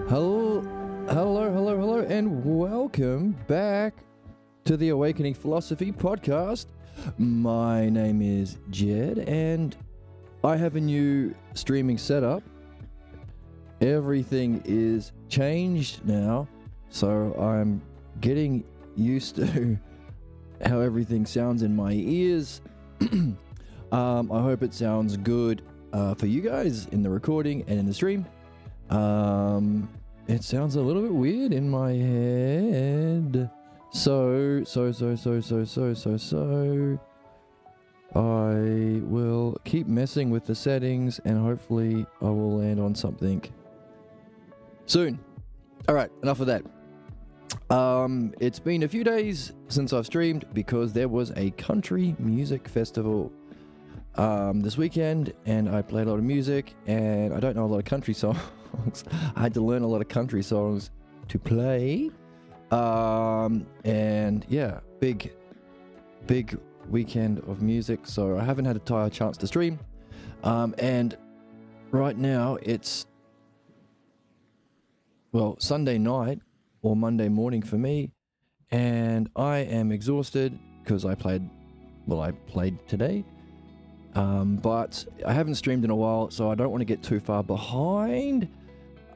Hello, hello, and welcome back to the Awakening Philosophy podcast. My name is Jed, and I have a new streaming setup. Everything is changed now, so I'm getting used to how everything sounds in my ears. I hope it sounds good for you guys in the recording and in the stream. It sounds a little bit weird in my head. So I will keep messing with the settings and hopefully I will land on something soon. Alright, enough of that. It's been a few days since I've streamed because there was a country music festival this weekend, and I played a lot of music, and I don't know a lot of country songs. I had to learn a lot of country songs to play. And yeah, big weekend of music, so I haven't had a chance to stream. And right now it's, well, Sunday night or Monday morning for me, and I am exhausted because I played today. But I haven't streamed in a while, so I don't want to get too far behind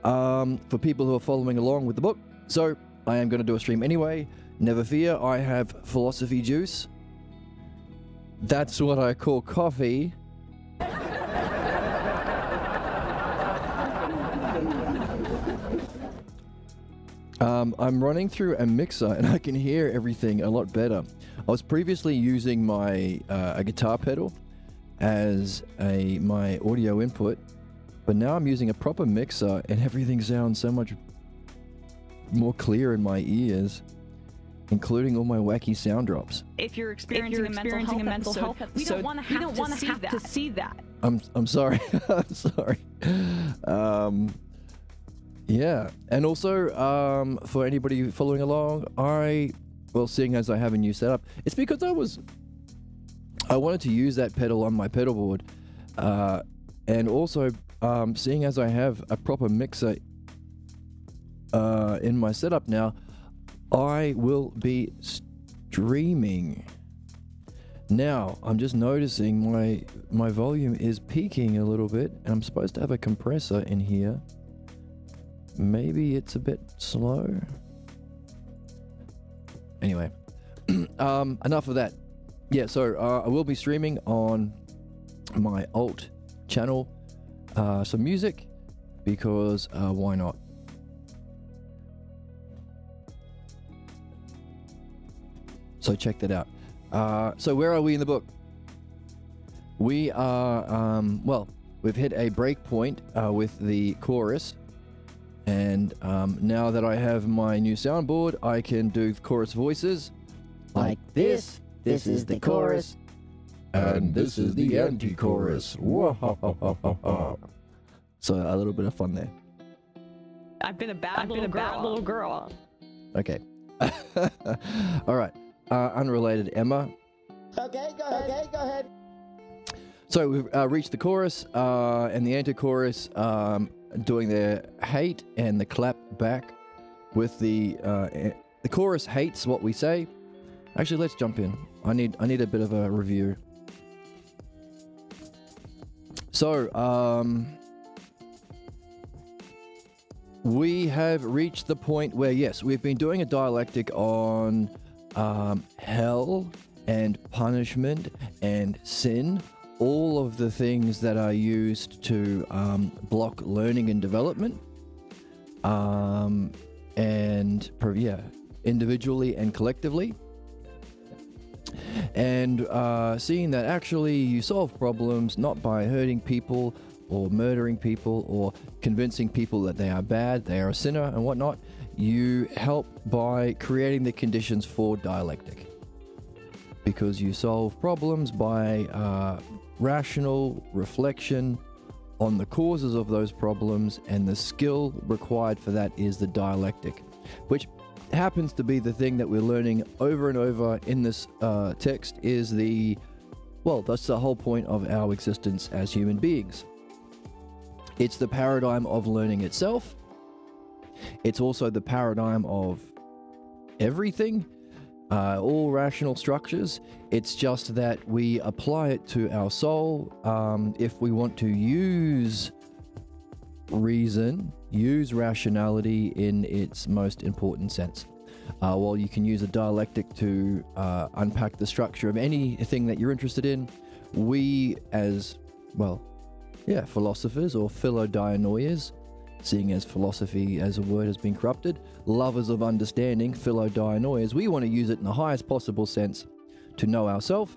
for people who are following along with the book. So I am going to do a stream anyway. Never fear, I have philosophy juice. That's what I call coffee. I'm running through a mixer and I can hear everything a lot better. I was previously using my a guitar pedal as my audio input, but now I'm using a proper mixer and everything sounds so much more clear in my ears, including all my wacky sound drops. If you're experiencing a mental health episode, we don't want to have to see that. I'm sorry. I'm sorry. Yeah, and also for anybody following along, seeing as I have a new setup, it's because I wanted to use that pedal on my pedal board, and also seeing as I have a proper mixer in my setup now, I will be streaming. Now, I'm just noticing my volume is peaking a little bit, and I'm supposed to have a compressor in here. Maybe it's a bit slow. Anyway, enough of that. Yeah, so I will be streaming on my alt channel some music, because why not? So check that out. So where are we in the book? We are, we've hit a break point with the chorus. And now that I have my new soundboard, I can do chorus voices like this. This is the chorus, and this is the anti-chorus. So a little bit of fun there. I've been a bad little girl. Okay. All right. Unrelated Emma. Okay, go ahead. So we've reached the chorus, and the anti-chorus doing their hate and the clap back with the chorus hates what we say. Actually, let's jump in. I need a bit of a review. So we have reached the point where, yes, we've been doing a dialectic on hell and punishment and sin, all of the things that are used to block learning and development, individually and collectively. And seeing that actually you solve problems not by hurting people or murdering people or convincing people that they are bad, they are a sinner and whatnot. You help by creating the conditions for dialectic, because you solve problems by rational reflection on the causes of those problems, and the skill required for that is the dialectic, which happens to be the thing that we're learning over and over in this text. Is that's the whole point of our existence as human beings. It's the paradigm of learning itself, It's also the paradigm of everything, all rational structures. It's just that we apply it to our soul. If we want to use reason, use rationality in its most important sense. While you can use a dialectic to unpack the structure of anything that you're interested in, we as, well, yeah, philosophers or philodianoias, seeing as philosophy as a word has been corrupted, lovers of understanding, philodianoias, we want to use it in the highest possible sense to know ourselves,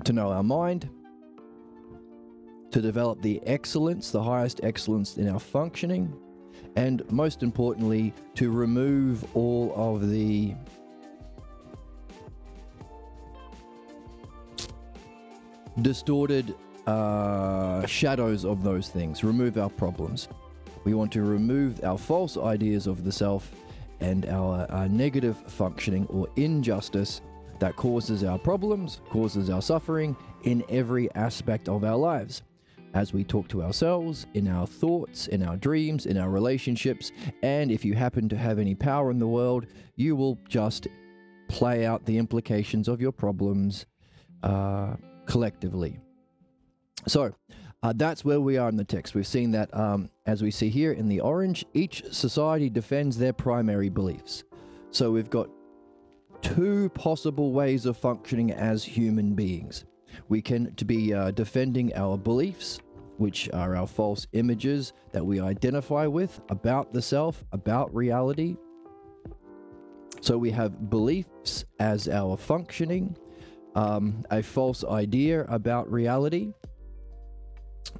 to know our mind, to develop the excellence, the highest excellence in our functioning, and most importantly, to remove all of the distorted shadows of those things, remove our problems. We want to remove our false ideas of the self and our negative functioning or injustice that causes our problems, causes our suffering in every aspect of our lives. As we talk to ourselves, in our thoughts, in our dreams, in our relationships, and if you happen to have any power in the world, you will just play out the implications of your problems collectively. So that's where we are in the text. We've seen that, as we see here in the orange, each society defends their primary beliefs. So we've got two possible ways of functioning as human beings. We can be defending our beliefs, which are our false images that we identify with about the self, about reality. So we have beliefs as our functioning, a false idea about reality.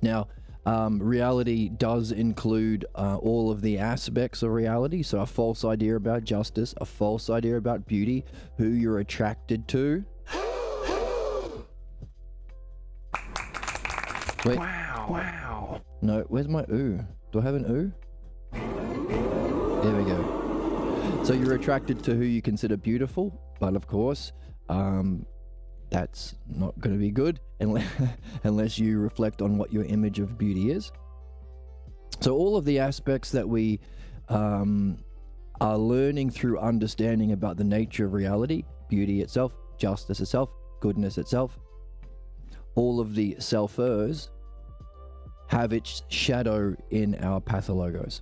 Now, reality does include all of the aspects of reality. So a false idea about justice, a false idea about beauty, who you're attracted to. Wait. Wow. No, where's my ooh? Do I have an ooh? There we go. So you're attracted to who you consider beautiful, but of course, that's not going to be good unless you reflect on what your image of beauty is. So all of the aspects that we are learning through understanding about the nature of reality, beauty itself, justice itself, goodness itself, all of the selfers have its shadow in our pathologos.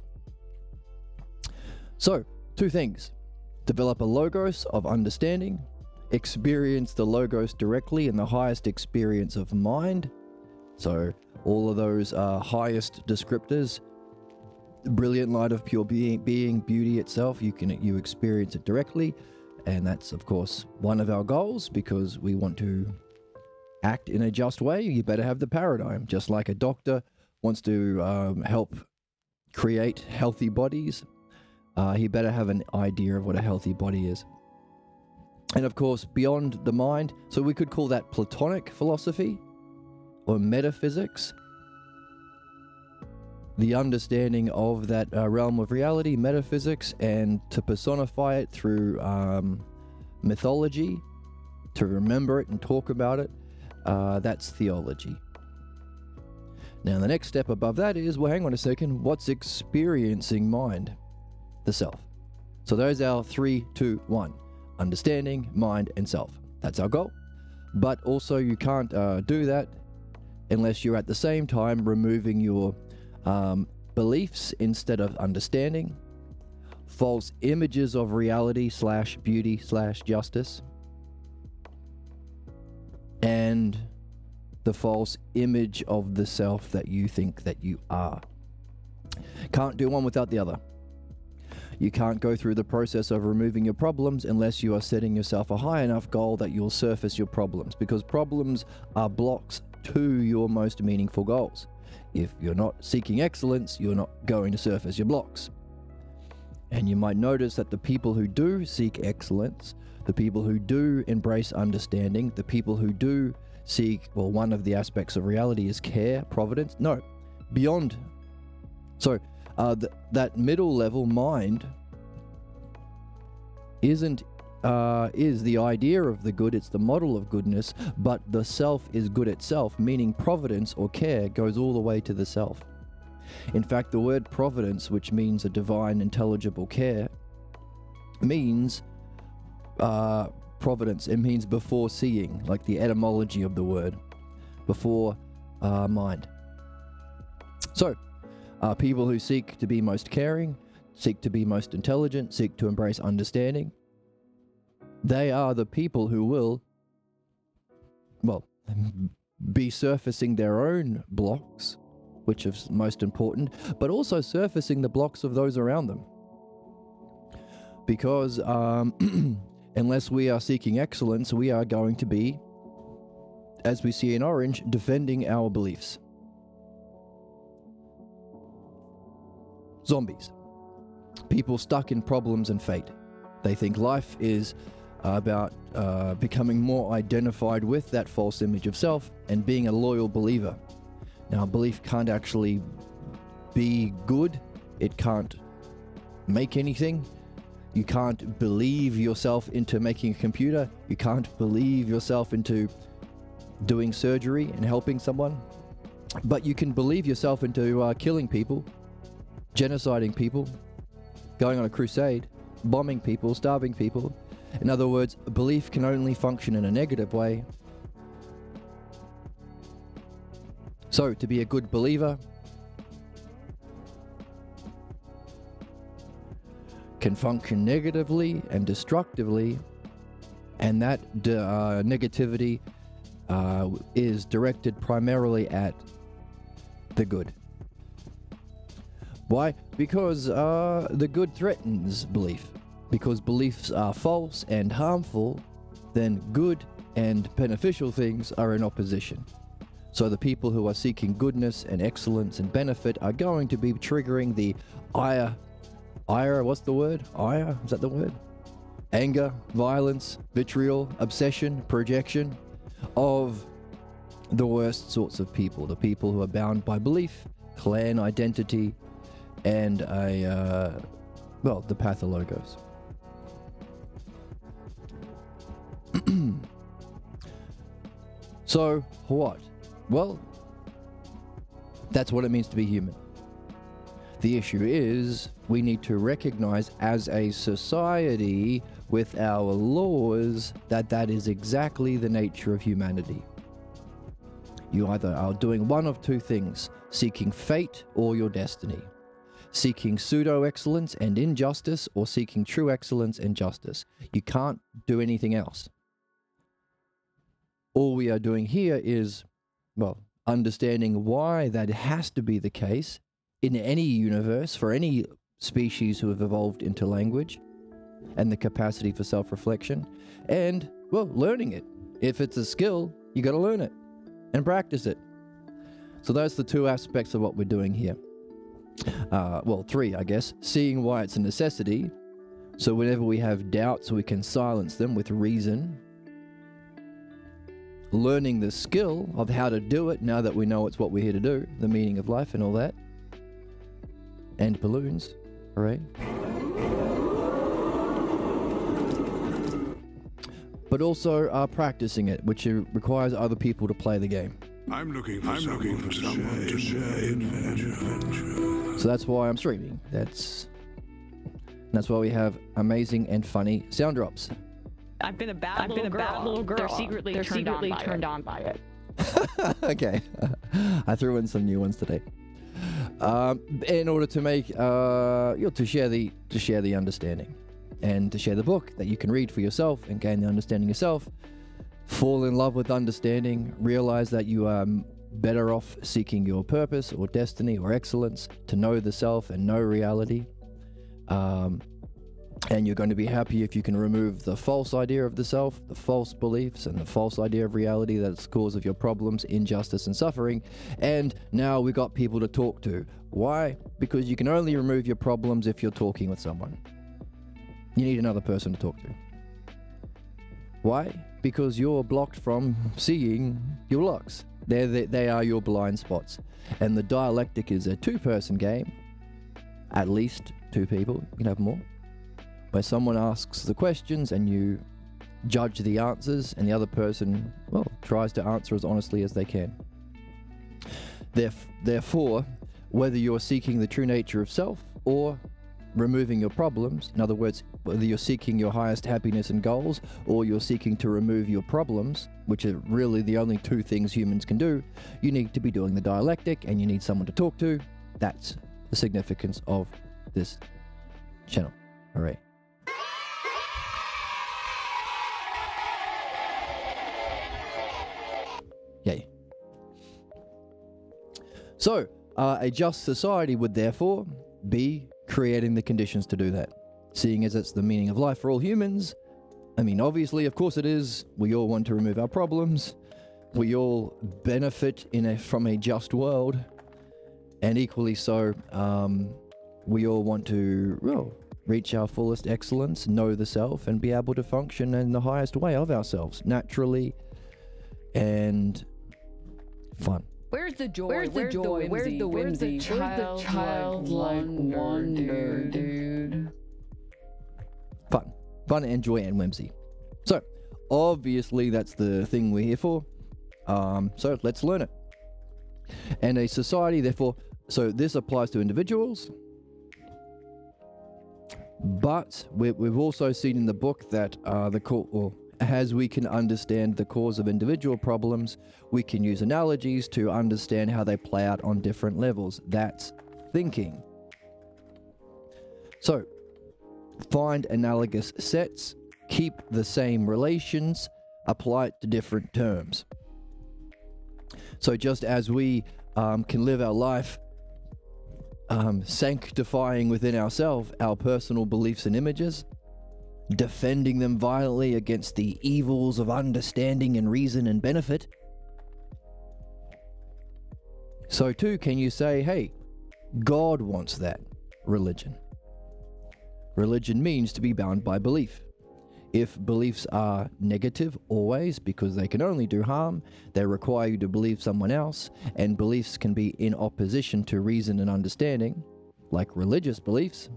So, two things. Develop a logos of understanding, experience the logos directly in the highest experience of mind. So, all of those highest descriptors, brilliant light of pure being, beauty itself, you experience it directly. And that's, of course, one of our goals, because we want to act in a just way. You better have the paradigm. Just like a doctor wants to help create healthy bodies, he better have an idea of what a healthy body is. And of course, beyond the mind, so we could call that Platonic philosophy or metaphysics, the understanding of that realm of reality, metaphysics, and to personify it through mythology, to remember it and talk about it. That's theology. Now, the next step above that is, well, hang on a second, what's experiencing mind? The self. So those are 3, 2, 1. Understanding, mind, and self. That's our goal. But also you can't do that unless you're at the same time removing your beliefs instead of understanding, false images of reality / beauty / justice, and the false image of the self that you think that you are. Can't do one without the other. You can't go through the process of removing your problems unless you are setting yourself a high enough goal that you'll surface your problems, because problems are blocks to your most meaningful goals. If you're not seeking excellence, you're not going to surface your blocks. And you might notice that the people who do seek excellence, the people who do embrace understanding, the people who do seek, well, one of the aspects of reality is care, providence. No, beyond. So that middle level mind is the idea of the good, it's the model of goodness, but the self is good itself, meaning providence or care goes all the way to the self. In fact, the word providence, which means a divine intelligible care, means providence. It means before seeing, like the etymology of the word, before mind. So, people who seek to be most caring, seek to be most intelligent, seek to embrace understanding, they are the people who will, well, be surfacing their own blocks, which is most important, but also surfacing the blocks of those around them. Because unless we are seeking excellence, we are going to be, as we see in orange, defending our beliefs. Zombies. People stuck in problems and fate. They think life is about becoming more identified with that false image of self and being a loyal believer. Now, belief can't actually be good. It can't make anything. You can't believe yourself into making a computer. You can't believe yourself into doing surgery and helping someone. But you can believe yourself into killing people, genociding people, going on a crusade, bombing people, starving people. In other words, belief can only function in a negative way. So, to be a good believer can function negatively and destructively, and that negativity is directed primarily at the good. Why? Because the good threatens belief. Because beliefs are false and harmful, then good and beneficial things are in opposition. So the people who are seeking goodness and excellence and benefit are going to be triggering the ire, what's the word? Ire? Is that the word? Anger, violence, vitriol, obsession, projection of the worst sorts of people. The people who are bound by belief, clan identity, and the pathologos. So, what? Well, that's what it means to be human. The issue is, we need to recognize as a society with our laws that that is exactly the nature of humanity. You either are doing one of two things, seeking fate or your destiny. Seeking pseudo-excellence and injustice, or seeking true excellence and justice. You can't do anything else. All we are doing here is, well, understanding why that has to be the case in any universe, for any species who have evolved into language and the capacity for self-reflection, and, well, learning it. If it's a skill, you got to learn it and practice it. So that's the two aspects of what we're doing here. Well, three, I guess. Seeing why it's a necessity, so whenever we have doubts, we can silence them with reason. Learning the skill of how to do it now that we know it's what we're here to do, the meaning of life and all that. And balloons, right? But also practicing it, which requires other people to play the game. I'm looking for someone to share adventure. So that's why I'm streaming. That's why we have amazing and funny sound drops. I've been a bad little girl. They're secretly turned on by it. Okay. I threw in some new ones today. In order to make to share the understanding, and to share the book that you can read for yourself and gain the understanding yourself. Fall in love with understanding, realize that you are better off seeking your purpose or destiny or excellence, to know the self and know reality. And you're going to be happy if you can remove the false idea of the self, the false beliefs, and the false idea of reality that's the cause of your problems, injustice, and suffering. And now we got people to talk to. Why? Because you can only remove your problems if you're talking with someone. You need another person to talk to. Why? Because you're blocked from seeing your blocks. They are your blind spots. And the dialectic is a two-person game. At least two people. You can have more. Where someone asks the questions and you judge the answers, and the other person, well, tries to answer as honestly as they can. Therefore, whether you're seeking the true nature of self or removing your problems. In other words, whether you're seeking your highest happiness and goals or you're seeking to remove your problems, which are really the only two things humans can do, you need to be doing the dialectic and you need someone to talk to. That's the significance of this channel. Hooray. Yay. So, a just society would therefore be creating the conditions to do that. Seeing as it's the meaning of life for all humans, I mean, obviously, of course it is. We all want to remove our problems. We all benefit from a just world. And equally so, we all want to, well, reach our fullest excellence, know the self, and be able to function in the highest way of ourselves, naturally and fun. Where's the joy? Where's the joy? Where's the whimsy? Where's the childlike wonder, dude? Fun and joy and whimsy. So, obviously, that's the thing we're here for. So, let's learn it. And a society, therefore, so this applies to individuals. But we've also seen in the book that as we can understand the cause of individual problems, we can use analogies to understand how they play out on different levels. That's thinking. So, find analogous sets, keep the same relations, apply it to different terms. So just as we can live our life sanctifying within ourselves our personal beliefs and images, defending them violently against the evils of understanding and reason and benefit, so too can you say, hey, God wants that. Religion. Religion means to be bound by belief. If beliefs are negative always, because they can only do harm, they require you to believe someone else, and beliefs can be in opposition to reason and understanding, like religious beliefs,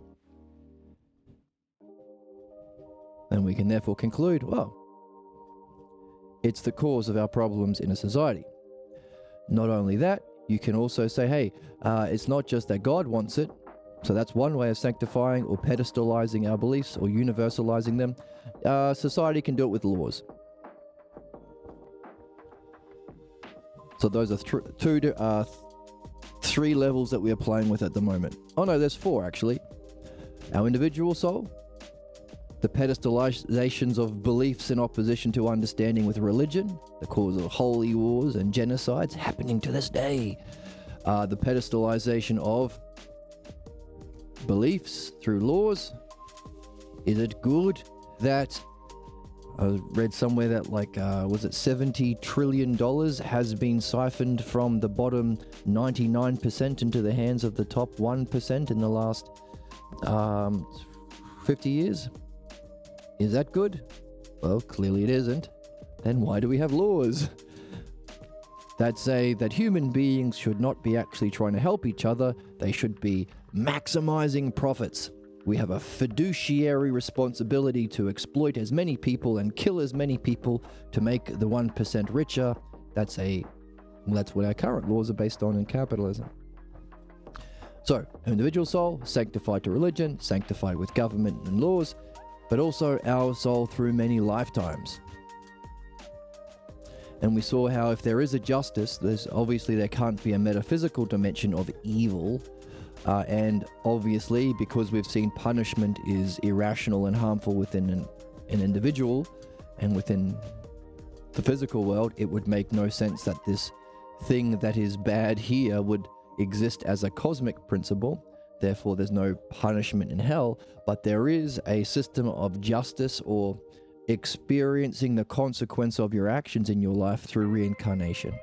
then we can therefore conclude, well, it's the cause of our problems in a society. Not only that, you can also say, hey, it's not just that God wants it. So that's one way of sanctifying or pedestalizing our beliefs or universalizing them. Society can do it with laws. So those are three levels that we are playing with at the moment. Oh no, there's four actually. Our individual soul, the pedestalizations of beliefs in opposition to understanding with religion, the cause of holy wars and genocides happening to this day. The pedestalization of beliefs through laws. Is it good that I read somewhere that was it $70 trillion has been siphoned from the bottom 99% into the hands of the top 1% in the last 50 years? Is that good? Well, clearly it isn't. Then why do we have laws that say that human beings should not be actually trying to help each other? They should be maximizing profits. We have a fiduciary responsibility to exploit as many people and kill as many people to make the 1% richer. That's what our current laws are based on in capitalism. So, individual soul, sanctified to religion, sanctified with government and laws, but also our soul through many lifetimes. And we saw how if there is a justice, there can't be a metaphysical dimension of evil. And obviously, because we've seen punishment is irrational and harmful within an individual and within the physical world, it would make no sense that this thing that is bad here would exist as a cosmic principle. Therefore, there's no punishment in hell, but there is a system of justice or experiencing the consequence of your actions in your life through reincarnation.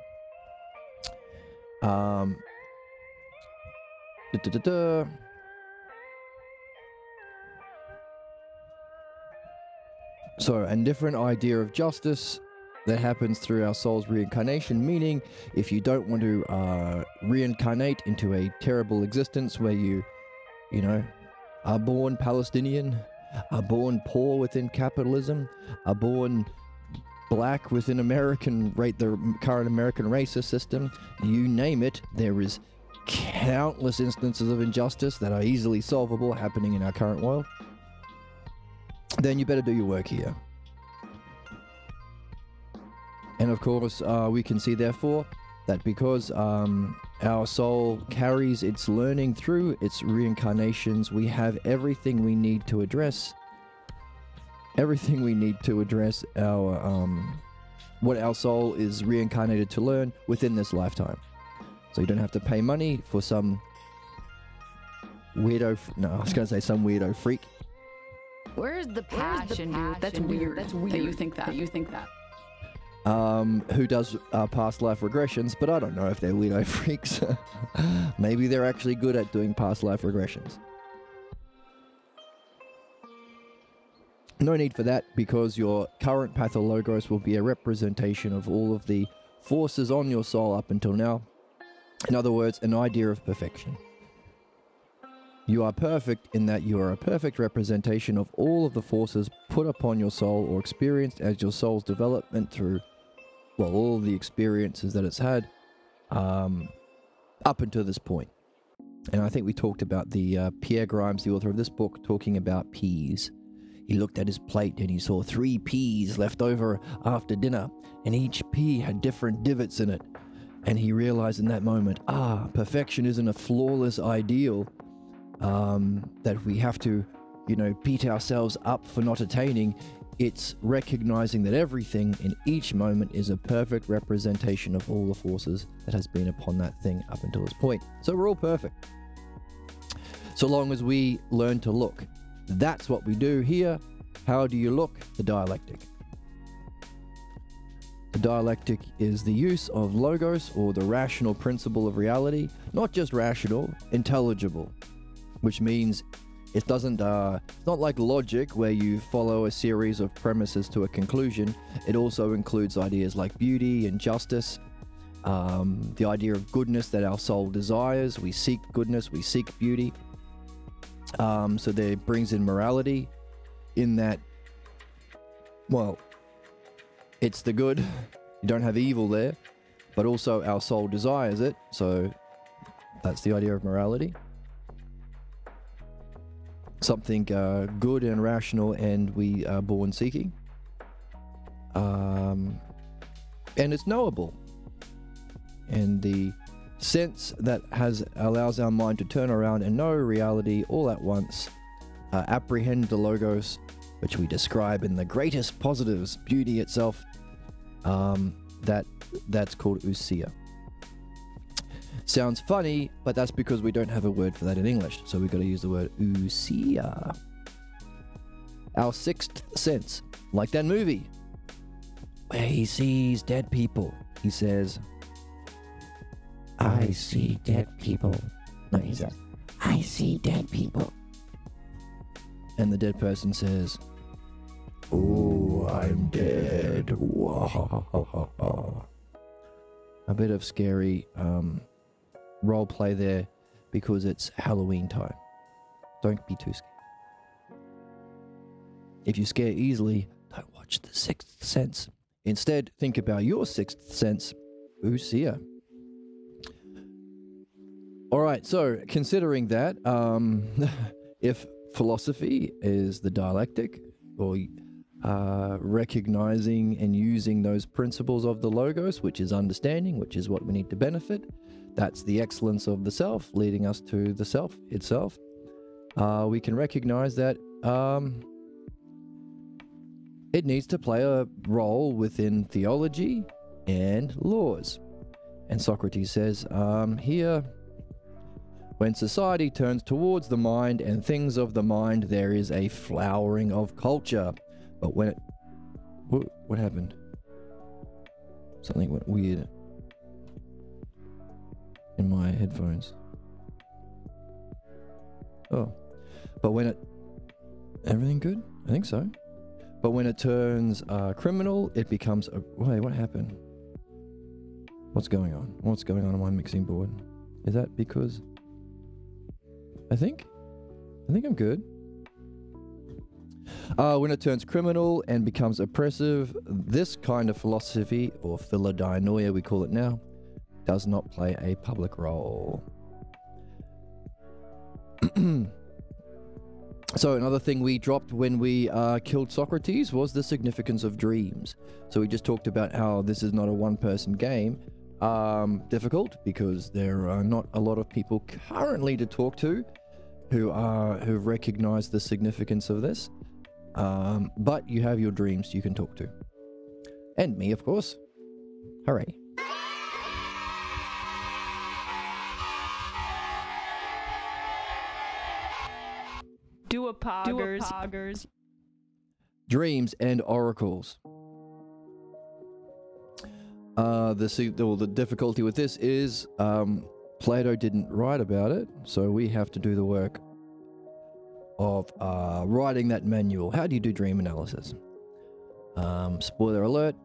So, a different idea of justice that happens through our soul's reincarnation, meaning if you don't want to reincarnate into a terrible existence where you are born Palestinian, are born poor within capitalism, are born black within the current American racist system, you name it, there is countless instances of injustice that are easily solvable happening in our current world, then you better do your work here. And of course, we can see therefore that because our soul carries its learning through its reincarnations, we have everything we need to address our what our soul is reincarnated to learn within this lifetime. So you don't have to pay money for some weirdo, some weirdo freak. Where's the passion, dude? That's weird. That's weird that you think that. Who does past life regressions, but I don't know if they're weirdo freaks. Maybe they're actually good at doing past life regressions. No need for that, because your current pathologos will be a representation of all of the forces on your soul up until now. In other words, an idea of perfection. You are perfect in that you are a perfect representation of all of the forces put upon your soul or experienced as your soul's development through, well, all the experiences that it's had up until this point. And I think we talked about the Pierre Grimes, the author of this book, talking about peas. He looked at his plate and he saw 3 peas left over after dinner, and each pea had different divots in it. And he realized in that moment, perfection isn't a flawless ideal that we have to, beat ourselves up for not attaining. It's recognizing that everything in each moment is a perfect representation of all the forces that has been upon that thing up until this point. So we're all perfect, so long as we learn to look. That's what we do here. How do you look? The dialectic. The dialectic is the use of logos, or the rational principle of reality. Not just rational, intelligible, which means it doesn't, it's not like logic where you follow a series of premises to a conclusion. It also includes ideas like beauty and justice, the idea of goodness that our soul desires. We seek goodness, we seek beauty. So there brings in morality in that, well, it's the good. You don't have evil there, but also our soul desires it. So that's the idea of morality. Something good and rational, and we are born seeking. And it's knowable. And the sense that allows our mind to turn around and know reality all at once, apprehend the logos, which we describe in the greatest positives, beauty itself, that's called ousia. Sounds funny, but that's because we don't have a word for that in English, so we've got to use the word ousia. Our sixth sense, like that movie where he sees dead people. He says, I see dead people. No, he says, I see dead people. And the dead person says, oh, I'm dead. A bit of scary role play there, because it's Halloween time. Don't be too scared. If you scare easily, don't watch The Sixth Sense. Instead, think about your sixth sense, ousia. All right, so considering that, if philosophy is the dialectic, or recognizing and using those principles of the logos, which is understanding, which is what we need to benefit, that's the excellence of the self, leading us to the self itself. We can recognize that it needs to play a role within theology and laws. And Socrates says here, when society turns towards the mind and things of the mind, there is a flowering of culture. But when it... What happened? Something went weird in my headphones. Oh. But when it... Everything good? I think so. But when it turns criminal, it becomes... Wait, what happened? What's going on? What's going on my mixing board? Is that because... I think I'm good. When it turns criminal and becomes oppressive, this kind of philosophy, or philodianoia we call it now, does not play a public role. So another thing we dropped when we killed Socrates was the significance of dreams. So we just talked about how this is not a one-person game. Difficult because there are not a lot of people currently to talk to who recognize the significance of this. But you have your dreams you can talk to. And me, of course. Hooray. Do a poggers. Dreams and oracles. The difficulty with this is Plato didn't write about it, so we have to do the work of writing that manual. How do you do dream analysis? Spoiler alert.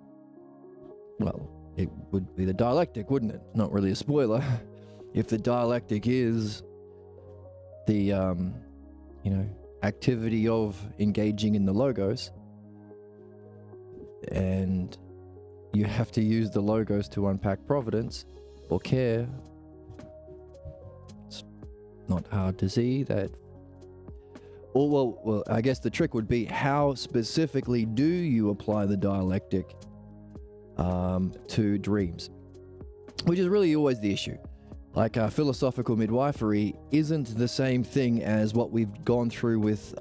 Well, it would be the dialectic, wouldn't it? Not really a spoiler. If the dialectic is the activity of engaging in the logos, and you have to use the logos to unpack providence or care, it's not hard to see that. Or well, I guess the trick would be, how specifically do you apply the dialectic to dreams, which is really always the issue. Like philosophical midwifery isn't the same thing as what we've gone through with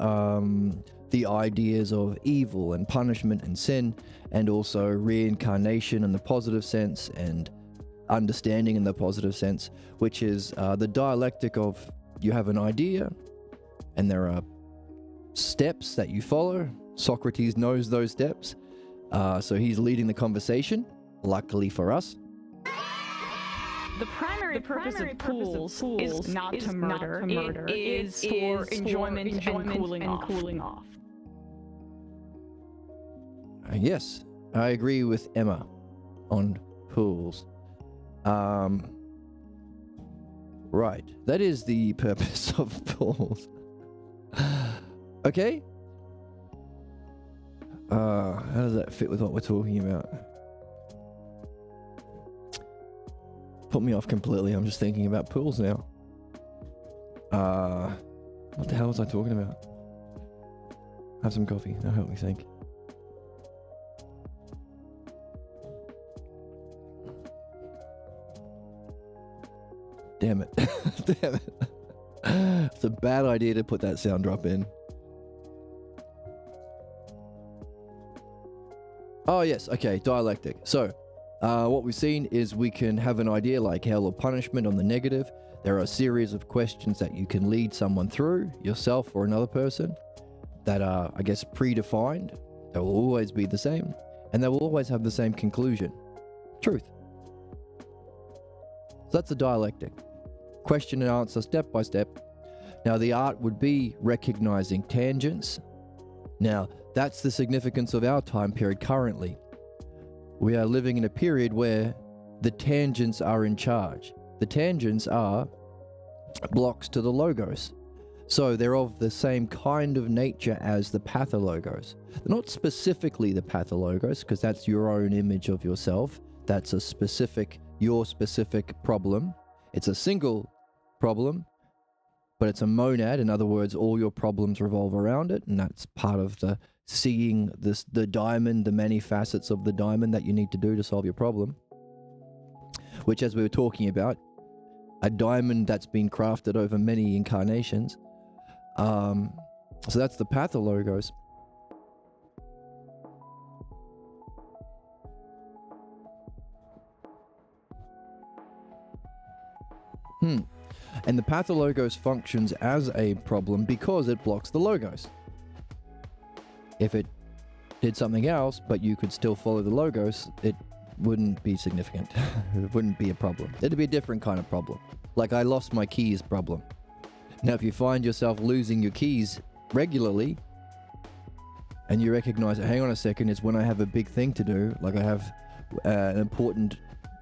the ideas of evil and punishment and sin, and also reincarnation in the positive sense and understanding in the positive sense, which is the dialectic of you have an idea and there are steps that you follow. Socrates knows those steps, so he's leading the conversation, luckily for us. The primary purpose of pools is not to murder. It is for enjoyment and cooling off. Yes, I agree with Emma on pools. Right, that is the purpose of pools. Okay. How does that fit with what we're talking about? Put me off completely. I'm just thinking about pools now. What the hell was I talking about? Have some coffee. That'll help me think. Damn it. Damn it. It's a bad idea to put that sound drop in. Oh yes, okay, dialectic. So, what we've seen is we can have an idea like hell or punishment on the negative. There are a series of questions that you can lead someone through, yourself or another person, that are, I guess, predefined. They will always be the same, and they will always have the same conclusion. Truth. So that's the dialectic. Question and answer, step by step. Now, the art would be recognizing tangents. Now, that's the significance of our time period currently. We are living in a period where the tangents are in charge. The tangents are blocks to the logos. So they're of the same kind of nature as the pathologos. They're not specifically the pathologos, because that's your own image of yourself. That's a specific, your specific problem. It's a single problem, but it's a monad. In other words, all your problems revolve around it, and that's part of the seeing this, the diamond, the many facets of the diamond that you need to do to solve your problem. Which, as we were talking about, a diamond that's been crafted over many incarnations. So that's the pathologos. And the pathologos functions as a problem because it blocks the logos. If it did something else, but you could still follow the logos, it wouldn't be significant. It wouldn't be a problem. It'd be a different kind of problem. Like I lost my keys problem. Now, if you find yourself losing your keys regularly, and you recognize that, hang on a second, it's when I have a big thing to do, like I have an important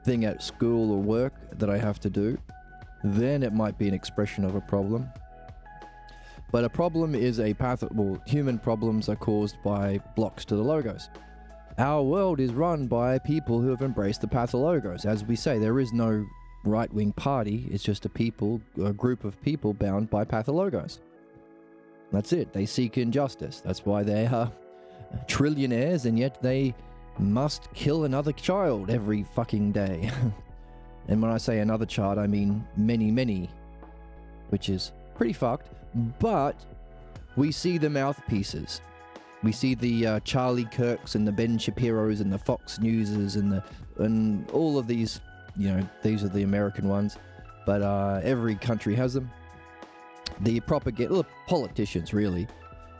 thing at school or work that I have to do, then it might be an expression of a problem. But a problem is a human problems are caused by blocks to the logos. Our world is run by people who have embraced the pathologos. As we say, there is no right-wing party is just a group of people bound by pathologos. That's it. They seek injustice. That's why they are trillionaires, and yet they must kill another child every fucking day. And when I say another child, I mean many, many, which is pretty fucked. But we see the mouthpieces. We see the Charlie Kirks and the Ben Shapiros and the Fox Newses and all of these, you know, these are the American ones, but every country has them. The politicians, really,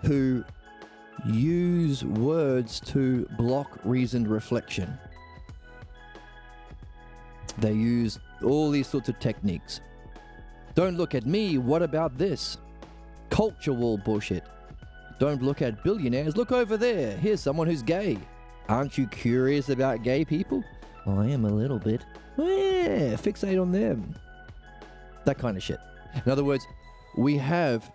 who use words to block reasoned reflection. They use all these sorts of techniques. Don't look at me, what about this? Culture war bullshit. Don't look at billionaires, look over there. Here's someone who's gay. Aren't you curious about gay people? Well, I am a little bit. Yeah, fixate on them. That kind of shit. In other words, we have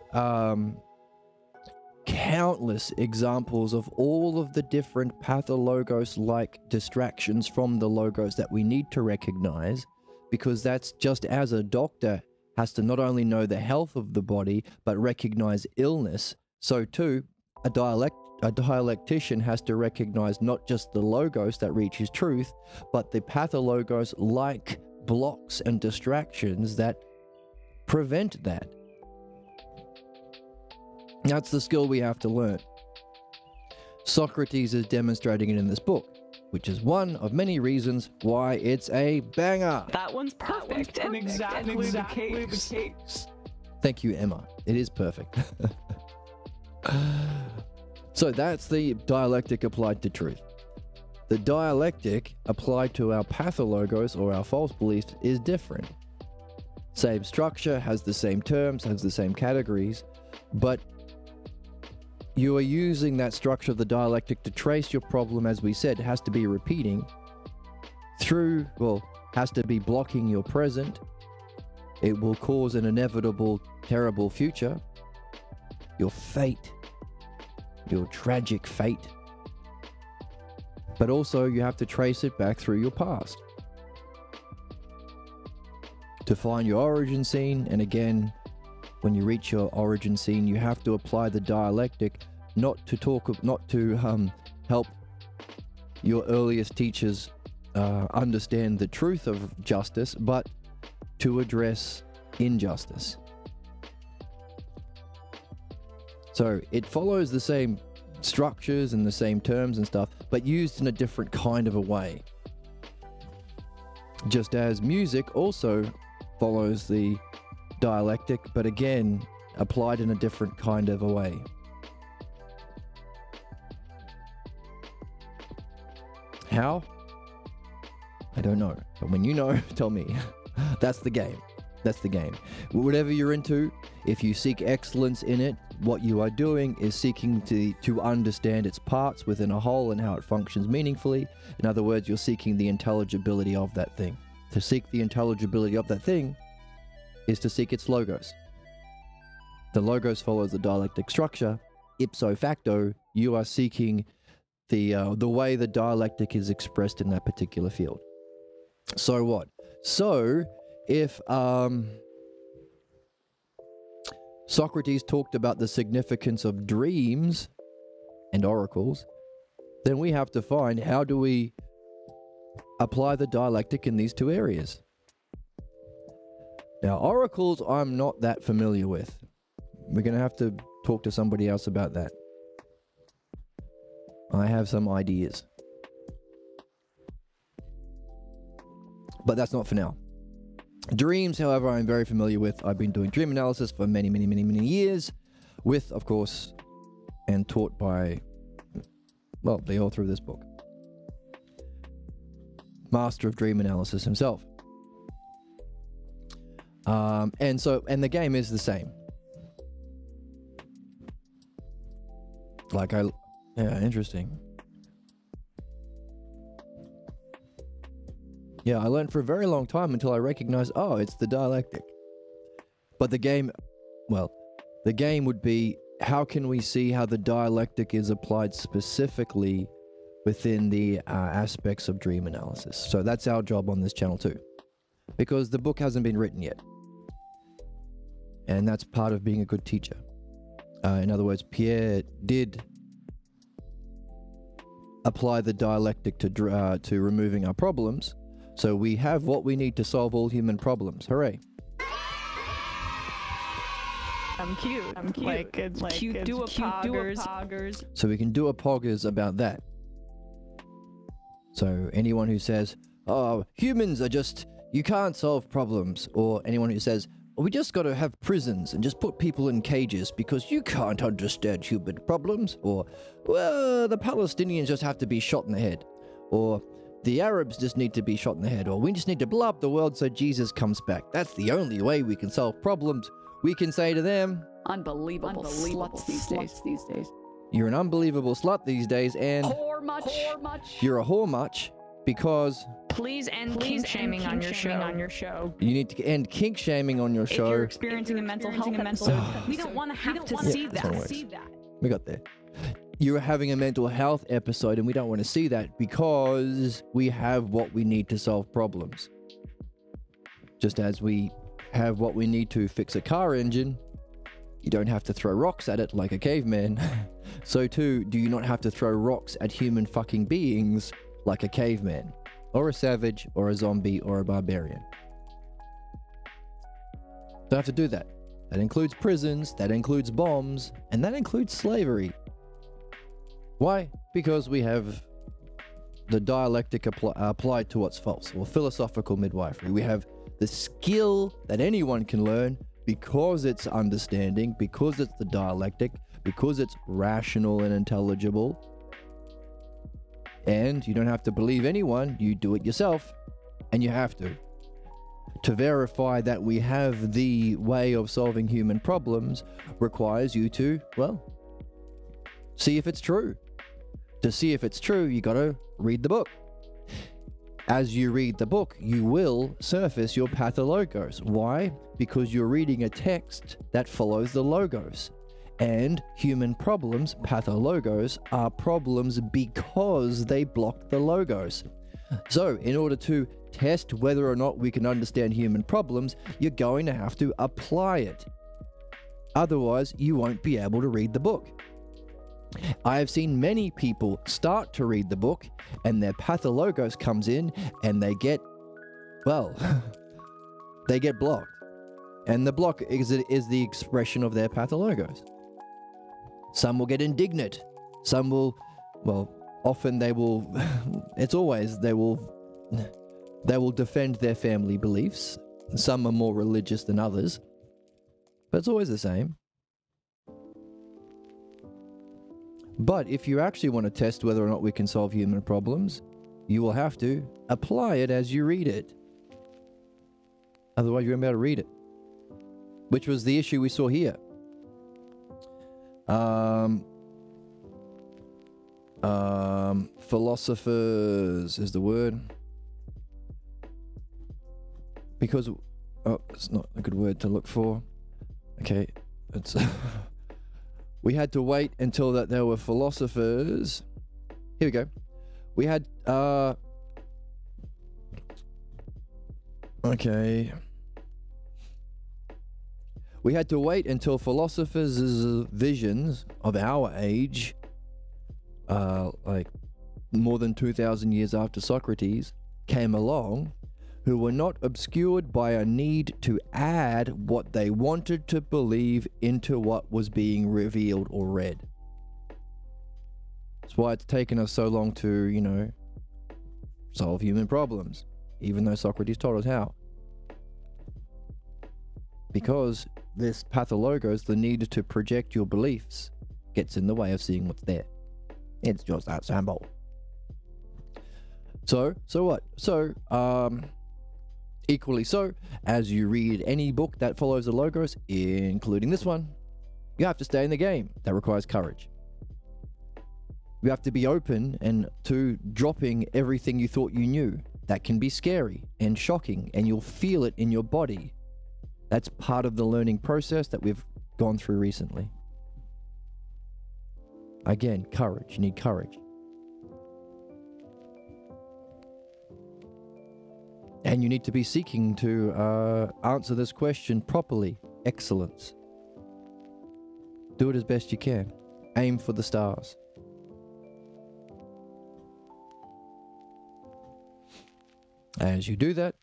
countless examples of all of the different pathologos-like distractions from the logos that we need to recognize, because that's just as a doctor has to not only know the health of the body, but recognize illness, so too, a dialectician has to recognize not just the logos that reaches truth, but the pathologos-like blocks and distractions that prevent that. That's the skill we have to learn. Socrates is demonstrating it in this book, which is one of many reasons why it's a banger. That one's perfect and exactly the case. Thank you, Emma. It is perfect. So that's the dialectic applied to truth. The dialectic applied to our pathologos or our false beliefs is different. Same structure, has the same terms, has the same categories, but you are using that structure of the dialectic to trace your problem. As we said, it has to be repeating through, well, has to be blocking your present. It will cause an inevitable, terrible future. Your fate, your tragic fate. But also you have to trace it back through your past to find your origin scene. And again, when you reach your origin scene, you have to apply the dialectic, not to help your earliest teachers understand the truth of justice, but to address injustice. So it follows the same structures and the same terms and stuff, but used in a different kind of a way. Just as music also follows the dialectic, but again, applied in a different kind of a way. How? I don't know. But when you know, tell me. That's the game. That's the game. Whatever you're into, if you seek excellence in it, what you are doing is seeking to understand its parts within a whole and how it functions meaningfully. In other words, you're seeking the intelligibility of that thing. To seek the intelligibility of that thing is to seek its logos. The logos follows the dialectic structure. Ipso facto, you are seeking the way the dialectic is expressed in that particular field. So what? So if Socrates talked about the significance of dreams and oracles, then we have to find, how do we apply the dialectic in these two areas? Now, oracles I'm not that familiar with. We're going to have to talk to somebody else about that. I have some ideas. But that's not for now. Dreams, however, I'm very familiar with. I've been doing dream analysis for many, many, many, many years with, of course, and taught by, well, the author of this book. Master of dream analysis himself. And the game is the same. Yeah, interesting. Yeah, I learned for a very long time until I recognized, oh, it's the dialectic. But the game, well, the game would be, how can we see how the dialectic is applied specifically within the aspects of dream analysis? So that's our job on this channel too. because the book hasn't been written yet. And that's part of being a good teacher. In other words, Pierre did apply the dialectic to removing our problems. So we have what we need to solve all human problems. Hooray. I'm cute. Like, it's cute. Do a poggers. So we can do a poggers about that. So anyone who says, oh, humans are just, you can't solve problems. Or anyone who says, we just got to have prisons and just put people in cages because you can't understand human problems. Or, well, the Palestinians just have to be shot in the head. Or, the Arabs just need to be shot in the head. Or, we just need to blow up the world so Jesus comes back. That's the only way we can solve problems. We can say to them, Unbelievable sluts these days. You're an unbelievable slut these days, and Whore much. you're a whore much because Please end kink shaming on your show. you need to end kink shaming on your If show. you're experiencing a mental health episode, we don't want to have to see that's how it that. works. We got there. You're having a mental health episode and we don't want to see that because we have what we need to solve problems. Just as we have what we need to fix a car engine, you don't have to throw rocks at it like a caveman. So too, do you not have to throw rocks at human fucking beings like a caveman, or a savage, or a zombie, or a barbarian. Don't have to do that. That includes prisons, that includes bombs, and that includes slavery. Why? Because we have the dialectic applied to what's false, or philosophical midwifery. We have the skill that anyone can learn because it's understanding, because it's the dialectic, because it's rational and intelligible. And you don't have to believe anyone, you do it yourself, and you have to. To verify that we have the way of solving human problems requires you to, well, see if it's true. To see if it's true, you gotta read the book. As you read the book, you will surface your pathologos. Why? Because you're reading a text that follows the logos. And human problems, pathologos, are problems because they block the logos. So, in order to test whether or not we can understand human problems, you're going to have to apply it. Otherwise, you won't be able to read the book. I have seen many people start to read the book and their pathologos comes in and they get, well, they get blocked. And the block is the expression of their pathologos. Some will get indignant. Some will, well, often they will, it's always, they will defend their family beliefs. Some are more religious than others, but it's always the same. But if you actually want to test whether or not we can solve human problems, you will have to apply it as you read it. Otherwise, you won't be able to read it. Which was the issue we saw here. Philosophers is the word. Because, oh, it's not a good word to look for. Okay, it's... We had to wait until that there were philosophers. Here we go. We had, okay. We had to wait until philosophers' visions of our age, like more than 2,000 years after Socrates, came along, who were not obscured by a need to add what they wanted to believe into what was being revealed or read. That's why it's taken us so long to, you know, solve human problems, even though Socrates taught us how. Because this pathologos, the need to project your beliefs, gets in the way of seeing what's there. It's just that simple. So what? So, equally so, as you read any book that follows the logos, including this one, you have to stay in the game. That requires courage. You have to be open and to dropping everything you thought you knew. That can be scary and shocking, and you'll feel it in your body. That's part of the learning process that we've gone through recently. Again, courage. You need courage. And you need to be seeking to answer this question properly. Excellence. Do it as best you can. Aim for the stars. As you do that,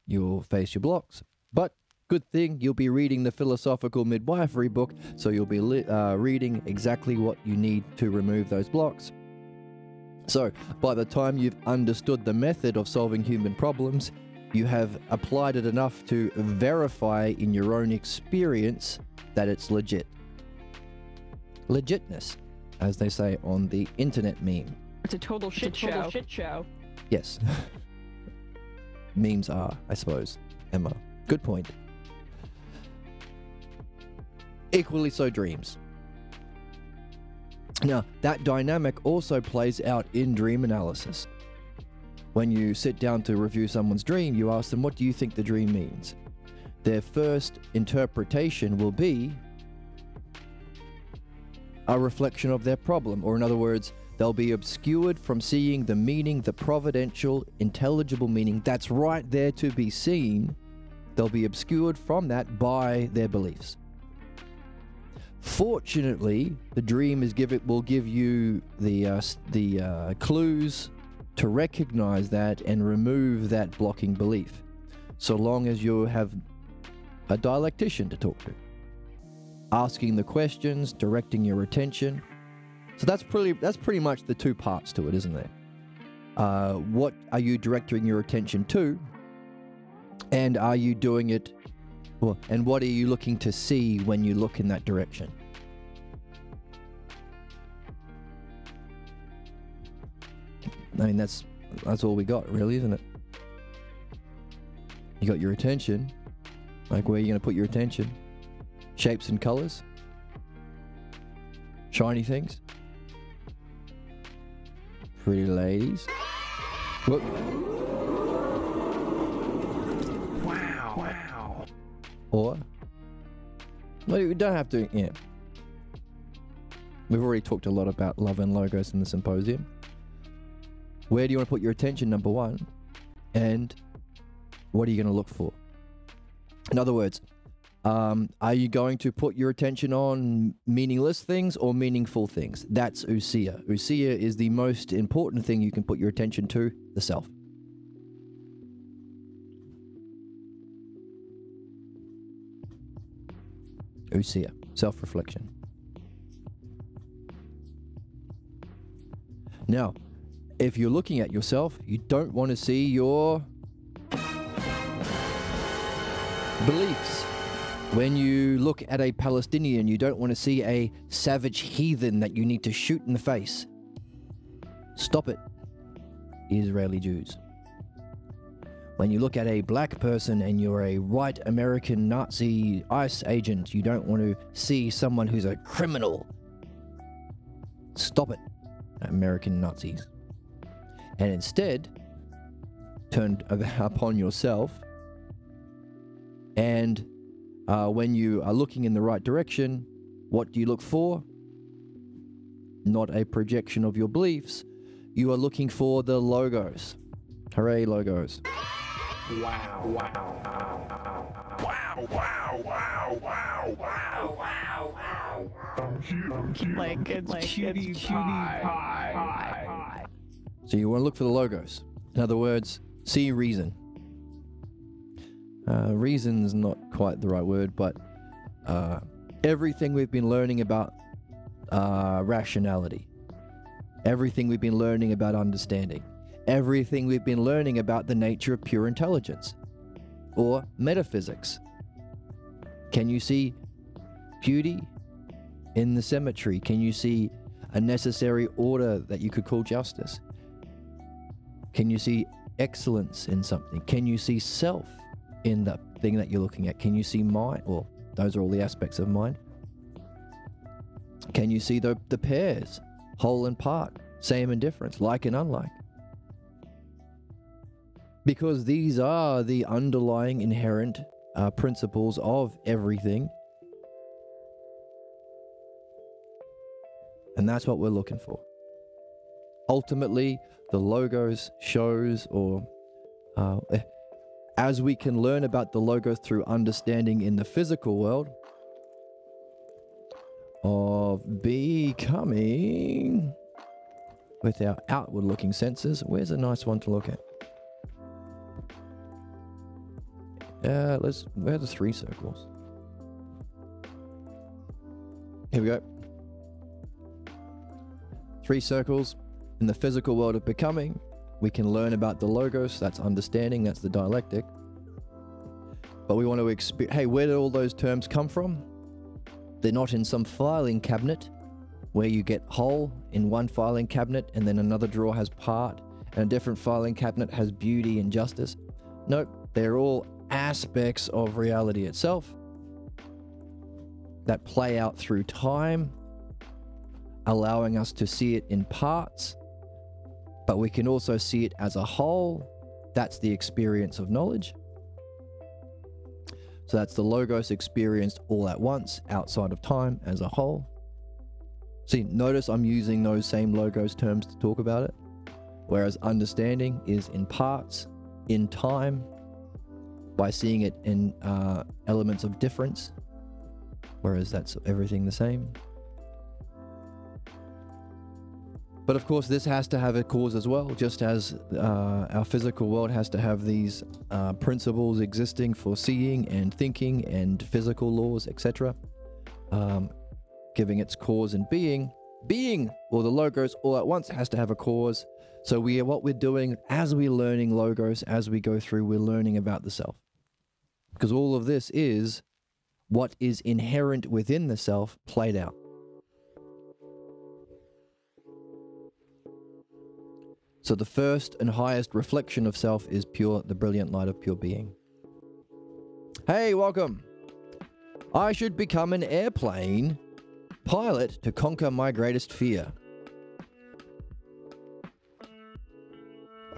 you'll face your blocks. But good thing you'll be reading the philosophical midwifery book, so you'll be reading exactly what you need to remove those blocks. So, by the time you've understood the method of solving human problems, you have applied it enough to verify in your own experience that it's legit. Legitness, as they say on the internet meme. It's a total shit show. Yes. Memes are, I suppose. Emma. Good point. Equally so dreams. Now, that dynamic also plays out in dream analysis. When you sit down to review someone's dream, you ask them, what do you think the dream means? Their first interpretation will be a reflection of their problem, or in other words, they'll be obscured from seeing the meaning, the providential, intelligible meaning that's right there to be seen. They'll be obscured from that by their beliefs. Fortunately, the dream will give you the clues to recognize that and remove that blocking belief, so long as you have a dialectician to talk to, asking the questions, directing your attention. So that's pretty much the two parts to it, isn't there? What are you directing your attention to, and are you doing it? Well, and what are you looking to see when you look in that direction? I mean, that's all we got, really, isn't it? You got your attention. Like, where are you going to put your attention? Shapes and colors? Shiny things? Pretty ladies? Whoop. Wow. Or, well, you don't have to, yeah. We've already talked a lot about love and logos in the symposium. Where do you want to put your attention, number one? And what are you going to look for? In other words, are you going to put your attention on meaningless things or meaningful things? That's ousia. Ousia is the most important thing you can put your attention to, the self. Ousia, self-reflection. Now, if you're looking at yourself, you don't want to see your beliefs. When you look at a Palestinian, you don't want to see a savage heathen that you need to shoot in the face. Stop it, Israeli Jews. When you look at a black person and you're a white American Nazi ICE agent, you don't want to see someone who's a criminal. Stop it, American Nazis. And instead, turn upon yourself, and when you are looking in the right direction, what do you look for? Not a projection of your beliefs. You are looking for the logos. Hooray, logos. Wow, wow, wow, wow, wow, wow, wow, wow, wow, wow. Like it's cutie pie. So you want to look for the logos. In other words, see reason. Reason's not quite the right word, but everything we've been learning about rationality, everything we've been learning about understanding, everything we've been learning about the nature of pure intelligence, or metaphysics. Can you see beauty in the symmetry? Can you see a necessary order that you could call justice? Can you see excellence in something? Can you see self in the thing that you're looking at? Can you see mind? Well, those are all the aspects of mind. Can you see the pairs, whole and part, same and difference, like and unlike? Because these are the underlying inherent principles of everything. And that's what we're looking for. Ultimately, the logos shows, or as we can learn about the logos through understanding in the physical world of becoming with our outward looking senses. Where's a nice one to look at? Where are the 3 circles? Here we go. 3 circles. In the physical world of becoming, we can learn about the logos. That's understanding. That's the dialectic. But we want to experience, hey, where did all those terms come from? They're not in some filing cabinet where you get whole in one filing cabinet and then another drawer has part and a different filing cabinet has beauty and justice. Nope, they're all aspects of reality itself that play out through time, allowing us to see it in parts, but we can also see it as a whole. That's the experience of knowledge. So that's the logos experienced all at once, outside of time as a whole. See, notice I'm using those same logos terms to talk about it, whereas understanding is in parts, in time, by seeing it in elements of difference, whereas that's everything the same. But of course, this has to have a cause as well, just as our physical world has to have these principles existing for seeing and thinking and physical laws, etc. Giving its cause and being, or the logos all at once has to have a cause. So what we're doing as we're learning logos, as we go through, we're learning about the self. Because all of this is what is inherent within the self played out. So the first and highest reflection of self is pure, the brilliant light of pure being. Hey, welcome. I should become an airplane pilot to conquer my greatest fear.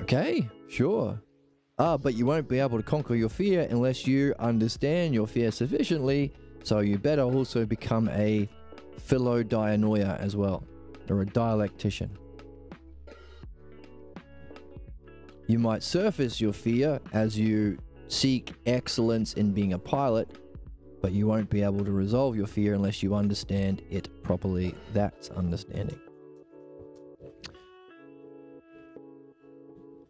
Okay, sure. But you won't be able to conquer your fear unless you understand your fear sufficiently, so you better also become a philodianoia as well, or a dialectician. You might surface your fear as you seek excellence in being a pilot, but you won't be able to resolve your fear unless you understand it properly. That's understanding.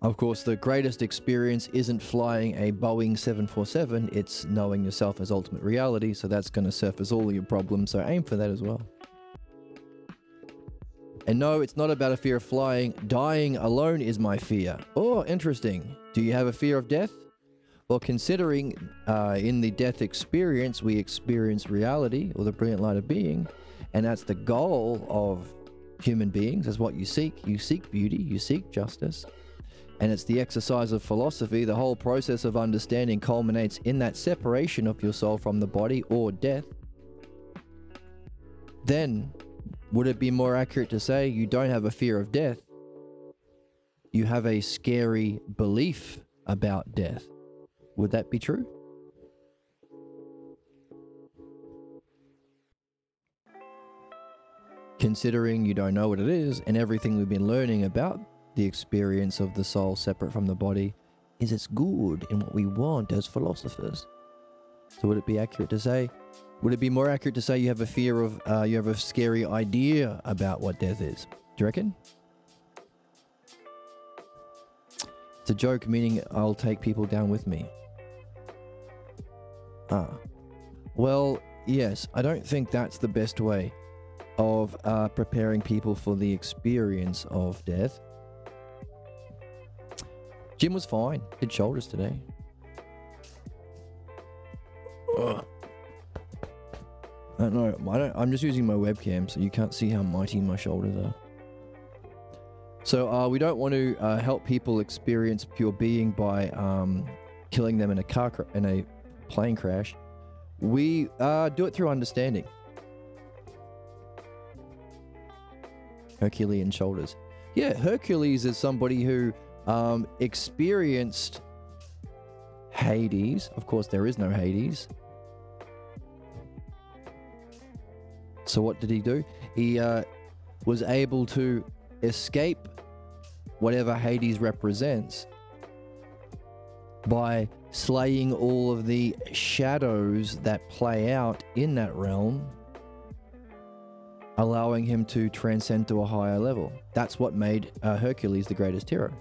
Of course, the greatest experience isn't flying a Boeing 747, it's knowing yourself as ultimate reality, so that's going to surface all of your problems, so aim for that as well. And no, it's not about a fear of flying. Dying alone is my fear. Oh, interesting. Do you have a fear of death? Well, considering in the death experience, we experience reality, or the brilliant light of being, and that's the goal of human beings, is what you seek. You seek beauty, you seek justice, and it's the exercise of philosophy. The whole process of understanding culminates in that separation of your soul from the body, or death. Then, would it be more accurate to say you don't have a fear of death? You have a scary belief about death. Would that be true? Considering you don't know what it is, and everything we've been learning about the experience of the soul separate from the body is it's good and what we want as philosophers. So would it be accurate to say, would it be more accurate to say you have a fear of, you have a scary idea about what death is? Do you reckon? It's a joke, meaning I'll take people down with me. Well, yes, I don't think that's the best way of preparing people for the experience of death. Jim was fine. Did shoulders today. Ugh. I don't know. I'm just using my webcam, so you can't see how mighty my shoulders are. So we don't want to help people experience pure being by killing them in a plane crash. We do it through understanding. Herculean shoulders. Yeah, Hercules is somebody who experienced Hades. Of course, there is no Hades. So what did he do? He was able to escape whatever Hades represents by slaying all of the shadows that play out in that realm, allowing him to transcend to a higher level. That's what made Hercules the greatest hero.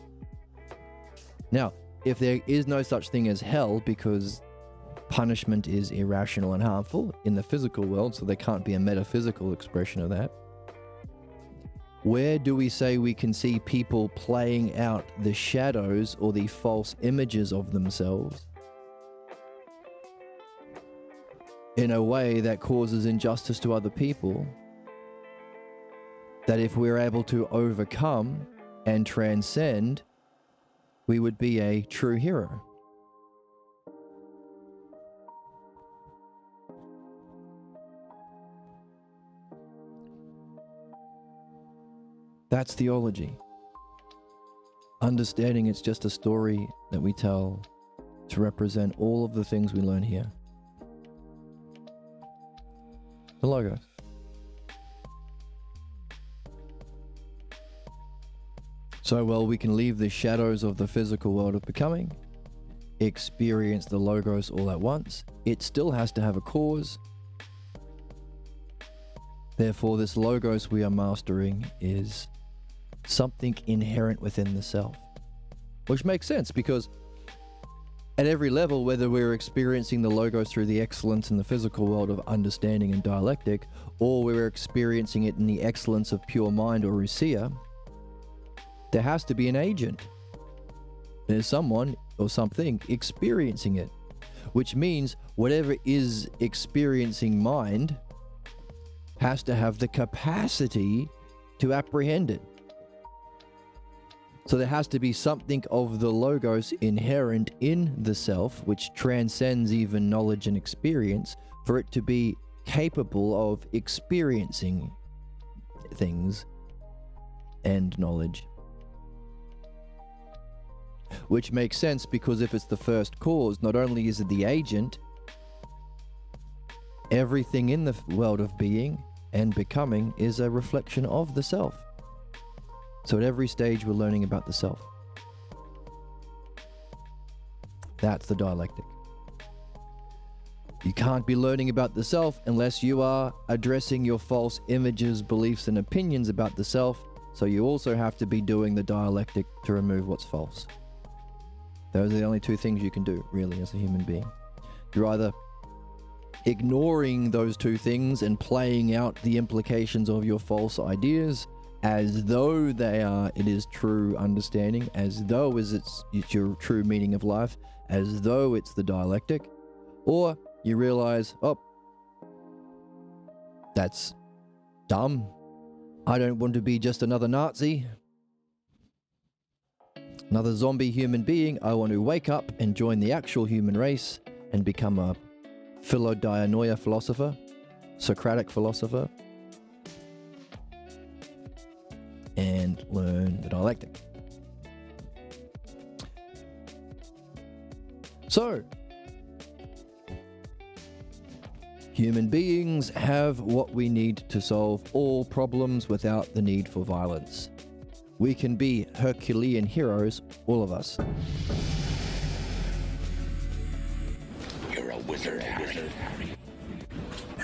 Now, if there is no such thing as hell because punishment is irrational and harmful in the physical world, so there can't be a metaphysical expression of that, where do we say we can see people playing out the shadows or the false images of themselves in a way that causes injustice to other people, that if we're able to overcome and transcend, we would be a true hero? That's theology. Understanding it's just a story that we tell to represent all of the things we learn here. The Logos. So, well, we can leave the shadows of the physical world of becoming, experience the Logos all at once. It still has to have a cause. Therefore, this Logos we are mastering is something inherent within the self. Which makes sense, because at every level, whether we're experiencing the Logos through the excellence in the physical world of understanding and dialectic, or we're experiencing it in the excellence of pure mind or Usia, there has to be an agent. There's someone or something experiencing it, which means whatever is experiencing mind has to have the capacity to apprehend it. So there has to be something of the Logos inherent in the self, which transcends even knowledge and experience, for it to be capable of experiencing things and knowledge. Which makes sense, because if it's the first cause, not only is it the agent, everything in the world of being and becoming is a reflection of the self. So at every stage, we're learning about the self. That's the dialectic. You can't be learning about the self unless you are addressing your false images, beliefs, and opinions about the self. So you also have to be doing the dialectic to remove what's false. Those are the only two things you can do, really, as a human being. You're either ignoring those two things and playing out the implications of your false ideas as though it is true understanding, as though it's your true meaning of life, as though it's the dialectic, or you realize, oh, that's dumb. I don't want to be just another Nazi, another zombie human being. I want to wake up and join the actual human race and become a philodianoia philosopher, Socratic philosopher, and learn the dialectic. So, human beings have what we need to solve all problems without the need for violence. We can be Herculean heroes, all of us. You're a wizard, Harry.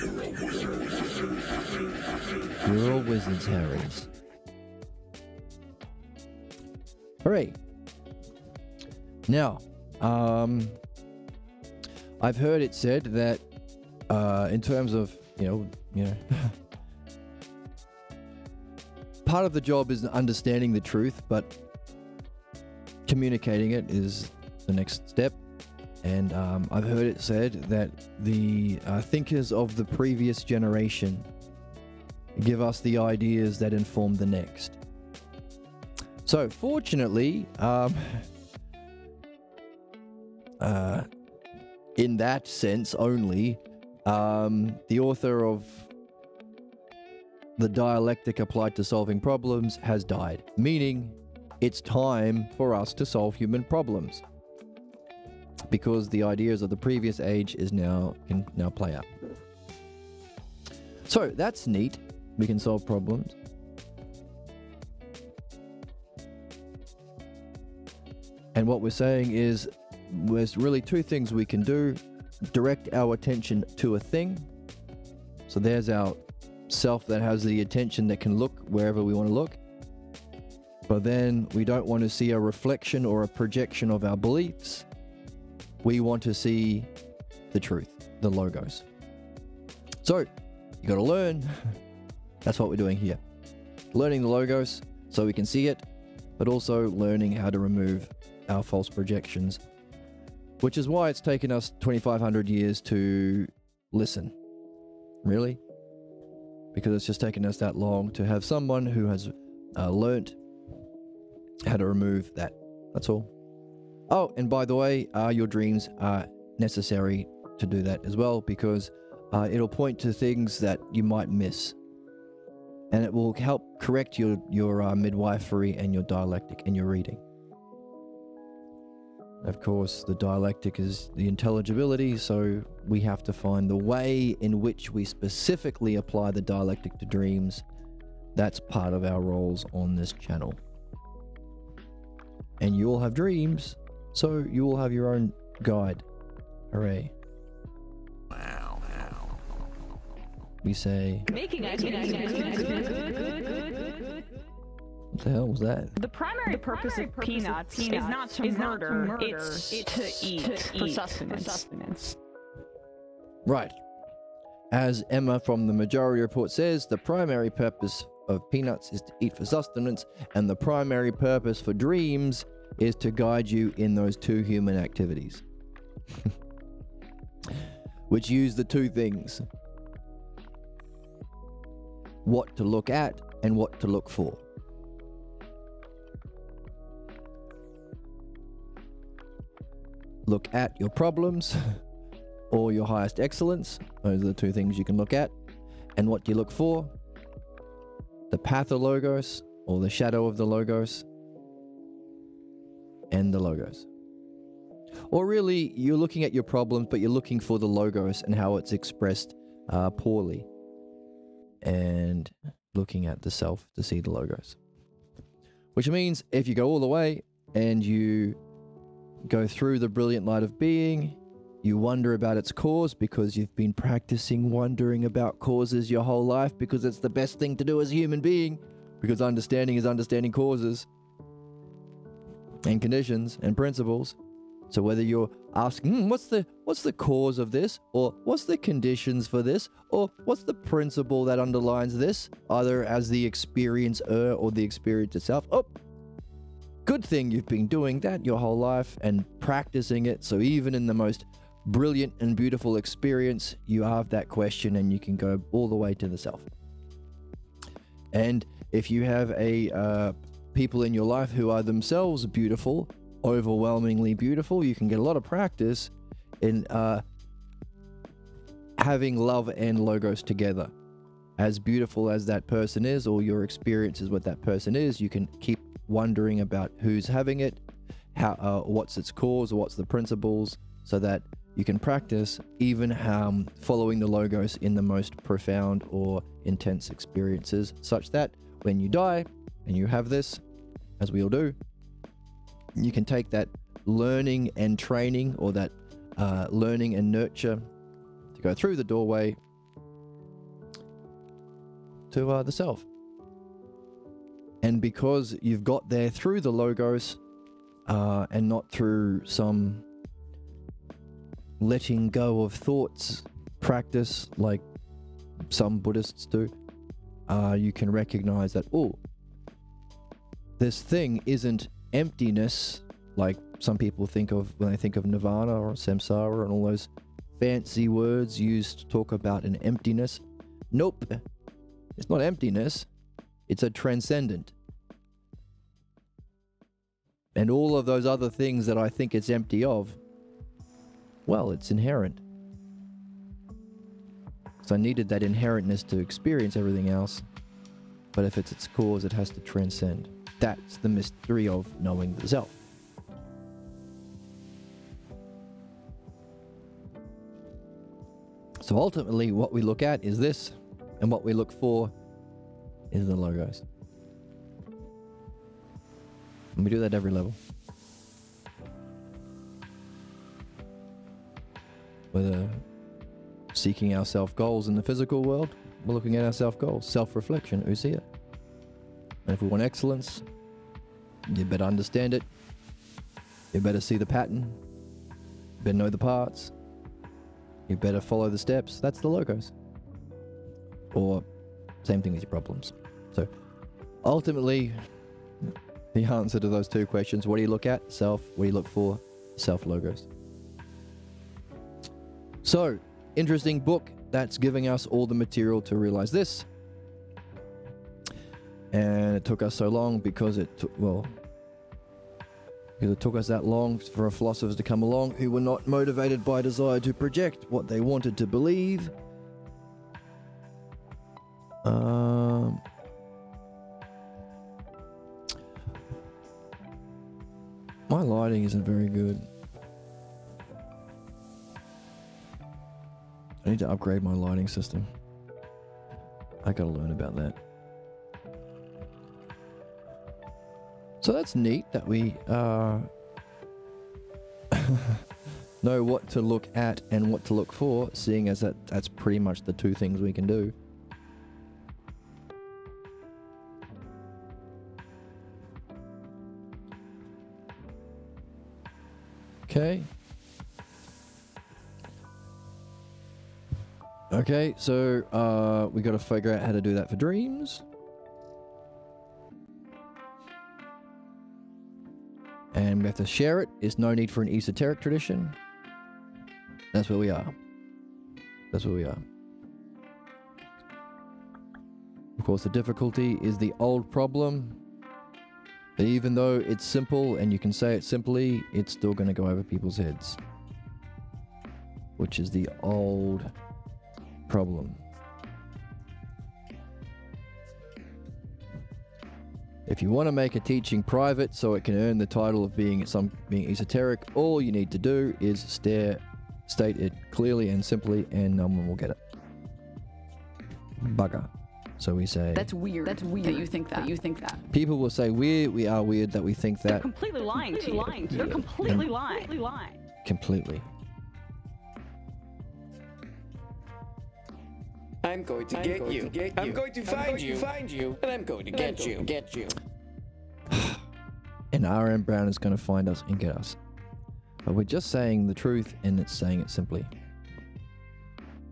You're a wizard. We're all wizards, Harrys. Hooray. Now, I've heard it said that in terms of, you know, part of the job is understanding the truth, but communicating it is the next step. And I've heard it said that the thinkers of the previous generation give us the ideas that inform the next. So, fortunately, in that sense only, the author of the dialectic applied to solving problems has died, meaning it's time for us to solve human problems, because the ideas of the previous age can now play out. So that's neat. We can solve problems. And what we're saying is there's really two things we can do. Direct our attention to a thing. So there's our self that has the attention that can look wherever we want to look. But then we don't want to see a reflection or a projection of our beliefs. We want to see the truth, the logos. So you got to learn. That's what we're doing here. Learning the logos so we can see it, but also learning how to remove our false projections, which is why it's taken us 2,500 years to listen. Really? Because it's just taken us that long to have someone who has learnt how to remove that. That's all. Oh, and by the way, your dreams are necessary to do that as well, because it'll point to things that you might miss. And it will help correct your midwifery and your dialectic and your reading. Of course, the dialectic is the intelligibility, so we have to find the way in which we specifically apply the dialectic to dreams. That's part of our roles on this channel. And you all have dreams, so you all have your own guide. Hooray. We say... What the hell was that? The primary purpose of peanuts is not to murder, it's to eat for sustenance. Right. As Emma from the Majority Report says, the primary purpose of peanuts is to eat for sustenance, and the primary purpose for dreams is to guide you in those two human activities. Which use the two things. What to look at and what to look for. Look at your problems or your highest excellence. Those are the two things you can look at. And what do you look for? The pathologos, or the shadow of the logos, and the logos. Or really, you're looking at your problems, but you're looking for the logos and how it's expressed poorly. And looking at the self to see the logos. Which means if you go all the way and you go through the brilliant light of being, you wonder about its cause because you've been practicing wondering about causes your whole life, because it's the best thing to do as a human being, because understanding is understanding causes and conditions and principles. So whether you're asking, what's the cause of this, or what's the conditions for this, or what's the principle that underlines this, either as the experiencer or the experience itself. Oh, good thing you've been doing that your whole life and practicing it. So even in the most brilliant and beautiful experience, you have that question and you can go all the way to the self. And if you have people in your life who are themselves beautiful, overwhelmingly beautiful, you can get a lot of practice in having love and logos together. As beautiful as that person is, or your experiences with that person is, you can keep wondering about who's having it, how, what's its cause, or what's the principles, so that you can practice even following the logos in the most profound or intense experiences, such that when you die and you have this, as we all do, you can take that learning and training, or that learning and nurture, to go through the doorway to the self. And because you've got there through the logos and not through some letting go of thoughts practice like some Buddhists do, you can recognize that, oh, this thing isn't emptiness like some people think of when they think of nirvana or samsara and all those fancy words used to talk about an emptiness. Nope, it's not emptiness, it's a transcendent. And all of those other things that I think it's empty of, well, it's inherent. So I needed that inherentness to experience everything else. But if it's its cause, it has to transcend. That's the mystery of knowing the self. So ultimately, what we look at is this, and what we look for is the logos. And we do that every level. Whether seeking our self-goals in the physical world, we're looking at our self-goals. Self-reflection, usia. And if we want excellence, you better understand it. You better see the pattern. You better know the parts. You better follow the steps. That's the logos. Or same thing with your problems. So ultimately, the answer to those two questions, what do you look at? Self. What do you look for? Self-logos. So, interesting book that's giving us all the material to realize this. And it took us so long because it took, well, because it took us that long for philosophers to come along who were not motivated by a desire to project what they wanted to believe. My lighting isn't very good. I need to upgrade my lighting system. I gotta learn about that. So that's neat that we know what to look at and what to look for, seeing as that's pretty much the two things we can do. Okay. Okay, so we got to figure out how to do that for dreams. And we have to share it. There's no need for an esoteric tradition. That's where we are. That's where we are. Of course, the difficulty is the old problem. That even though it's simple and you can say it simply, it's still going to go over people's heads. Which is the old problem. If you want to make a teaching private so it can earn the title of being esoteric, all you need to do is state it clearly and simply, and no one will get it. Bugger. So we say That's weird. That's weird that you think that. You think that. People will say we are weird that we think that. They're completely lying to you. They're completely lying. Completely. I'm going to get you. I'm going to find you. And I'm going to get you. And R.M. Brown is going to find us and get us. But we're just saying the truth, and it's saying it simply.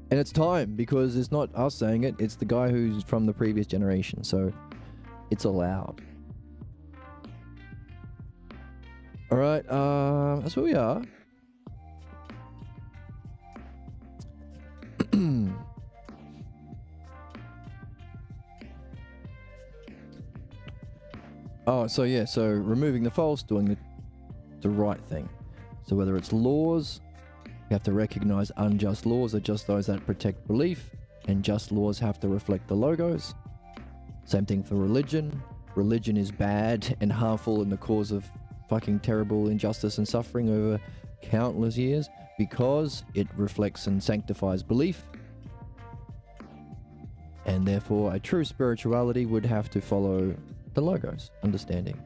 And it's time, because it's not us saying it, it's the guy who's from the previous generation, so it's allowed. Alright, that's where we are. Oh, so yeah, so removing the false, doing the right thing. So whether it's laws, you have to recognize unjust laws are just those that protect belief, and just laws have to reflect the logos. Same thing for religion. Religion is bad and harmful and the cause of fucking terrible injustice and suffering over countless years because it reflects and sanctifies belief. And therefore, a true spirituality would have to follow the logos, understanding.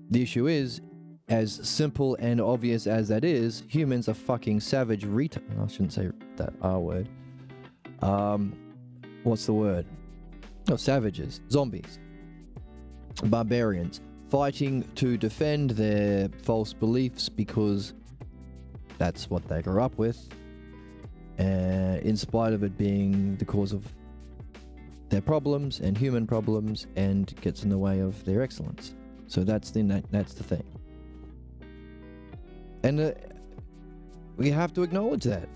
The issue is, as simple and obvious as that is, humans are fucking savage I shouldn't say that R word. What's the word? Oh, savages. Zombies. Barbarians. Fighting to defend their false beliefs because that's what they grew up with. In spite of it being the cause of their problems and human problems, and gets in the way of their excellence. So that's the thing. And we have to acknowledge that.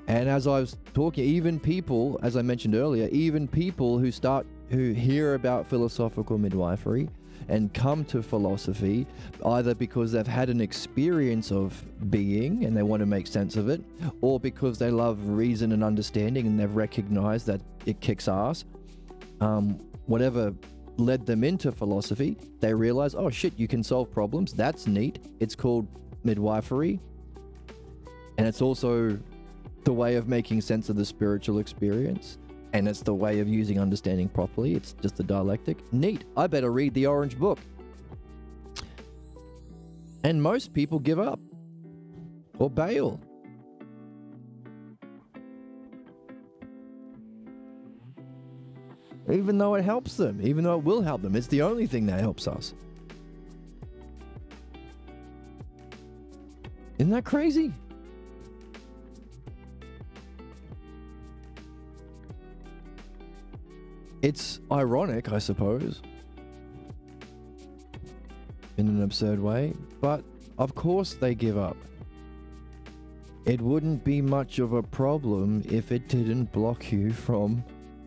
And as I was talking, even people, as I mentioned earlier, even people who hear about philosophical midwifery and come to philosophy either because they've had an experience of being and they want to make sense of it, or because they love reason and understanding and they've recognized that it kicks ass. Whatever led them into philosophy, they realize, oh shit, you can solve problems. That's neat. It's called midwifery. And it's also the way of making sense of the spiritual experience. And it's the way of using understanding properly. It's just a dialectic. Neat. I better read the Orange Book. And most people give up or bail. Even though it helps them, even though it will help them. It's the only thing that helps us. Isn't that crazy? It's ironic, I suppose, in an absurd way, but of course they give up. It wouldn't be much of a problem if it didn't block you from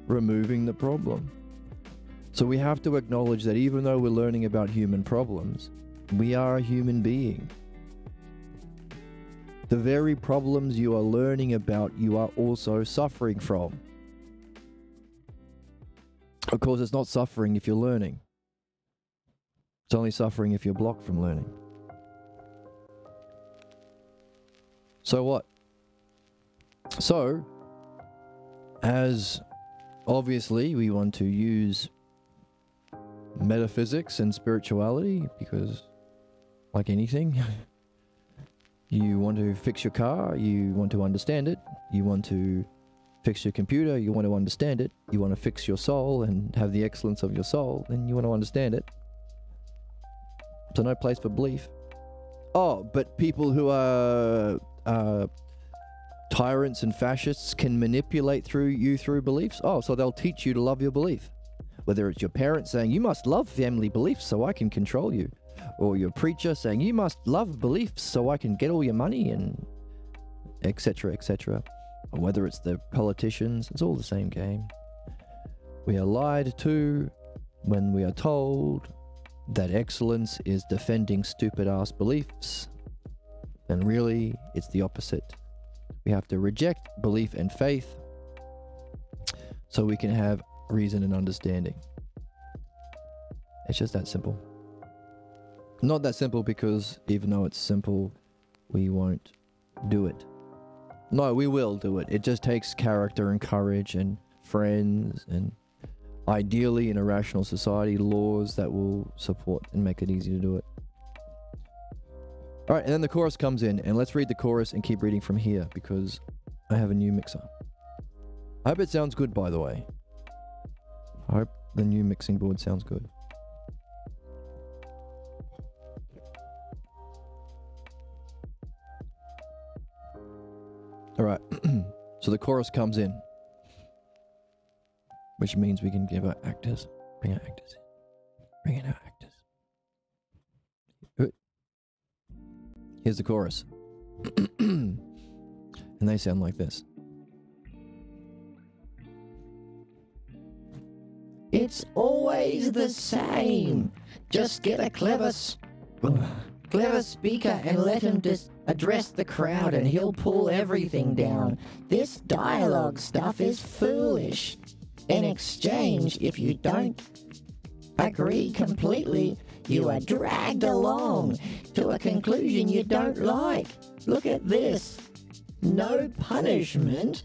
removing the problem. So we have to acknowledge that even though we're learning about human problems, we are a human being. The very problems you are learning about, you are also suffering from. Of course, it's not suffering if you're learning. It's only suffering if you're blocked from learning. So what? So, as obviously we want to use metaphysics and spirituality, because like anything, you want to fix your car, you want to understand it, you want to fix your computer, you want to understand it, you want to fix your soul and have the excellence of your soul, then you want to understand it. So no place for belief. Oh, but people who are tyrants and fascists can manipulate through beliefs? Oh, so they'll teach you to love your belief. Whether it's your parents saying, you must love family beliefs so I can control you. Or your preacher saying, you must love beliefs so I can get all your money, and etc., etc. Or whether it's the politicians, it's all the same game. We are lied to when we are told that excellence is defending stupid-ass beliefs. And really, it's the opposite. We have to reject belief and faith so we can have reason and understanding. It's just that simple. Not that simple because even though it's simple, we won't do it. No, we will do it. It just takes character and courage and friends and ideally in a rational society, laws that will support and make it easy to do it. Alright, and then the chorus comes in, and let's read the chorus and keep reading from here because I have a new mixer. I hope it sounds good, by the way. I hope the new mixing board sounds good. Alright, so the chorus comes in, which means we can give our actors, bring our actors in, bring in our actors. Here's the chorus. And they sound like this. It's always the same. Just get a clever speaker and let him address the crowd and he'll pull everything down. This dialogue stuff is foolish. In exchange, if you don't agree completely, you are dragged along to a conclusion you don't like. Look at this. No punishment.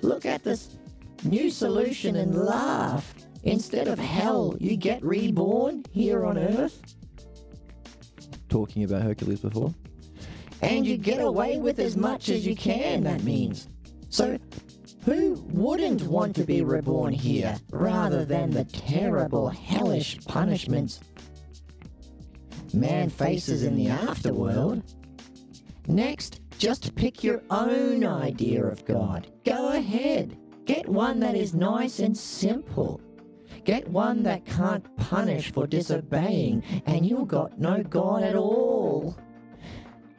Look at this new solution and laugh. Instead of hell, you get reborn here on Earth. Talking about Hercules before. And you get away with as much as you can, that means. So, who wouldn't want to be reborn here, rather than the terrible, hellish punishments man faces in the afterworld? Next, just pick your own idea of God. Go ahead. Get one that is nice and simple. Get one that can't punish for disobeying, and you've got no God at all.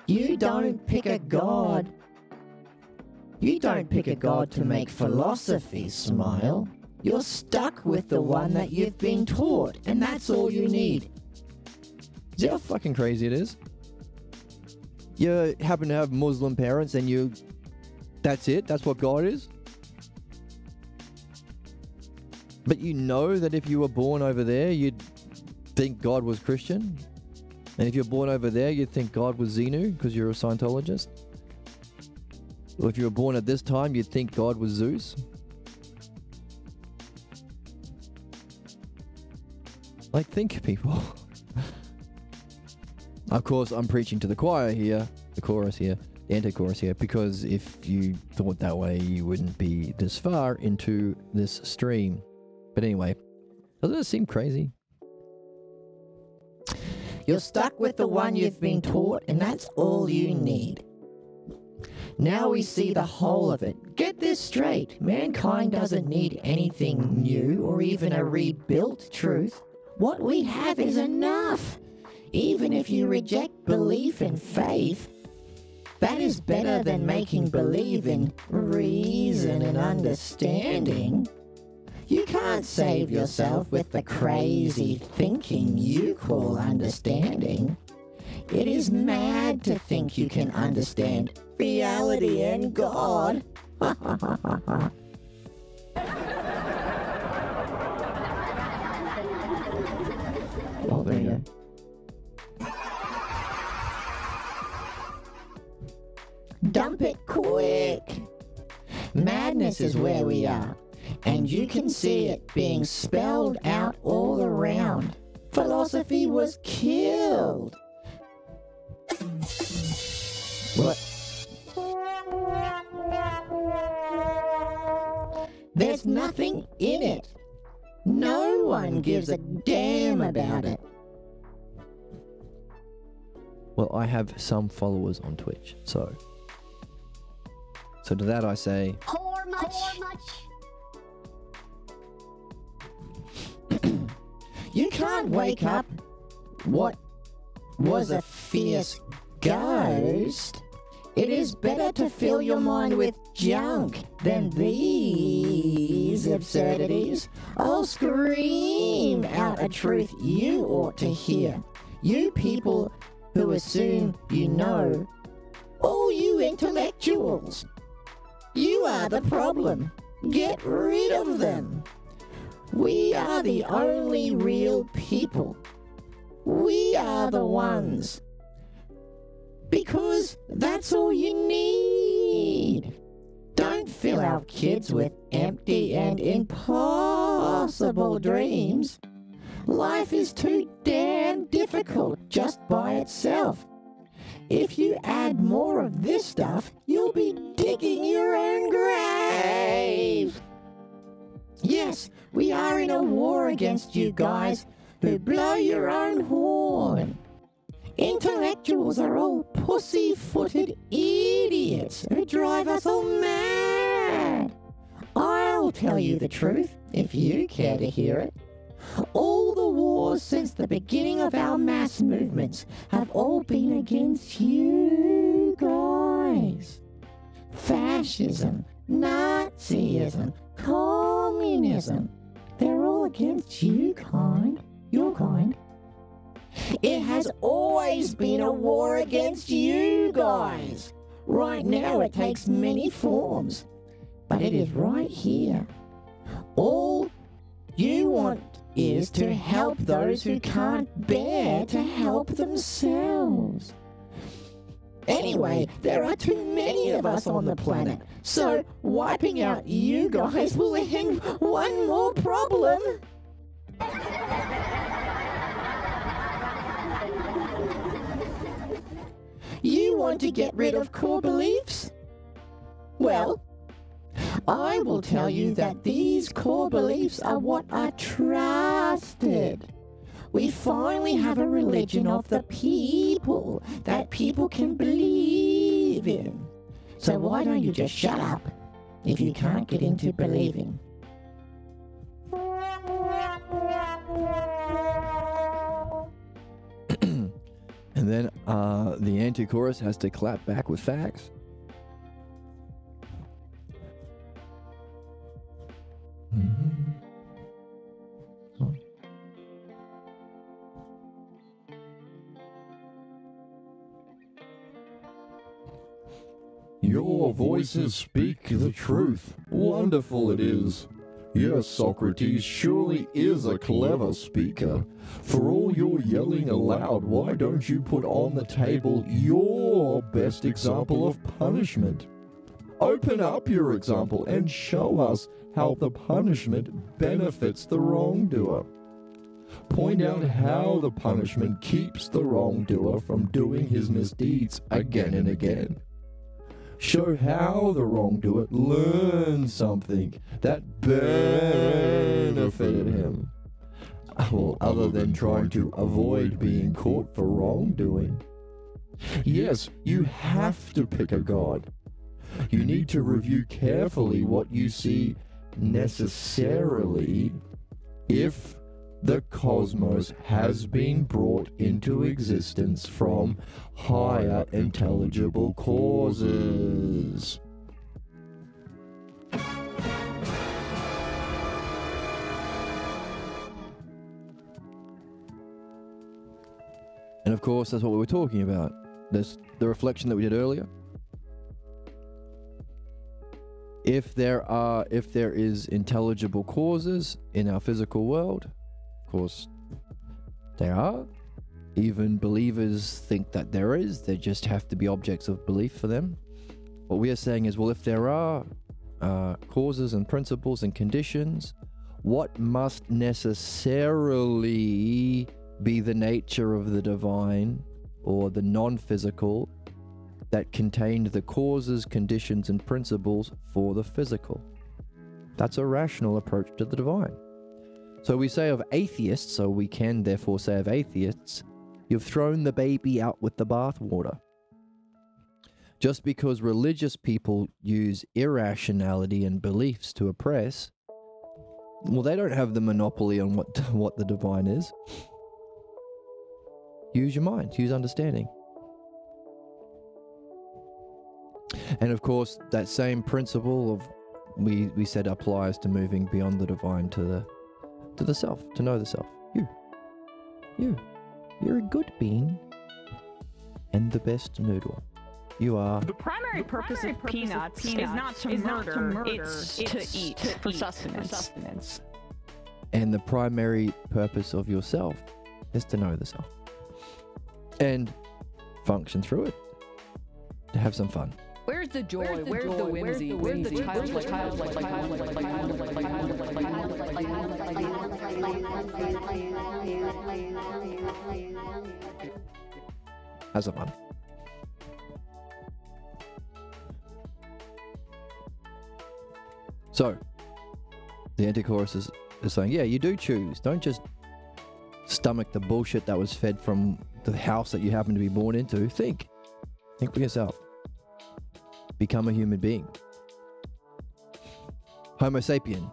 You don't pick a God. You don't pick a God to make philosophy smile. You're stuck with the one that you've been taught, and that's all you need. See how fucking crazy it is? You happen to have Muslim parents and that's it? That's what God is? But you know that if you were born over there, you'd think God was Christian? And if you're born over there, you'd think God was Xenu because you're a Scientologist? Or if you were born at this time, you'd think God was Zeus? Like, think, people. Of course, I'm preaching to the choir here, the chorus here, the anti-chorus here, because if you thought that way, you wouldn't be this far into this stream. But anyway, doesn't it seem crazy? You're stuck with the one you've been taught, and that's all you need. Now we see the whole of it. Get this straight. Mankind doesn't need anything new or even a rebuilt truth. What we have is enough. Even if you reject belief and faith, that is better than making believe in reason and understanding. You can't save yourself with the crazy thinking you call understanding. It is mad to think you can understand reality and God. Oh, there you go. Dump it quick! Madness is where we are, and you can see it being spelled out all around. Philosophy was killed. What? There's nothing in it. No one gives a damn about it. Well, I have some followers on Twitch, so to that I say, Pour much. You can't wake up what was a fierce ghost. It is better to fill your mind with junk than these absurdities. I'll scream out a truth you ought to hear. You people who assume you know. All you intellectuals. You are the problem. Get rid of them. We are the only real people. We are the ones. Because that's all you need. Don't fill our kids with empty and impossible dreams. Life is too damn difficult just by itself. If you add more of this stuff, you'll be digging your own grave. Yes, we are in a war against you guys who blow your own horn. Intellectuals are all pussy-footed idiots who drive us all mad. I'll tell you the truth, if you care to hear it. All the wars since the beginning of our mass movements have all been against you guys. Fascism, Nazism, communism, they're all against you kind, your kind. It has always been a war against you guys. Right now it takes many forms, but it is right here. All you want is to help those who can't bear to help themselves. Anyway, there are too many of us on the planet, so wiping out you guys will end one more problem. You want to get rid of core beliefs? Well, I will tell you that these core beliefs are what are trusted. We finally have a religion of the people that people can believe in. So why don't you just shut up if you can't get into believing? and then the anti-chorus has to clap back with facts. Your voices speak the truth. Wonderful it is. Yes, Socrates surely is a clever speaker. For all your yelling aloud, why don't you put on the table your best example of punishment? Open up your example and show us how the punishment benefits the wrongdoer. Point out how the punishment keeps the wrongdoer from doing his misdeeds again and again. Show how the wrongdoer learned something that benefited him, well, other than trying to avoid being caught for wrongdoing. Yes, you have to pick a god. You need to review carefully what you see necessarily if the cosmos has been brought into existence from higher intelligible causes. And of course, that's what we were talking about. There's the reflection that we did earlier. If there is intelligible causes in our physical world, of course, there are. Even believers think that there is. They just have to be objects of belief for them. What we are saying is, well, if there are causes and principles and conditions, what must necessarily be the nature of the divine or the non-physical that contained the causes, conditions, and principles for the physical? That's a rational approach to the divine. So we say of atheists, so we can therefore say of atheists, you've thrown the baby out with the bathwater. Just because religious people use irrationality and beliefs to oppress, well, they don't have the monopoly on what the divine is. Use your mind, use understanding. And of course, that same principle of we said applies to moving beyond the divine to the self, to know the self. You're a good being and the best noodle. You are. The primary purpose of peanuts is not to murder, it's to eat for sustenance. And the primary purpose of yourself is to know the self. And function through it. To have some fun. Where's the joy? Where's the whimsy? Where's the childlike? Have some fun. So, the anti-chorus is saying, yeah, you do choose. Don't just stomach the bullshit that was fed from the house that you happen to be born into. Think for yourself. Become a human being. Homo sapien.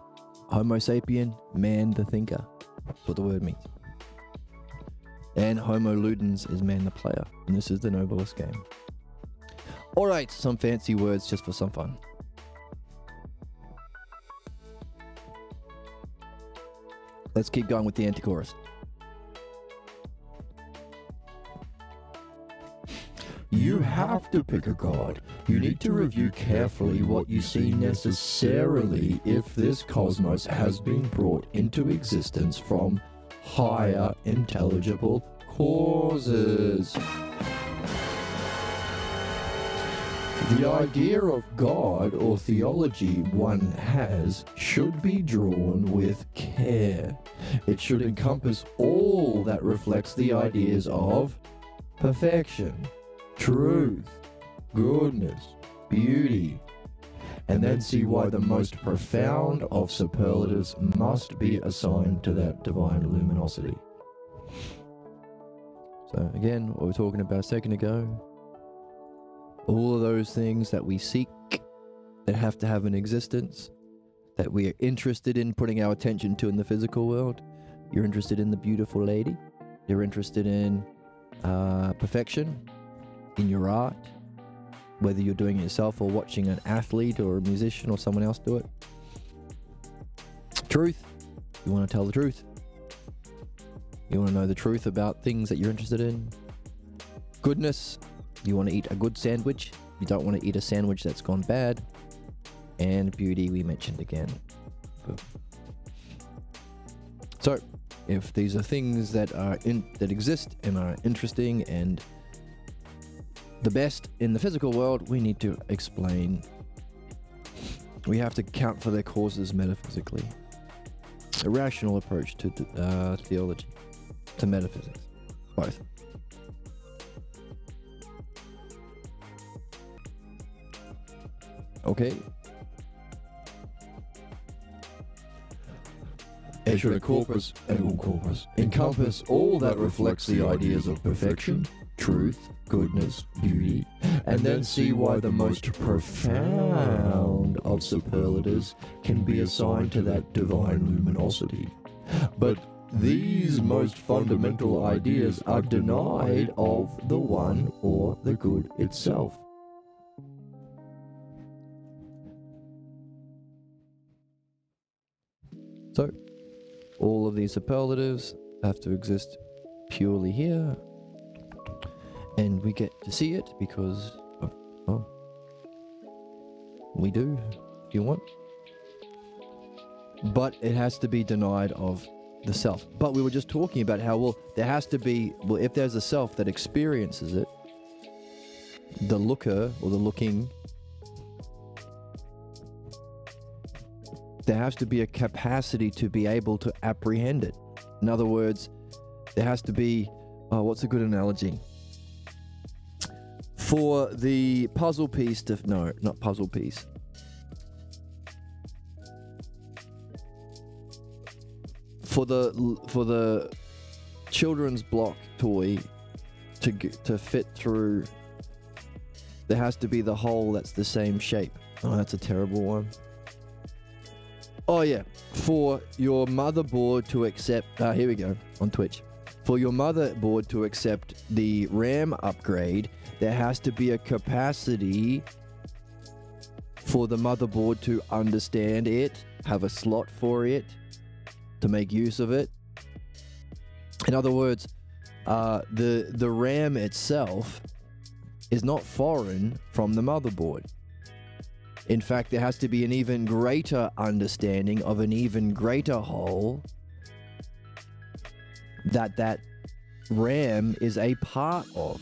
Homo sapien, man the thinker. That's what the word means. And Homo ludens is man the player. And this is the noblest game. Alright, some fancy words just for some fun. Let's keep going with the anti-chorus. You have to pick a god. You need to review carefully what you see necessarily if this cosmos has been brought into existence from higher intelligible causes. The idea of God or theology one has should be drawn with care. It should encompass all that reflects the ideas of perfection, truth, goodness, beauty, and then see why the most profound of superlatives must be assigned to that divine luminosity. So again, what we were talking about a second ago, all of those things that we seek, that have to have an existence, that we are interested in putting our attention to in the physical world. You're interested in the beautiful lady. You're interested in perfection, in your art, whether you're doing it yourself or watching an athlete or a musician or someone else do it. Truth. You want to tell the truth. You want to know the truth about things that you're interested in. Goodness. You want to eat a good sandwich. You don't want to eat a sandwich that's gone bad. And beauty we mentioned again. So, if these are things that are that exist and are interesting and the best in the physical world, we need to explain. We have to account for their causes metaphysically. A rational approach to theology, to metaphysics, both. Okay. It should corpus encompass all that reflects the ideas of perfection, truth, goodness, beauty, and then see why the most profound of superlatives can be assigned to that divine luminosity. But these most fundamental ideas are denied of the one or the good itself. So, all of these superlatives have to exist purely here, and we get to see it because of, oh, we do, if you want. But it has to be denied of the self. But we were just talking about how, well, there has to be, well, if there's a self that experiences it, the looker or the looking, there has to be a capacity to be able to apprehend it. In other words, there has to be, oh, what's a good analogy? For the puzzle piece to, no, not puzzle piece. For the children's block toy to fit through, there has to be the hole that's the same shape. Oh, that's a terrible one. Oh yeah, for your motherboard to accept, here we go, on Twitch. For your motherboard to accept the RAM upgrade, there has to be a capacity for the motherboard to understand it, have a slot for it, to make use of it. In other words, the RAM itself is not foreign from the motherboard. In fact, there has to be an even greater understanding of an even greater whole that RAM is a part of.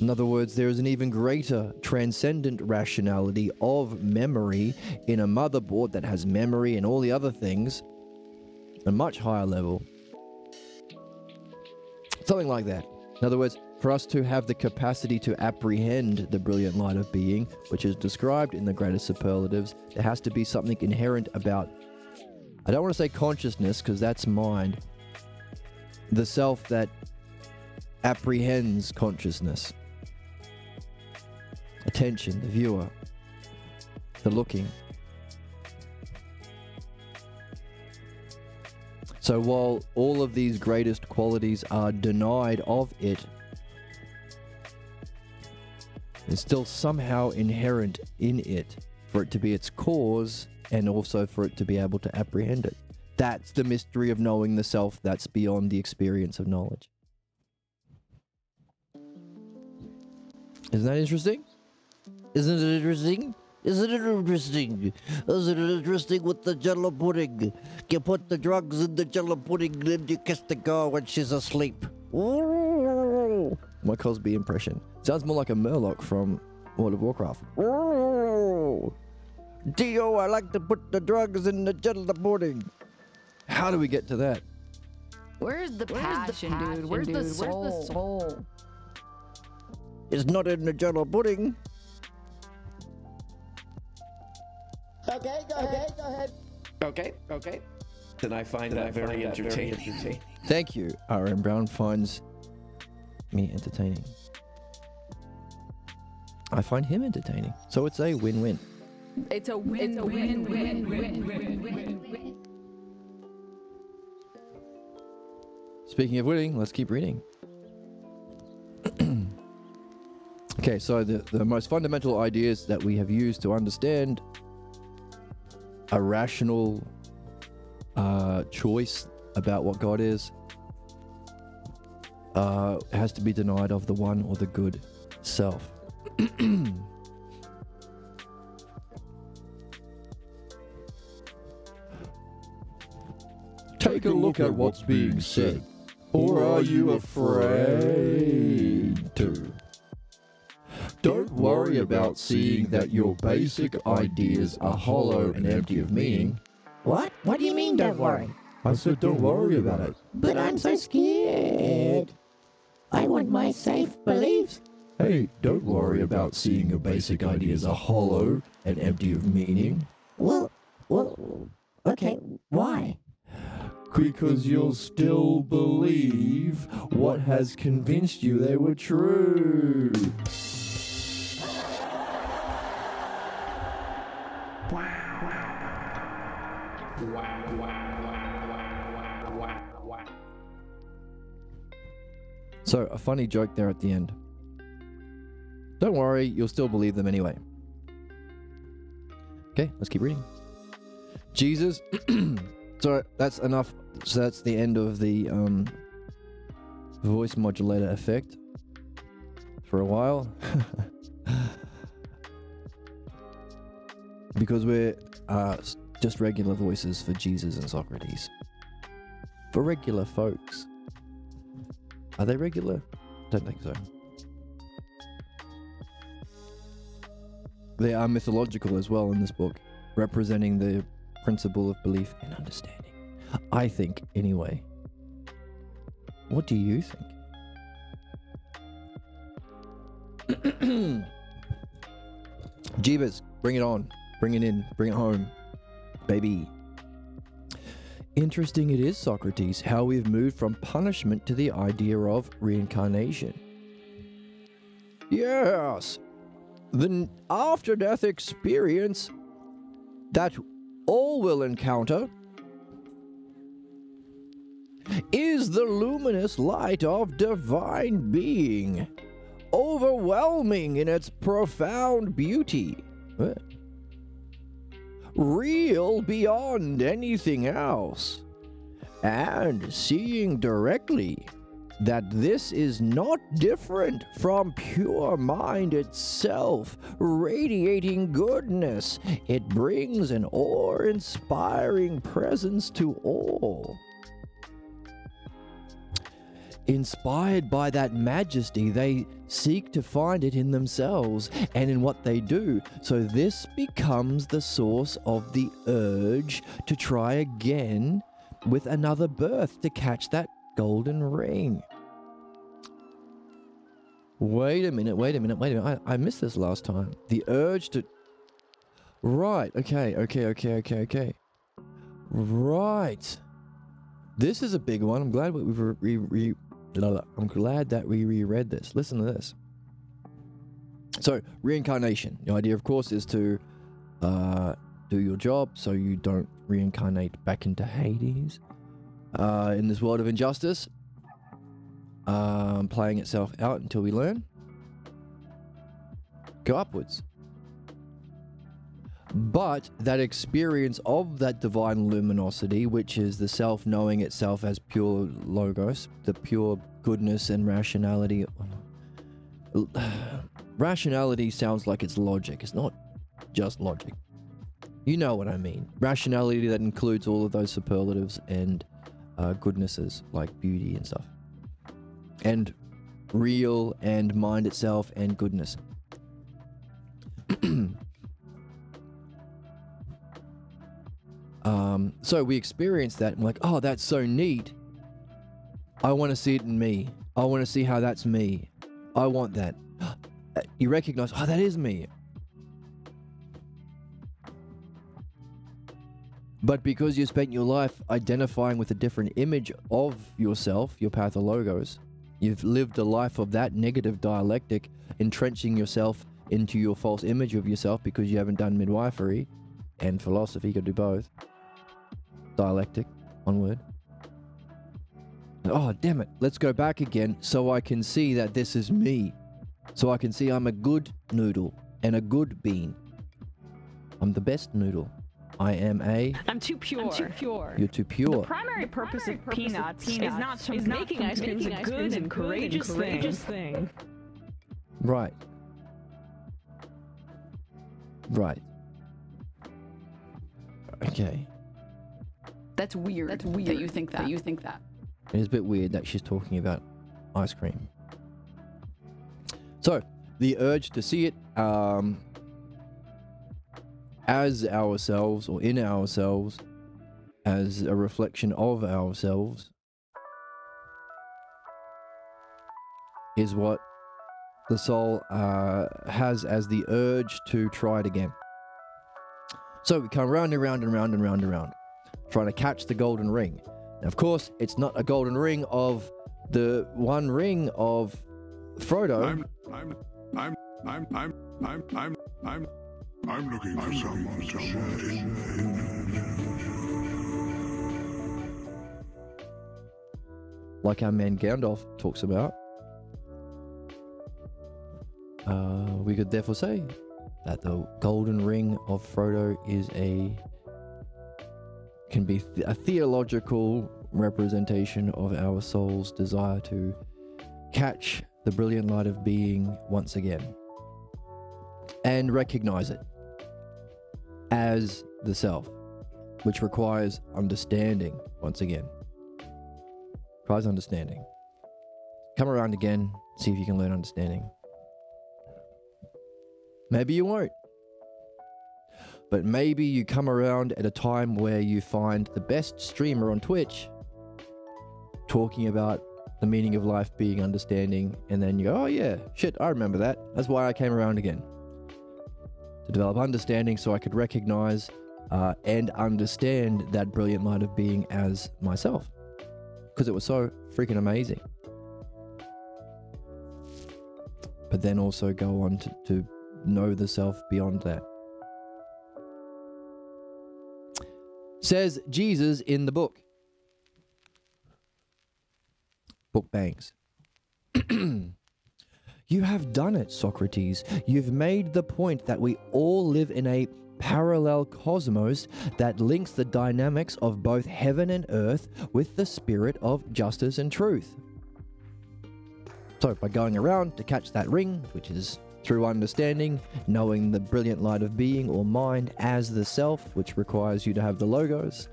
In other words, there is an even greater transcendent rationality of memory in a motherboard that has memory and all the other things, a much higher level. Something like that. In other words, for us to have the capacity to apprehend the brilliant light of being, which is described in the greatest superlatives, there has to be something inherent about, I don't want to say consciousness, because that's mind, the self that apprehends consciousness. Attention, the viewer, the looking. So while all of these greatest qualities are denied of it, it's still somehow inherent in it for it to be its cause and also for it to be able to apprehend it. That's the mystery of knowing the self that's beyond the experience of knowledge. Isn't that interesting? Isn't it interesting? Isn't it interesting? Isn't it interesting with the jello pudding? You put the drugs in the jello pudding, then you kiss the girl when she's asleep. My Cosby impression. Sounds more like a Murloc from World of Warcraft. Dio, I like to put the drugs in the jello pudding. How do we get to that? Where's the passion, dude? Where's the soul? It's not in the jello pudding. Okay, go ahead. Okay. Then I find that very entertaining. Thank you. R.M. Brown finds me entertaining. I find him entertaining. So it's a win-win. It's a win-win. Speaking of winning, let's keep reading. Okay, so the most fundamental ideas that we have used to understand a rational choice about what God is has to be denied of the one or the good self. Take a look at what's being said, or are you afraid to? Don't worry about seeing that your basic ideas are hollow and empty of meaning. What? What do you mean, don't worry? I said don't worry about it. But I'm so scared. I want my safe beliefs. Hey, don't worry about seeing your basic ideas are hollow and empty of meaning. Well, okay, why? Because you'll still believe what has convinced you they were true. So, a funny joke there at the end. Don't worry, you'll still believe them anyway. Okay, let's keep reading. Jesus. So, that's enough. So, that's the end of the voice modulator effect for a while. Because we're just regular voices for Jesus and Socrates. For regular folks. Are they regular? Don't think so. They are mythological as well in this book, representing the principle of belief and understanding. I think, anyway. What do you think? Jeebus, bring it on. Bring it in. Bring it home. Baby. Interesting it is, Socrates, how we've moved from punishment to the idea of reincarnation. Yes, the after-death experience that all will encounter is the luminous light of divine being, overwhelming in its profound beauty. What? Real beyond anything else, and seeing directly that this is not different from pure mind itself, radiating goodness. It brings an awe-inspiring presence to all. Inspired by that majesty, they seek to find it in themselves and in what they do. So this becomes the source of the urge to try again with another birth to catch that golden ring. Wait a minute. I missed this last time. The urge to... Right, okay. Right. This is a big one. I'm glad that we reread this. Listen to this. So, reincarnation. The idea, of course, is to do your job so you don't reincarnate back into Hades. In this world of injustice, playing itself out until we learn. Go upwards. But that experience of that divine luminosity, which is the self knowing itself as pure logos, the pure goodness and rationality. Rationality sounds like it's logic. It's not just logic. You know what I mean. Rationality that includes all of those superlatives and goodnesses like beauty and stuff. And real and mind itself and goodness. So we experience that and we're like, oh, that's so neat. I want to see it in me. I want to see how that's me. I want that. You recognize, oh, that is me. But because you spent your life identifying with a different image of yourself, your pathologos, you've lived a life of that negative dialectic, entrenching yourself into your false image of yourself because you haven't done midwifery and philosophy. You got to do both. Dialectic, one word. Oh, damn it. Let's go back again so I can see that this is me. So I can see I'm a good noodle and a good bean. I'm the best noodle. I'm too pure. You're too pure. The primary purpose of peanuts is not to making ice cream is a good and courageous thing. Right. Right. Okay. That's weird. That you think that. It is a bit weird that she's talking about ice cream. So, the urge to see it as ourselves or in ourselves as a reflection of ourselves is what the soul has as the urge to try it again. So we come round and round and round and round and round, trying to catch the golden ring. Now, of course, it's not a golden ring of the one ring of Frodo. I'm looking for someone to say. Like our man Gandalf talks about. We could therefore say that the golden ring of Frodo can be a theological representation of our soul's desire to catch the brilliant light of being once again and recognize it as the self, which requires understanding once again. Requires understanding. Come around again, see if you can learn understanding. Maybe you won't. But maybe you come around at a time where you find the best streamer on Twitch talking about the meaning of life being understanding, and then you go, oh yeah, shit, I remember that. That's why I came around again. To develop understanding so I could recognize and understand that brilliant light of being as myself. Because it was so freaking amazing. But then also go on to know the self beyond that. Says Jesus in the book. Book bangs. You have done it, Socrates. You've made the point that we all live in a parallel cosmos that links the dynamics of both heaven and earth with the spirit of justice and truth. So by going around to catch that ring, which is through understanding, knowing the brilliant light of being or mind as the self, which requires you to have the logos,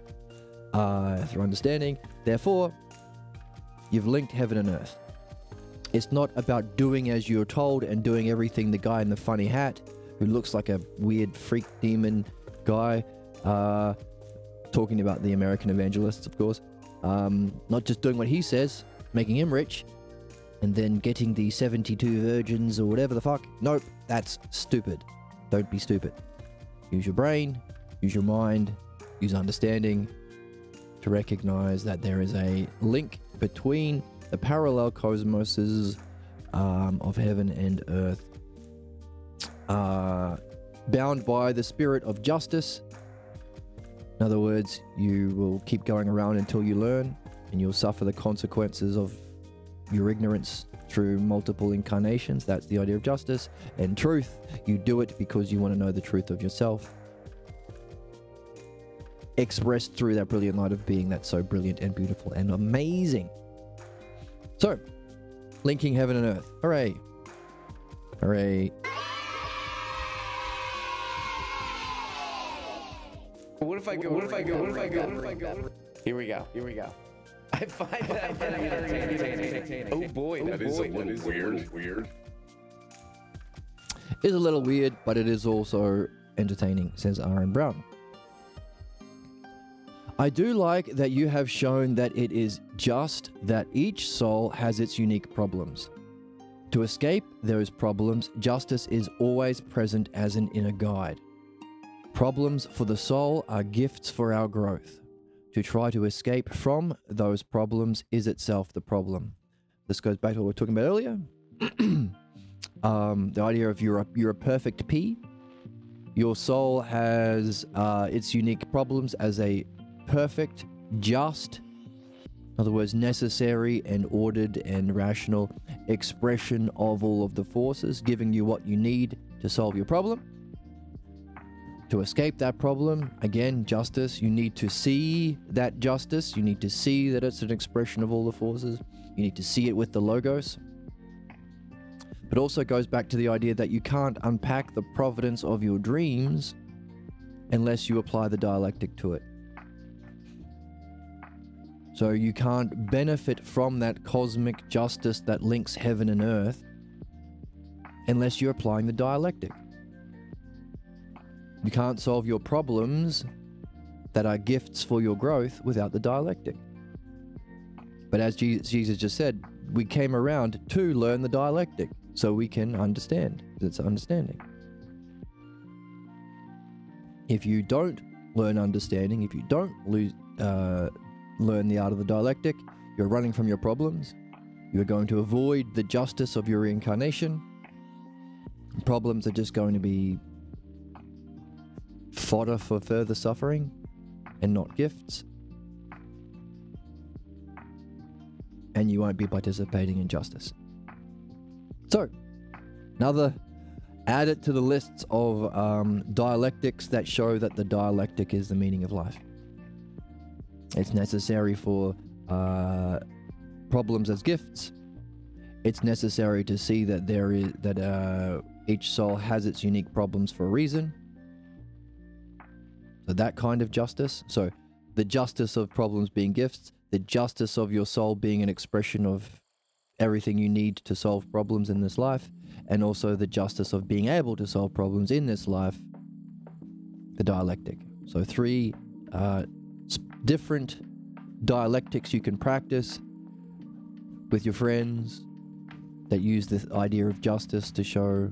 through understanding, therefore, you've linked heaven and earth. It's not about doing as you're told and doing everything the guy in the funny hat, who looks like a weird freak demon guy, talking about the American evangelists, of course. Not just doing what he says, making him rich, and then getting the 72 virgins or whatever the fuck. Nope, that's stupid. Don't be stupid. Use your brain, use your mind, use understanding to recognize that there is a link between the parallel cosmoses of heaven and earth, bound by the spirit of justice. In other words, you will keep going around until you learn, and you'll suffer the consequences of your ignorance through multiple incarnations. That's the idea of justice. And truth, you do it because you want to know the truth of yourself, expressed through that brilliant light of being that's so brilliant and beautiful and amazing. So, linking heaven and earth. Hooray. Hooray. What if I go? Here we go. I find that very entertaining. Oh boy, that is a little weird. It's a little weird, but it is also entertaining, says Aaron Brown. I do like that you have shown that it is just that each soul has its unique problems. To escape those problems, justice is always present as an inner guide. Problems for the soul are gifts for our growth. To try to escape from those problems is itself the problem. This goes back to what we were talking about earlier. The idea of you're a perfect P. Your soul has its unique problems as a perfect, just, in other words, necessary and ordered and rational expression of all of the forces, giving you what you need to solve your problem. To escape that problem, again, justice, you need to see that justice. You need to see that it's an expression of all the forces. You need to see it with the logos. But also goes back to the idea that you can't unpack the providence of your dreams unless you apply the dialectic to it. So you can't benefit from that cosmic justice that links heaven and earth unless you're applying the dialectic. You can't solve your problems that are gifts for your growth without the dialectic. But as Jesus just said, we came around to learn the dialectic so we can understand. It's understanding. If you don't learn understanding, if you don't learn the art of the dialectic, you're running from your problems. You're going to avoid the justice of your reincarnation. Problems are just going to be fodder for further suffering and not gifts. And you won't be participating in justice. So, add it to the lists of dialectics that show that the dialectic is the meaning of life. It's necessary for problems as gifts. It's necessary to see that each soul has its unique problems for a reason. So that kind of justice. So the justice of problems being gifts, the justice of your soul being an expression of everything you need to solve problems in this life, and also the justice of being able to solve problems in this life, the dialectic. So 3 different dialectics you can practice with your friends that use this idea of justice to show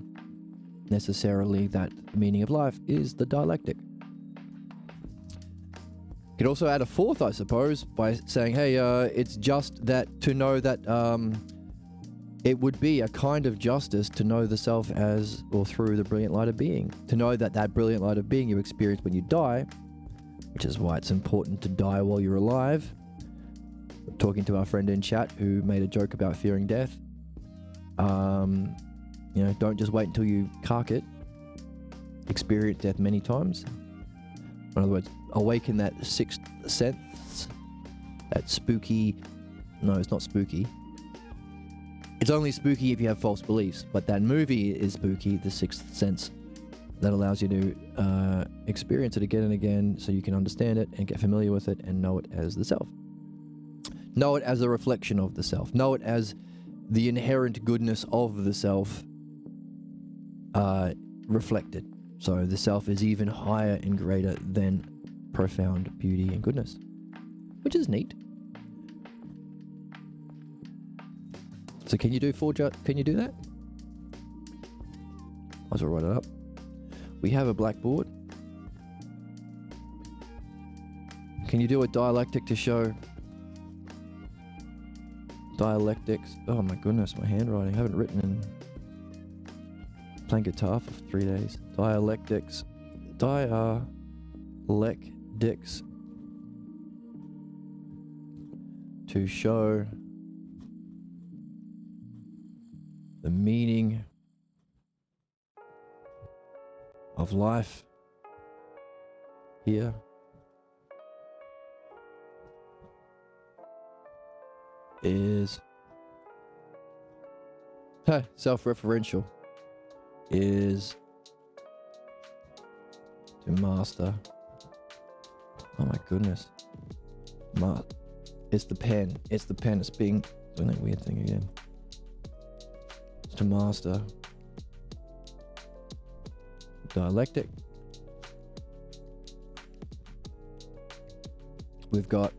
necessarily that the meaning of life is the dialectic. You could also add a 4th, I suppose, by saying, hey, it's just that to know that it would be a kind of justice to know the self as or through the brilliant light of being. To know that that brilliant light of being you experience when you die, which is why it's important to die while you're alive. Talking to our friend in chat who made a joke about fearing death. You know, don't just wait until you cark it. Experience death many times. In other words, awaken that 6th sense, that spooky... No, it's not spooky. It's only spooky if you have false beliefs, but that movie is spooky, the 6th sense, that allows you to experience it again and again so you can understand it and get familiar with it and know it as the self. Know it as a reflection of the self. Know it as the inherent goodness of the self reflected. So the self is even higher and greater than profound beauty and goodness, which is neat. So can you do can you do that? Might as well write it up. We have a blackboard. Can you do a dialectic to show dialectics? Oh my goodness, my handwriting. I haven't written in playing guitar for 3 days. Dialectics to show the meaning of life here is self-referential is to master. Oh my goodness. It's the pen. It's the pen. It's being doing that weird thing again. It's to master dialectic. We've got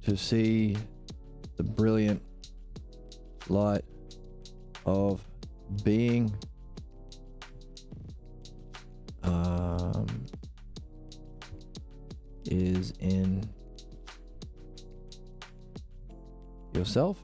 to see the brilliant light of being is in yourself.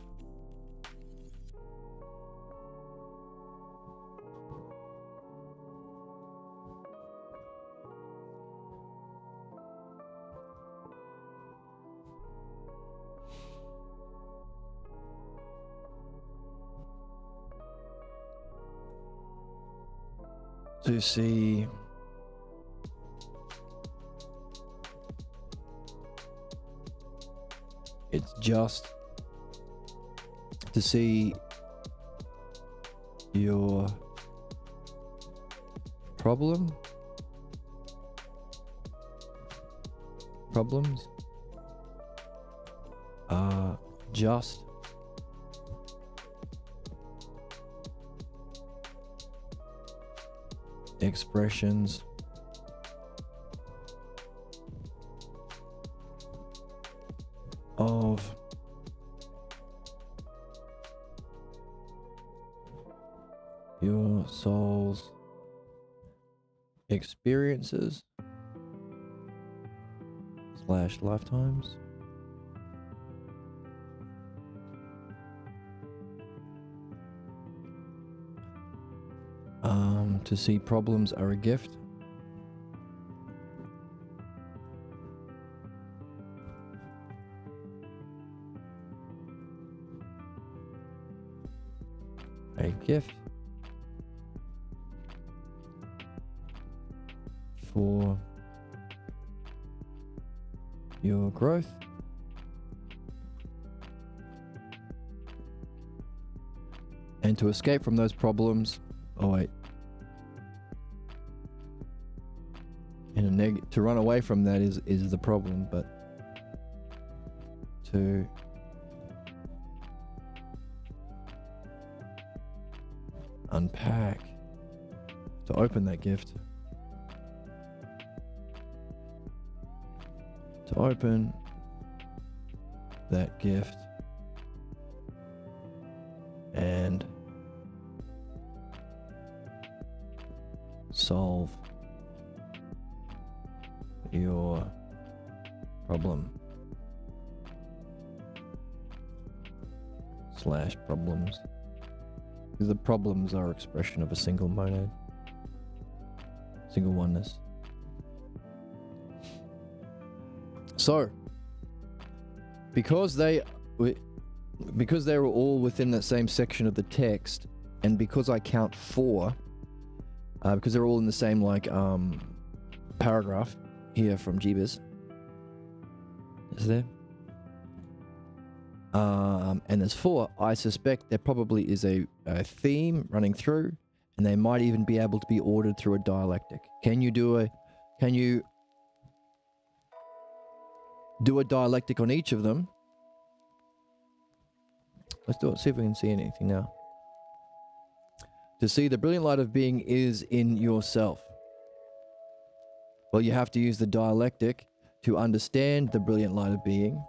To see it's just to see your problems are just expressions of your soul's experiences / lifetimes. To see problems are a gift. A gift for your growth. And to escape from those problems, oh wait. And to run away from that is the problem, but to unpack, to open that gift, to open that gift and solve your problem / problems, because the problems are expression of a single monad, single oneness. So because they were all within that same section of the text, and because I count 4, because they're all in the same paragraph here from Jeebus, is there? And there's 4. I suspect there probably is a theme running through, and they might even be able to be ordered through a dialectic. Can you do a dialectic on each of them? Let's do it, see if we can see anything now. To see the brilliant light of being is in yourself. Well, you have to use the dialectic to understand the brilliant light of being.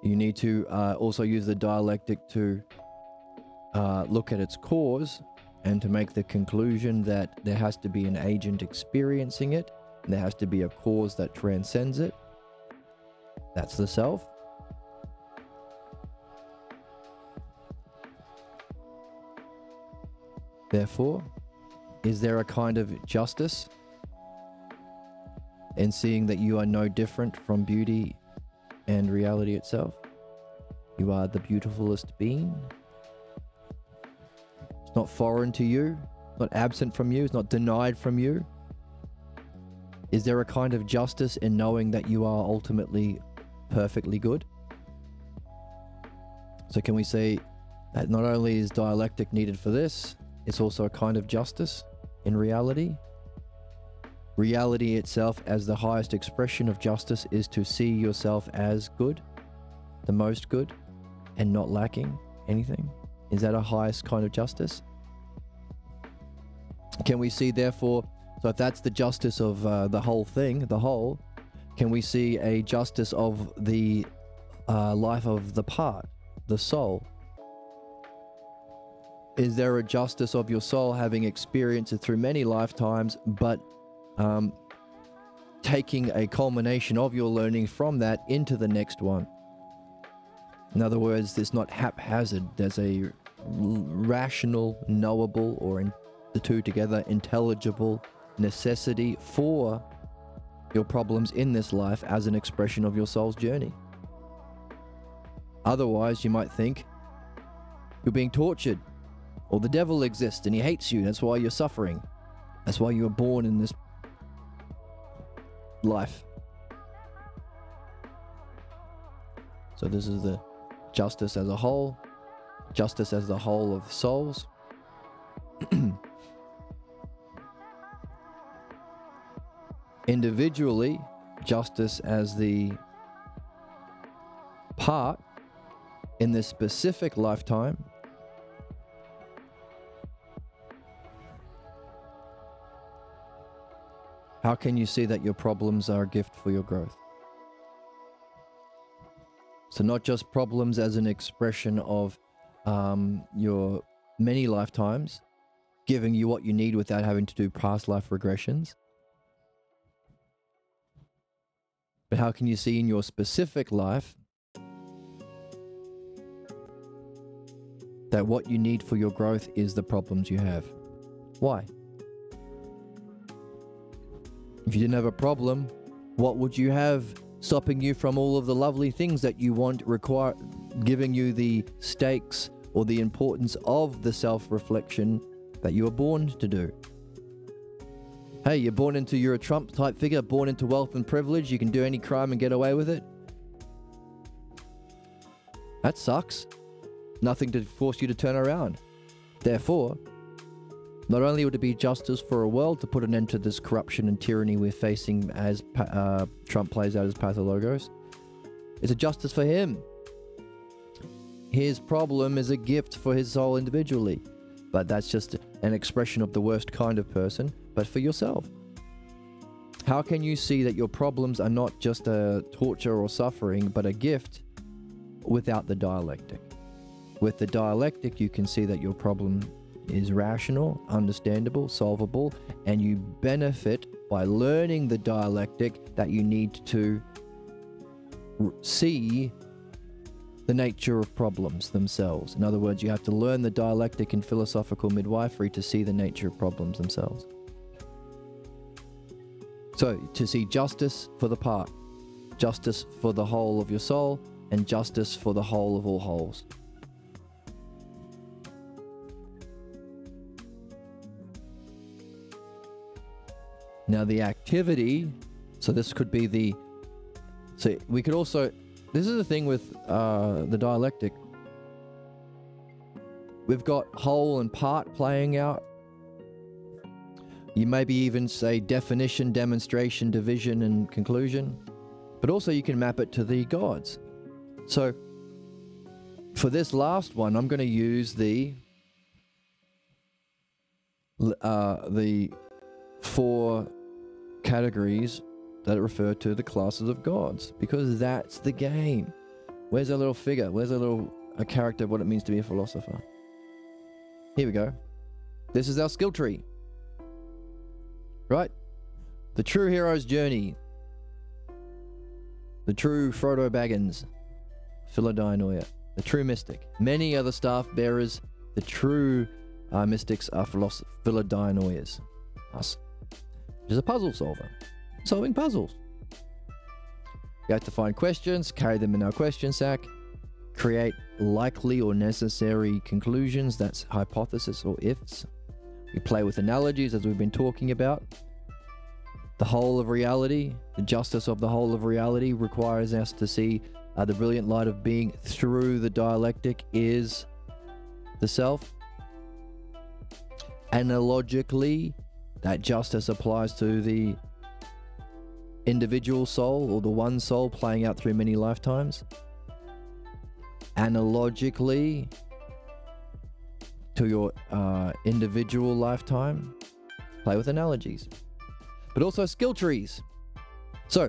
You need to also use the dialectic to look at its cause and to make the conclusion that there has to be an agent experiencing it, and there has to be a cause that transcends it. That's the self. Therefore, is there a kind of justice in seeing that you are no different from beauty and reality itself? You are the beautifulest being. It's not foreign to you, not absent from you, it's not denied from you. Is there a kind of justice in knowing that you are ultimately perfectly good? So can we say that not only is dialectic needed for this, it's also a kind of justice in reality? Reality itself as the highest expression of justice is to see yourself as good, the most good, and not lacking anything. Is that a highest kind of justice? Can we see, therefore, so if that's the justice of the whole thing, the whole, can we see a justice of the life of the part, the soul? Is there a justice of your soul having experienced it through many lifetimes, but taking a culmination of your learning from that into the next one? In other words, it's not haphazard. There's a rational, knowable, or in the two together, intelligible necessity for your problems in this life as an expression of your soul's journey. Otherwise, you might think you're being tortured, or the devil exists and he hates you. That's why you're suffering. That's why you were born in this life. So this is the justice as a whole, justice as the whole of souls. Individually, justice as the part in this specific lifetime, how can you see that your problems are a gift for your growth? So not just problems as an expression of your many lifetimes, giving you what you need without having to do past life regressions. But how can you see in your specific life that what you need for your growth is the problems you have? Why? If you didn't have a problem, what would you have stopping you from all of the lovely things that you want, giving you the stakes or the importance of the self-reflection that you were born to do? Hey, you're a Trump type figure, born into wealth and privilege, you can do any crime and get away with it. That sucks. Nothing to force you to turn around. Therefore, not only would it be justice for a world to put an end to this corruption and tyranny we're facing as Trump plays out his pathologos, it's a justice for him. His problem is a gift for his soul individually. But that's just an expression of the worst kind of person, but for yourself. How can you see that your problems are not just a torture or suffering, but a gift without the dialectic? With the dialectic, you can see that your problem is rational, understandable, solvable, and you benefit by learning the dialectic that you need to see the nature of problems themselves. In other words, you have to learn the dialectic in philosophical midwifery to see the nature of problems themselves. So, to see justice for the part, justice for the whole of your soul, and justice for the whole of all wholes. Now the activity, so this could be the, so we could also, this is the thing with the dialectic. We've got whole and part playing out. You maybe even say definition, demonstration, division, and conclusion. But also you can map it to the gods. So for this last one, I'm going to use the 4 categories that refer to the classes of gods, because that's the game. Where's a little figure? Where's a character of what it means to be a philosopher? Here we go. This is our skill tree. Right? The true hero's journey. The true Frodo Baggins. Philodainoia. The true mystic. Many other staff bearers. The true mystics are Philodainoias. Us. Which is a puzzle solver. Solving puzzles. We have to find questions, carry them in our question sack, create likely or necessary conclusions, that's hypothesis or ifs. We play with analogies as we've been talking about. The whole of reality, the justice of the whole of reality requires us to see the brilliant light of being through the dialectic is the self. Analogically, that justice applies to the individual soul or the one soul playing out through many lifetimes. Analogically to your individual lifetime, play with analogies. But also skill trees. So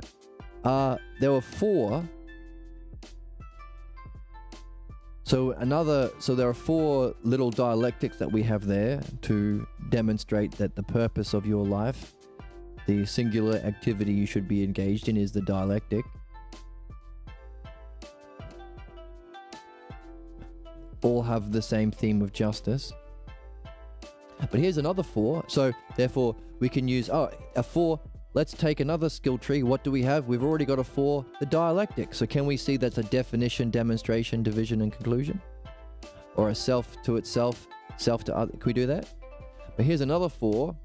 there were 4. So there are 4 little dialectics that we have there to demonstrate that the purpose of your life, the singular activity you should be engaged in, is the dialectic. All have the same theme of justice. But here's another 4. So therefore we can use a 4. Let's take another skill tree. What do we have? We've already got a 4, the dialectic. So can we see that's a definition, demonstration, division, and conclusion? Or a self to itself, self to other. Can we do that? But here's another 4.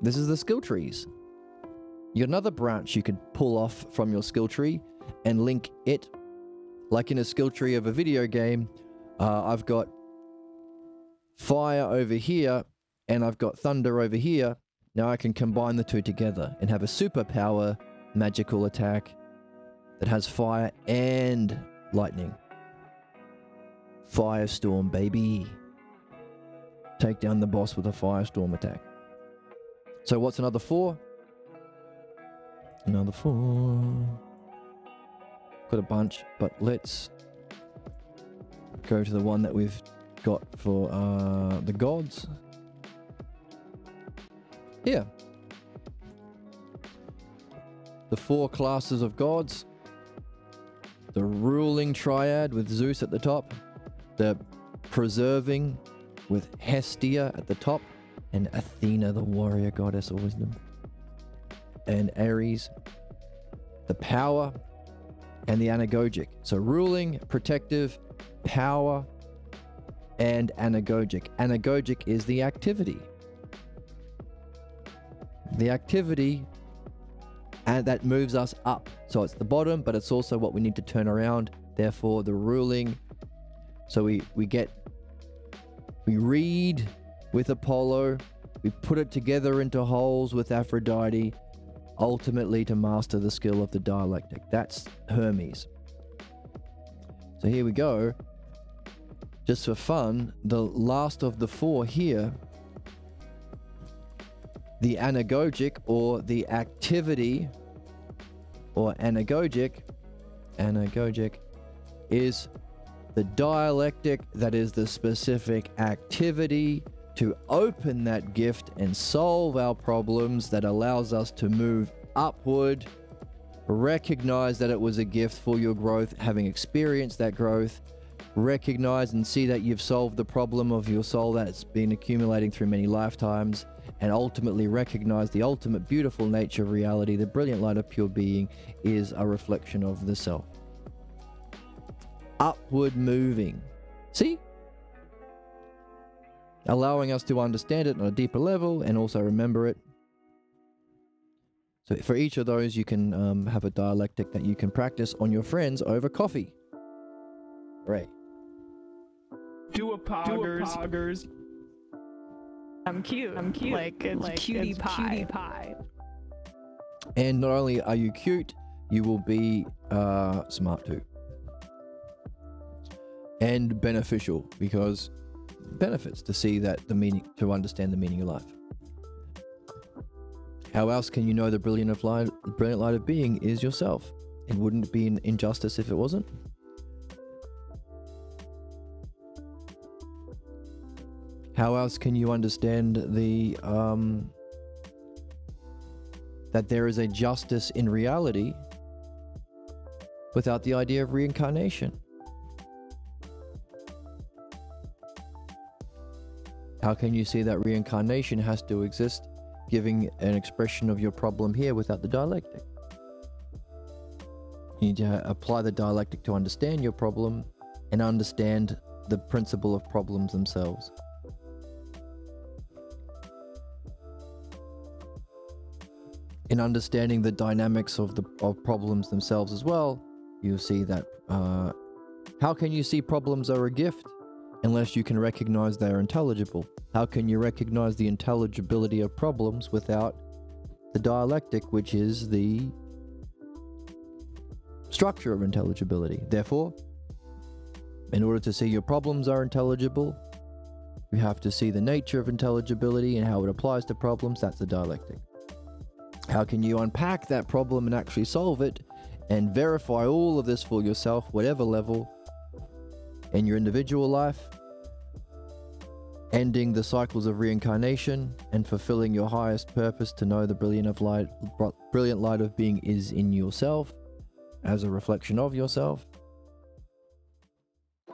This is the skill trees. You got another branch you could pull off from your skill tree and link it. Like in a skill tree of a video game, I've got fire over here and I've got thunder over here. Now I can combine the 2 together and have a superpower magical attack that has fire and lightning. Firestorm, baby. Take down the boss with a firestorm attack. So what's another 4? Another 4. Got a bunch, but let's go to the one that we've got for the gods. Yeah. The 4 classes of gods. The ruling triad with Zeus at the top. The preserving with Hestia at the top. And Athena, the warrior goddess of wisdom. And Ares, the power and the anagogic. So ruling, protective, power, and anagogic. Anagogic is the activity. The activity, and that moves us up. So it's the bottom, but it's also what we need to turn around. Therefore, the ruling. So we read with Apollo, we put it together into wholes with Aphrodite, ultimately to master the skill of the dialectic. That's Hermes. So here we go. Just for fun, the last of the 4 here, the anagogic or the activity or anagogic is the dialectic, that is the specific activity to open that gift and solve our problems, that allows us to move upward, recognize that it was a gift for your growth, having experienced that growth, recognize and see that you've solved the problem of your soul that's been accumulating through many lifetimes, and ultimately recognize the ultimate beautiful nature of reality. The brilliant light of pure being is a reflection of the self. Upward moving. See? Allowing us to understand it on a deeper level and also remember it. So for each of those, you can have a dialectic that you can practice on your friends over coffee. Right. Do a poggers. I'm cute. Like it's cutie pie. And not only are you cute, you will be smart too. And beneficial, because benefits to see that the meaning, to understand the meaning of life. How else can you know the brilliant light of being is yourself? It wouldn't be an injustice if it wasn't. How else can you understand the that there is a justice in reality without the idea of reincarnation? How can you see that reincarnation has to exist, giving an expression of your problem here without the dialectic? You need to apply the dialectic to understand your problem and understand the principle of problems themselves. In understanding the dynamics of problems themselves as well, you'll see that how can you see problems are a gift unless you can recognize they are intelligible? How can you recognize the intelligibility of problems without the dialectic, which is the structure of intelligibility? Therefore, in order to see your problems are intelligible, you have to see the nature of intelligibility and how it applies to problems. That's the dialectic. How can you unpack that problem and actually solve it and verify all of this for yourself, whatever level, in your individual life, ending the cycles of reincarnation and fulfilling your highest purpose to know the brilliant light of being is in yourself as a reflection of yourself?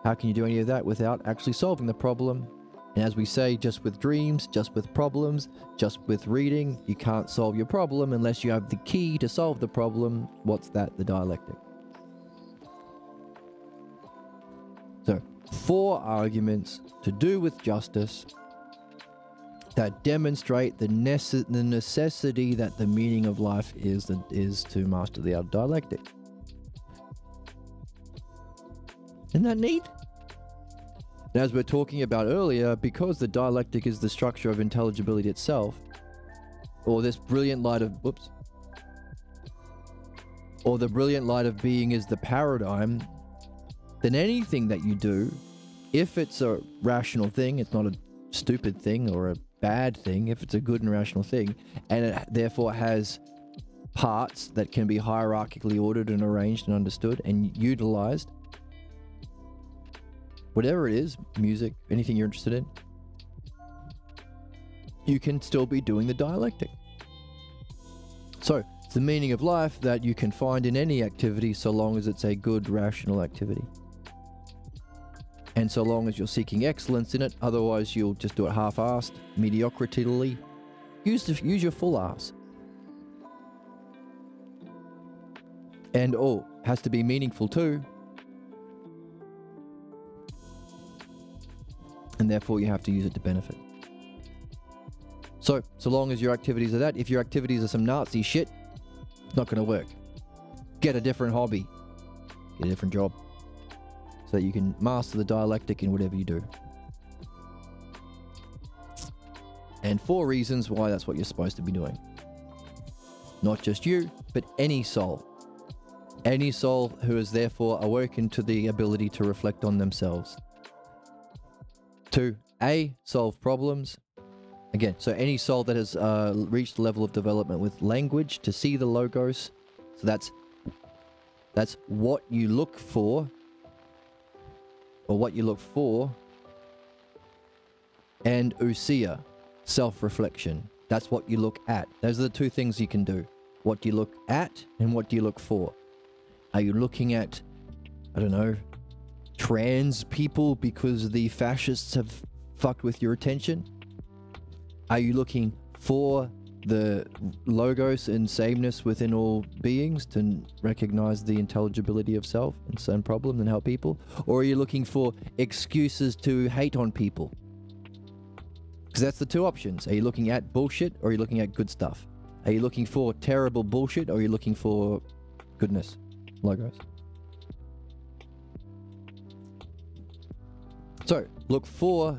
How can you do any of that without actually solving the problem? And as we say, just with dreams, just with problems, just with reading, you can't solve your problem unless you have the key to solve the problem. What's that? The dialectic. So, 4 arguments to do with justice that demonstrate the necessity that the meaning of life is to master the dialectic. Isn't that neat? And as we're talking about earlier, because the dialectic is the structure of intelligibility itself, or this brilliant light of, or the brilliant light of being is the paradigm, then anything that you do if it's a rational thing, it's not a stupid thing or a bad thing. If it's a good and rational thing, and it therefore has parts that can be hierarchically ordered and arranged and understood and utilized, whatever it is, music, anything you're interested in, you can still be doing the dialectic. So it's the meaning of life that you can find in any activity, so long as it's a good, rational activity. And so long as you're seeking excellence in it, otherwise you'll just do it half-assed, mediocrityly. Use your full ass. And has to be meaningful too. And therefore you have to use it to benefit. So long as your activities are that, if your activities are some Nazi shit, it's not going to work. Get a different hobby. Get a different job. So that you can master the dialectic in whatever you do. And 4 reasons why that's what you're supposed to be doing. Not just you, but any soul. Any soul who is therefore awoken to the ability to reflect on themselves. 2, A, solve problems. Again, so any soul that has reached the level of development with language to see the logos. So that's what you look for. Or what you look for. And ousia, self-reflection. That's what you look at. Those are the 2 things you can do. What do you look at and what do you look for? Are you looking at, I don't know, trans people because the fascists have fucked with your attention? Are you looking for the logos and sameness within all beings to recognize the intelligibility of self and some problem and help people? Or are you looking for excuses to hate on people? Because that's the 2 options. Are you looking at bullshit or are you looking at good stuff? Are you looking for terrible bullshit or are you looking for goodness? Logos. So, look for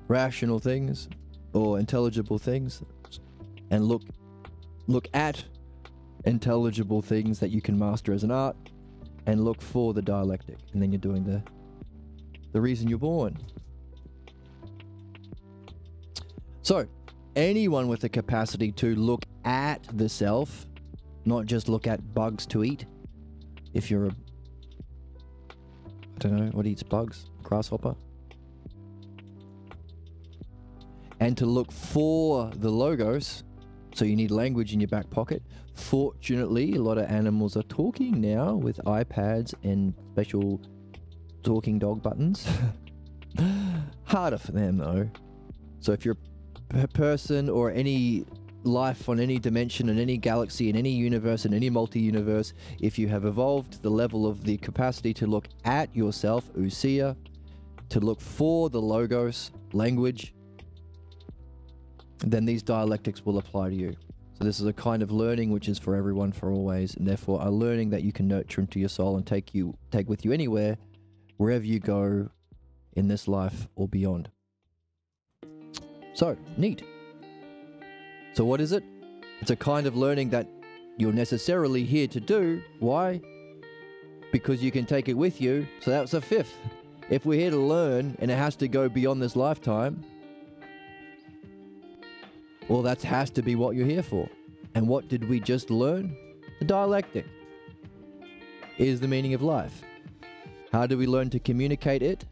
rational things or intelligible things, and look at intelligible things that you can master as an art, and look for the dialectic, and then you're doing the reason you're born. So, anyone with the capacity to look at the self, not just look at bugs to eat. If you're I don't know, what eats bugs? Grasshopper? And to look for the logos, so you need language in your back pocket. Fortunately, a lot of animals are talking now with iPads and special talking dog buttons. Harder for them though. So if you're a person or any life on any dimension, in any galaxy, in any universe, in any multi-universe, if you have evolved to the level of the capacity to look at yourself, ousia, to look for the logos, language, then these dialectics will apply to you. So this is a kind of learning which is for everyone, for always, and therefore a learning that you can nurture into your soul and take with you anywhere, wherever you go in this life or beyond. So, neat. So what is it? It's a kind of learning that you're necessarily here to do. Why? Because you can take it with you. So that's a 5th. If we're here to learn and it has to go beyond this lifetime, well, that has to be what you're here for. And what did we just learn? The dialectic is the meaning of life. How do we learn to communicate it?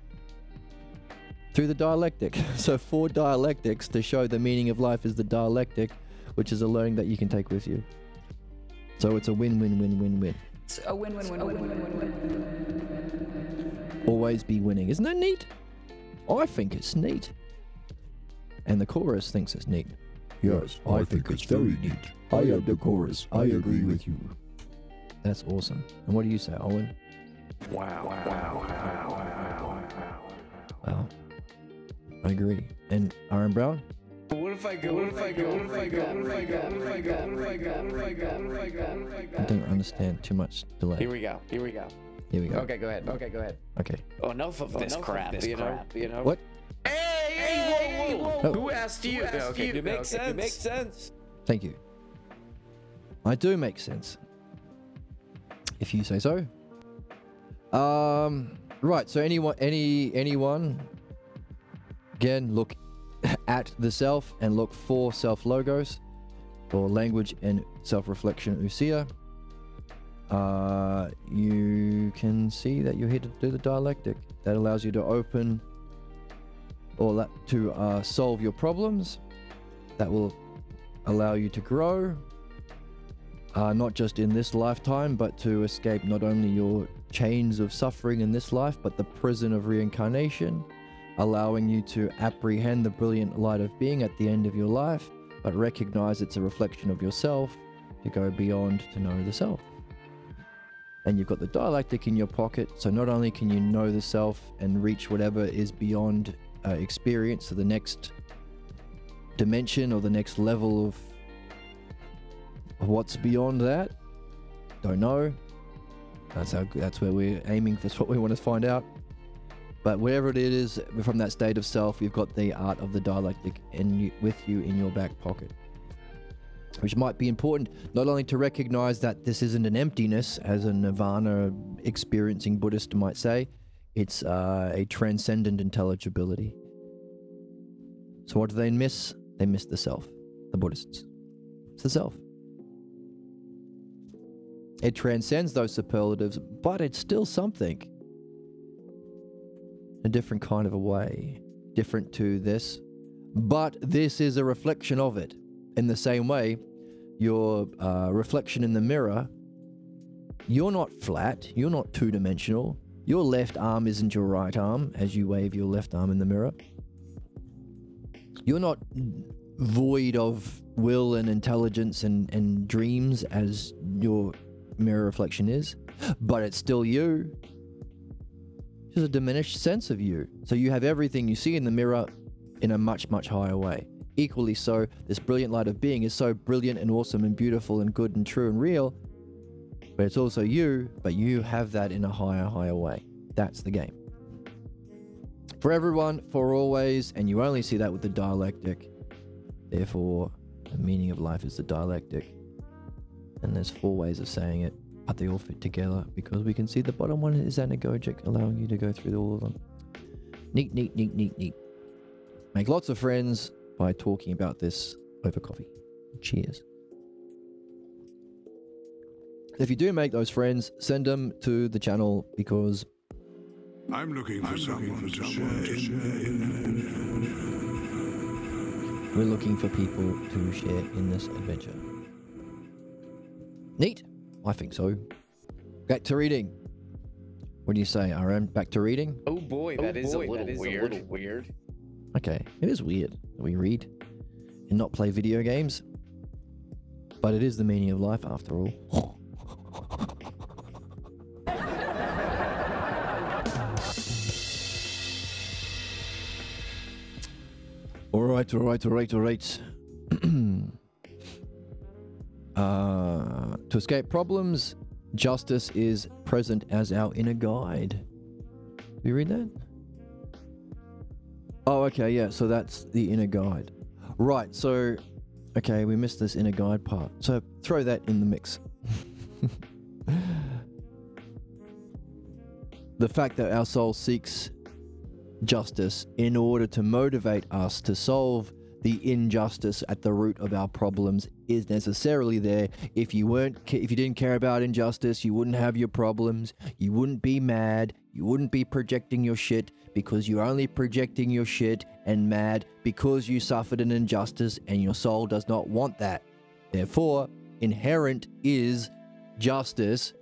Through the dialectic. So 4 dialectics to show the meaning of life is the dialectic, which is a learning that you can take with you. So it's a win-win-win-win-win. It's a win-win-win-win-win-win-win. Always be winning. Isn't that neat? I think it's neat. And the chorus thinks it's neat. Yes, I think it's very neat. I am the chorus. I agree with you. That's awesome. And what do you say, Owen? Wow. Wow. I agree. And Aaron Brown? What if I go? I don't understand. Too much delay. Here we go. Okay, go ahead. Okay. Oh, enough of this crap, you know? What? Hey, whoa. Oh. Who asked you? Okay, it makes sense. It makes sense. Thank you. I do make sense. If you say so. Right, so anyone, again, look at the self and look for self-logos, or language and self-reflection usia. You can see that you're here to do the dialectic. That allows you to open, or to solve your problems. That will allow you to grow, not just in this lifetime, but to escape not only your chains of suffering in this life, but the prison of reincarnation, allowing you to apprehend the brilliant light of being at the end of your life, but recognize it's a reflection of yourself, to go beyond to know the self. And you've got the dialectic in your pocket, so not only can you know the self and reach whatever is beyond experience to the next dimension or the next level of what's beyond that, don't know. That's where we're aiming. That's what we want to find out. But wherever it is, from that state of self, you've got the art of the dialectic with you in your back pocket, which might be important not only to recognize that this isn't an emptiness, as a nirvana experiencing Buddhist might say, it's a transcendent intelligibility. So what do they miss? They miss the self, the Buddhists. It's the self. It transcends those superlatives, but it's still something. A different kind of a way. Different to this. But this is a reflection of it. In the same way, your reflection in the mirror, you're not flat, you're not two-dimensional. Your left arm isn't your right arm as you wave your left arm in the mirror. You're not void of will and intelligence and dreams as your mirror reflection is, but it's still you. Just a diminished sense of you. So you have everything you see in the mirror in a much, much higher way. Equally so, this brilliant light of being is so brilliant and awesome and beautiful and good and true and real, but it's also you, but you have that in a higher way. That's the game. For everyone, for always, and you only see that with the dialectic. Therefore, the meaning of life is the dialectic. And there's 4 ways of saying it, but they all fit together because we can see the bottom one is anagogic, allowing you to go through all of them. Neat, neat, neat, neat, neat. Make lots of friends by talking about this over coffee. Cheers. If you do make those friends, send them to the channel because I'm looking for someone to share. we're looking for people to share in this adventure. Neat. I think so. Back to reading. What do you say, RM? Back to reading? Oh boy, that is a little weird. Okay, it is weird that we read and not play video games. But it is the meaning of life after all. All right. To escape problems, justice is present as our inner guide. Did you read that? Oh, okay, yeah, so that's the inner guide. Right, so, okay, we missed this inner guide part. So throw that in the mix. The fact that our soul seeks justice in order to motivate us to solve the injustice at the root of our problems is necessarily there. If you didn't care about injustice, you wouldn't have your problems, you wouldn't be mad, you wouldn't be projecting your shit, because you're only projecting your shit and mad because you suffered an injustice and your soul does not want that. Therefore, inherent is justice,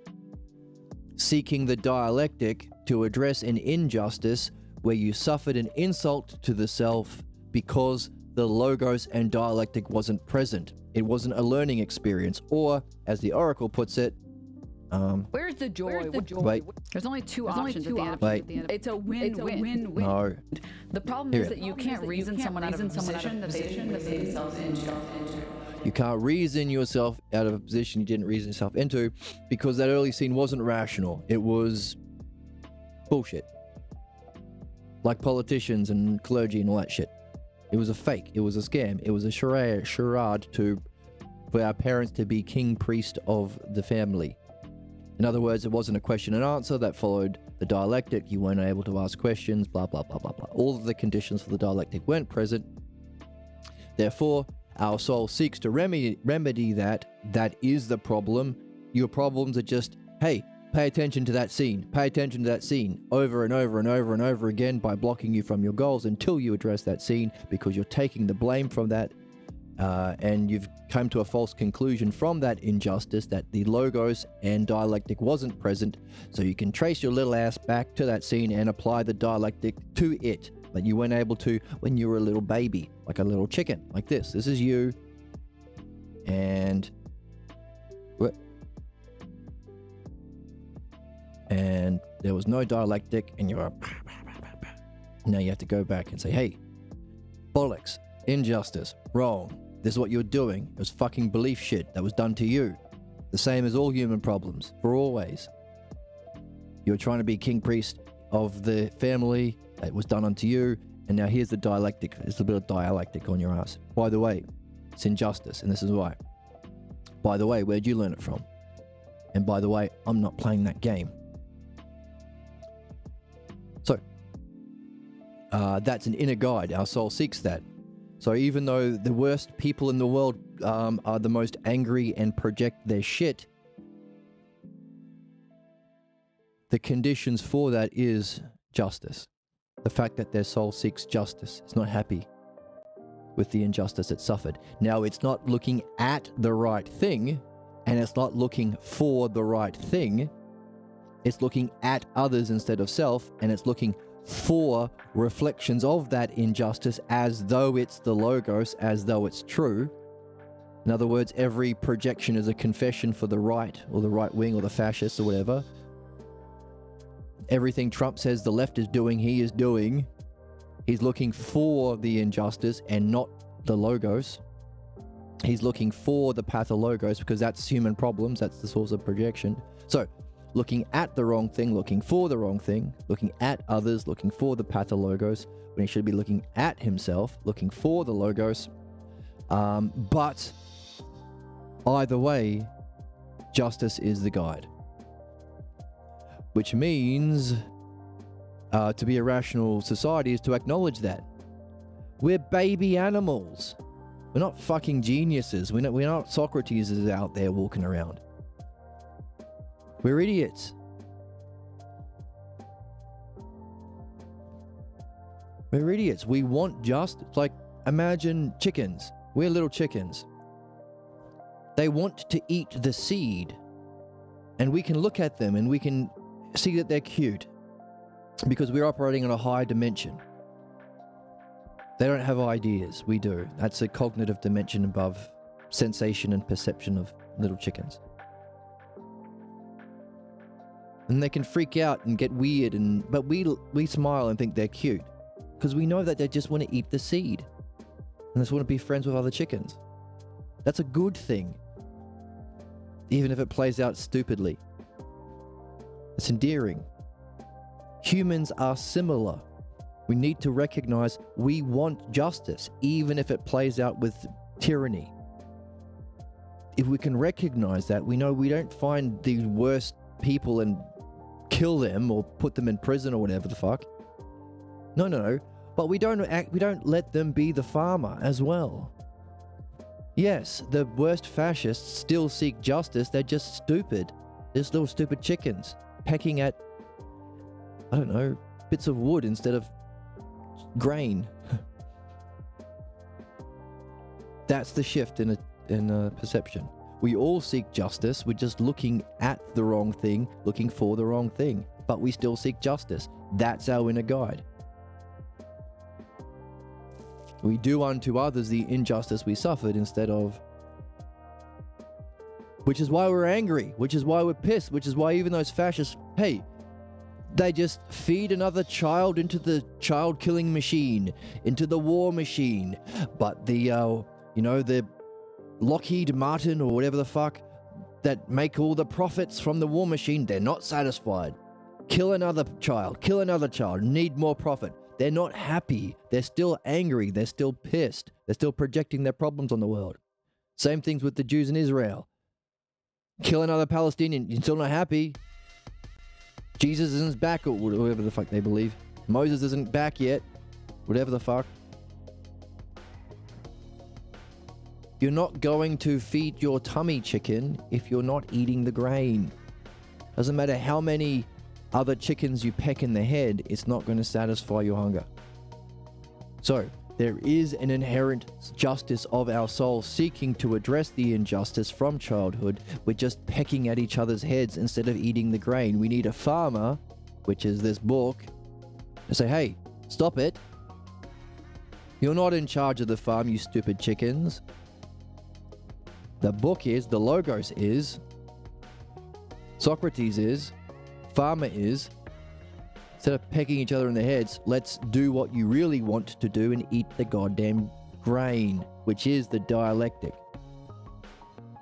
seeking the dialectic to address an injustice where you suffered an insult to the self because the logos and dialectic wasn't present. It wasn't a learning experience, or as the oracle puts it, Where's the joy? Wait. There's only two options at the end. Wait. It's a win-win. No. The problem is that you can't reason someone out of a position that they themselves into. You can't reason yourself out of a position you didn't reason yourself into, because that early scene wasn't rational. It was bullshit. Like politicians and clergy and all that shit. It was a fake. It was a scam. It was a charade for our parents to be king priest of the family. In other words, it wasn't a question and answer that followed The dialectic, you weren't able to ask questions, blah, blah, blah, blah, blah. All of the conditions for the dialectic weren't present. Therefore, our soul seeks to remedy that. That is the problem. Your problems are just, hey, pay attention to that scene. Pay attention to that scene over and over and over and over again by blocking you from your goals until you address that scene, because you're taking the blame from that. And you've come to a false conclusion from that injustice that the logos and dialectic wasn't present. So you can trace your little ass back to that scene and apply the dialectic to it. But you weren't able to when you were a little baby, like a little chicken, like this. This is you. And what? And there was no dialectic, and you're now you have to go back and say, hey, bollocks, injustice, wrong. This is what you're doing. It was fucking belief shit that was done to you. The same as all human problems, for always. You're trying to be king priest of the family that was done unto you, and now here's the dialectic. There's a bit of dialectic on your ass. By the way, it's injustice, and this is why. By the way, where'd you learn it from? And by the way, I'm not playing that game. So, that's an inner guide. Our soul seeks that. So even though the worst people in the world are the most angry and project their shit, the conditions for that is justice. The fact that their soul seeks justice. It's not happy with the injustice it suffered. Now, it's not looking at the right thing, and it's not looking for the right thing. It's looking at others instead of self, and it's looking for reflections of that injustice as though it's the logos, as though it's true. In other words, every projection is a confession for the right, or the right wing, or the fascists, or whatever. Everything Trump says the left is doing, he is doing. He's looking for the injustice and not the logos. He's looking for the pathologos, because that's human problems, that's the source of projection. So, looking at the wrong thing, looking for the wrong thing, looking at others, looking for the pathologos, when he should be looking at himself, looking for the logos. But either way, justice is the guide. Which means to be a rational society is to acknowledge that. We're baby animals. We're not fucking geniuses. We're not Socrates is out there walking around. We're idiots. We're idiots. We want justice. Like, imagine chickens. We're little chickens. They want to eat the seed. And we can look at them and we can see that they're cute. Because we're operating on a high dimension. They don't have ideas. We do. That's a cognitive dimension above sensation and perception of little chickens. And they can freak out and get weird, but we smile and think they're cute. Because we know that they just want to eat the seed. And just want to be friends with other chickens. That's a good thing. Even if it plays out stupidly. It's endearing. Humans are similar. We need to recognize we want justice, even if it plays out with tyranny. If we can recognize that, we know we don't find the worst people and kill them or put them in prison or whatever the fuck. No. But we don't let them be the farmer as well. Yes, the worst fascists still seek justice. They're just stupid. They're just little stupid chickens pecking at, I don't know, bits of wood instead of grain. That's the shift in a perception. We all seek justice. We're just looking at the wrong thing, looking for the wrong thing. But we still seek justice. That's our inner guide. We do unto others the injustice we suffered instead of... Which is why we're angry. Which is why we're pissed. Which is why even those fascists... Hey, they just feed another child into the child-killing machine. Into the war machine. But the, the Lockheed Martin or whatever the fuck that make all the profits from the war machine, they're not satisfied. Kill another child, need more profit. They're not happy. They're still angry. They're still pissed. They're still projecting their problems on the world. Same things with the Jews in Israel. Kill another Palestinian, you're still not happy. Jesus isn't back, or whatever the fuck they believe. Moses isn't back yet. Whatever the fuck. You're not going to feed your tummy chicken if you're not eating the grain. Doesn't matter how many other chickens you peck in the head, it's not going to satisfy your hunger. So, there is an inherent justice of our soul seeking to address the injustice from childhood. We're just pecking at each other's heads instead of eating the grain. We need a farmer, which is this book, to say, hey, stop it. You're not in charge of the farm, you stupid chickens. The book is, the Logos is, Socrates is, Farmer is. Instead of pecking each other in the heads, let's do what you really want to do and eat the goddamn grain, which is the dialectic.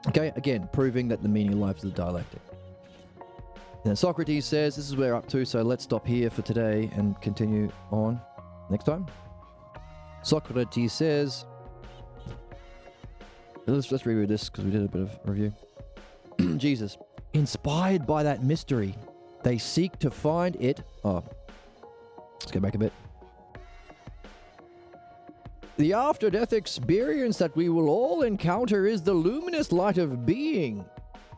Okay, again, proving that the meaning of life is the dialectic. And then Socrates says, this is where we're up to, so let's stop here for today and continue on next time. Socrates says, let's reread this because we did a bit of review. Jesus, inspired by that mystery, they seek to find it. Oh, let's go back a bit. The after-death experience that we will all encounter is the luminous light of being.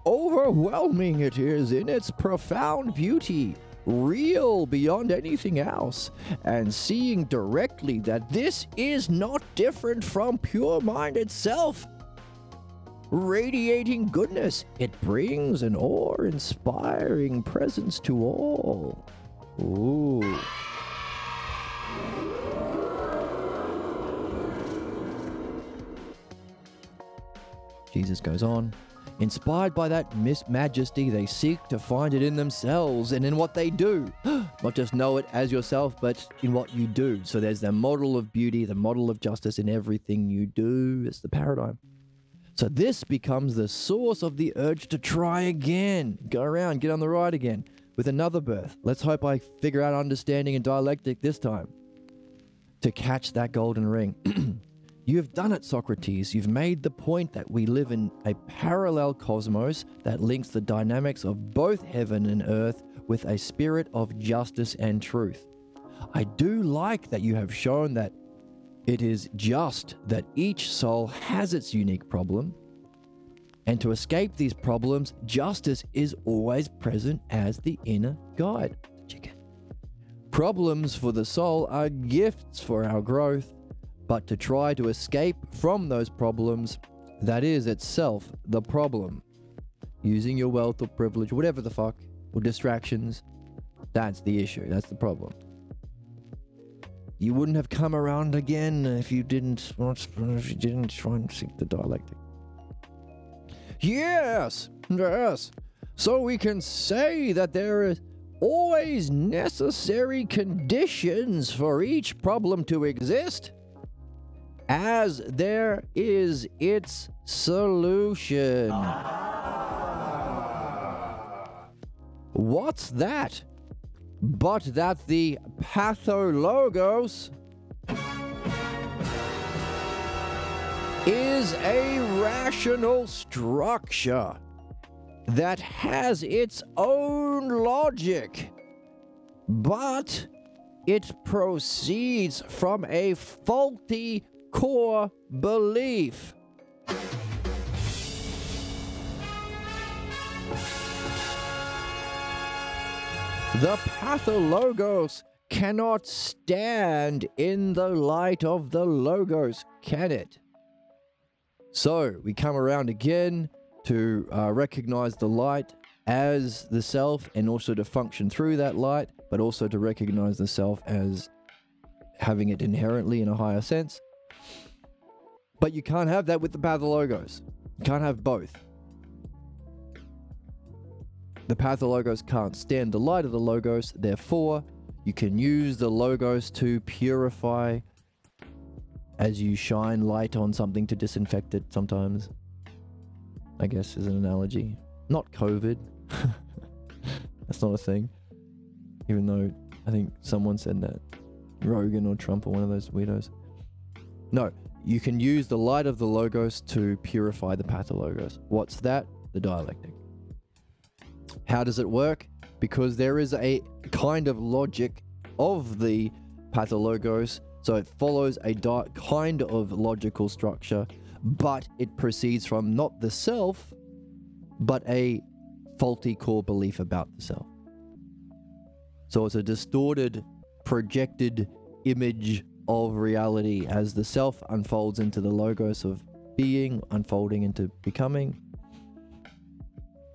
Overwhelming it is in its profound beauty, real beyond anything else, and seeing directly that this is not different from pure mind itself. Radiating goodness, it brings an awe-inspiring presence to all. Ooh. Jesus goes on. Inspired by that majesty, they seek to find it in themselves and in what they do. Not just know it as yourself, but in what you do. So there's the model of beauty, the model of justice in everything you do. It's the paradigm. So this becomes the source of the urge to try again. Go around, get on the ride again with another birth. Let's hope I figure out understanding and dialectic this time to catch that golden ring. You have done it, Socrates. You've made the point that we live in a parallel cosmos that links the dynamics of both heaven and earth with a spirit of justice and truth. I do like that you have shown that it is just that each soul has its unique problem, and to escape these problems, justice is always present as the inner guide. Chicken. Problems for the soul are gifts for our growth, but to try to escape from those problems, that is itself the problem. Using your wealth or privilege, whatever the fuck, or distractions, that's the issue, that's the problem. You wouldn't have come around again if you didn't try and seek the dialectic. Yes, yes. So we can say that there is always necessary conditions for each problem to exist, as there is its solution. What's that? But that the pathologos is a rational structure that has its own logic, but it proceeds from a faulty core belief. The pathologos cannot stand in the light of the logos, can it? So we come around again to recognize the light as the self, and also to function through that light, but also to recognize the self as having it inherently in a higher sense. But you can't have that with the pathologos. You can't have both. The pathologos can't stand the light of the logos, therefore you can use the logos to purify as you shine light on something to disinfect it sometimes. I guess is an analogy. Not COVID. That's not a thing. Even though I think someone said that. Rogan or Trump or one of those weirdos. No, you can use the light of the logos to purify the pathologos. What's that? The dialectic. How does it work? because there is a kind of logic of the pathologos, so it follows a kind of logical structure, but it proceeds from not the self, but a faulty core belief about the self. So it's a distorted, projected image of reality as the self unfolds into the logos of being, unfolding into becoming,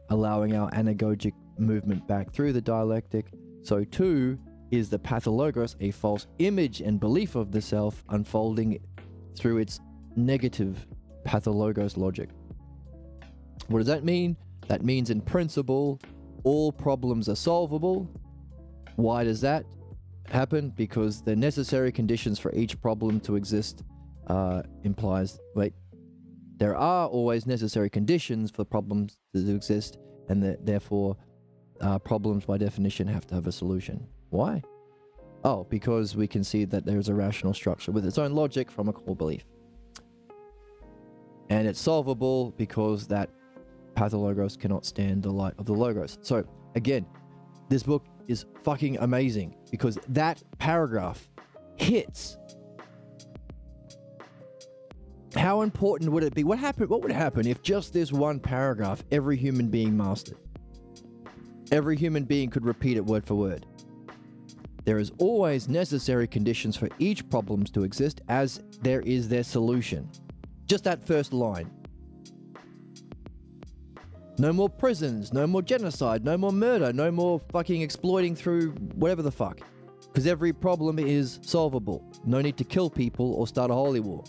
allowing our anagogic movement back through the dialectic. So too is the pathologos a false image and belief of the self unfolding through its negative pathologos logic. What does that mean? That means in principle, all problems are solvable. Why does that happen? Because the necessary conditions for each problem to exist implies, there are always necessary conditions for problems to exist, and therefore problems by definition have to have a solution. Why? Oh, because we can see that there's a rational structure with its own logic from a core belief. And it's solvable because that pathologos cannot stand the light of the logos. So again, this book is fucking amazing because that paragraph hits. How important would it be? What would happen if just this one paragraph every human being mastered? Every human being could repeat it word for word. There is always necessary conditions for each problem to exist as there is their solution. Just that first line. No more prisons, no more genocide, no more murder, no more fucking exploiting through whatever the fuck. Because every problem is solvable. No need to kill people or start a holy war.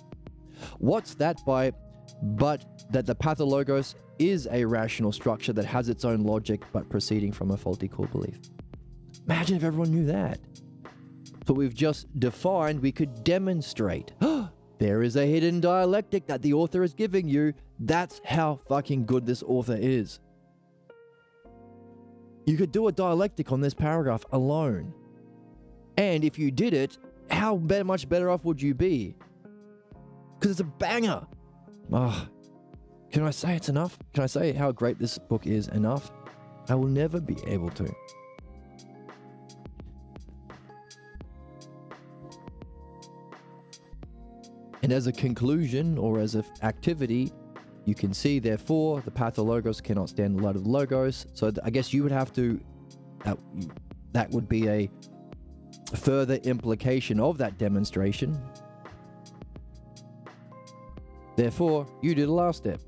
What's that but that the pathologos is a rational structure that has its own logic but proceeding from a faulty core belief. Imagine if everyone knew that. So we've just defined, we could demonstrate. There is a hidden dialectic that the author is giving you. That's how fucking good this author is. You could do a dialectic on this paragraph alone. And if you did it, how much better off would you be? Because it's a banger. Can I say it's enough? Can I say how great this book is enough? I will never be able to. And as a conclusion or as an activity, you can see, therefore, the pathologos cannot stand the light of the logos. So I guess you would have to, that would be a further implication of that demonstration. Therefore, you do the last step.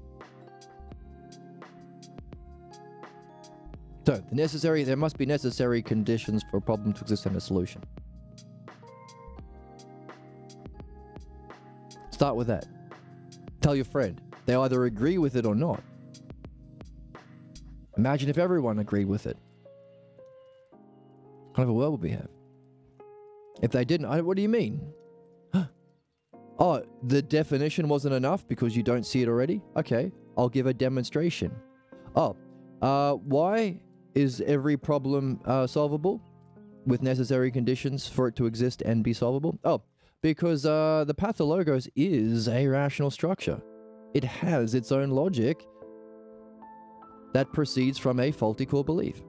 So there must be necessary conditions for a problem to exist and a solution. Start with that. Tell your friend. They either agree with it or not. Imagine if everyone agreed with it. What kind of a world would we have? If they didn't, what do you mean? Oh, the definition wasn't enough because you don't see it already? Okay, I'll give a demonstration. Why is every problem solvable with necessary conditions for it to exist and be solvable? Because the pathologos is a rational structure. It has its own logic that proceeds from a faulty core belief.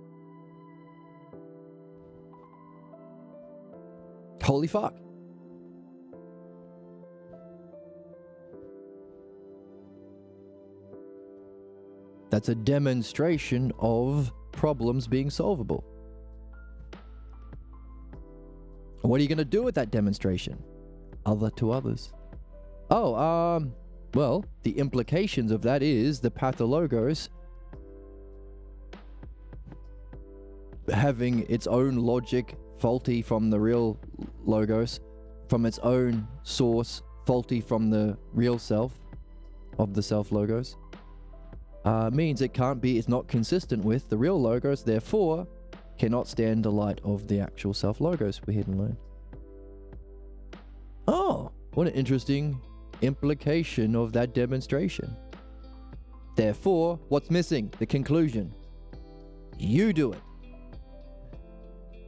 Holy fuck. That's a demonstration of problems being solvable. What are you going to do with that demonstration? To others. Well, the implications of that is the pathologos having its own logic faulty from the real logos, from its own source faulty from the real self of the self logos, means it's not consistent with the real logos, therefore cannot stand the light of the actual self logos we hid and learned. Oh, what an interesting implication of that demonstration. Therefore, what's missing? The conclusion. You do it.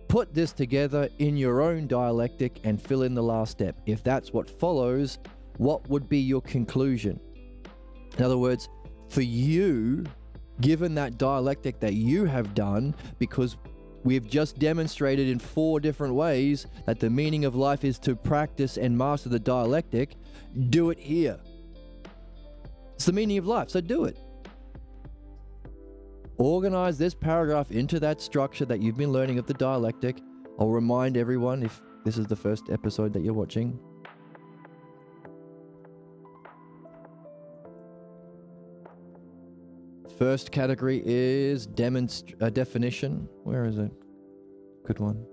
Put this together in your own dialectic and fill in the last step. If that's what follows, what would be your conclusion? In other words, for you, given that dialectic that you have done, because We've just demonstrated in 4 different ways that the meaning of life is to practice and master the dialectic. Do it here. It's the meaning of life, so do it. Organize this paragraph into that structure that you've been learning of the dialectic. I'll remind everyone, if this is the first episode that you're watching, first category is definition. Where is it? Good one.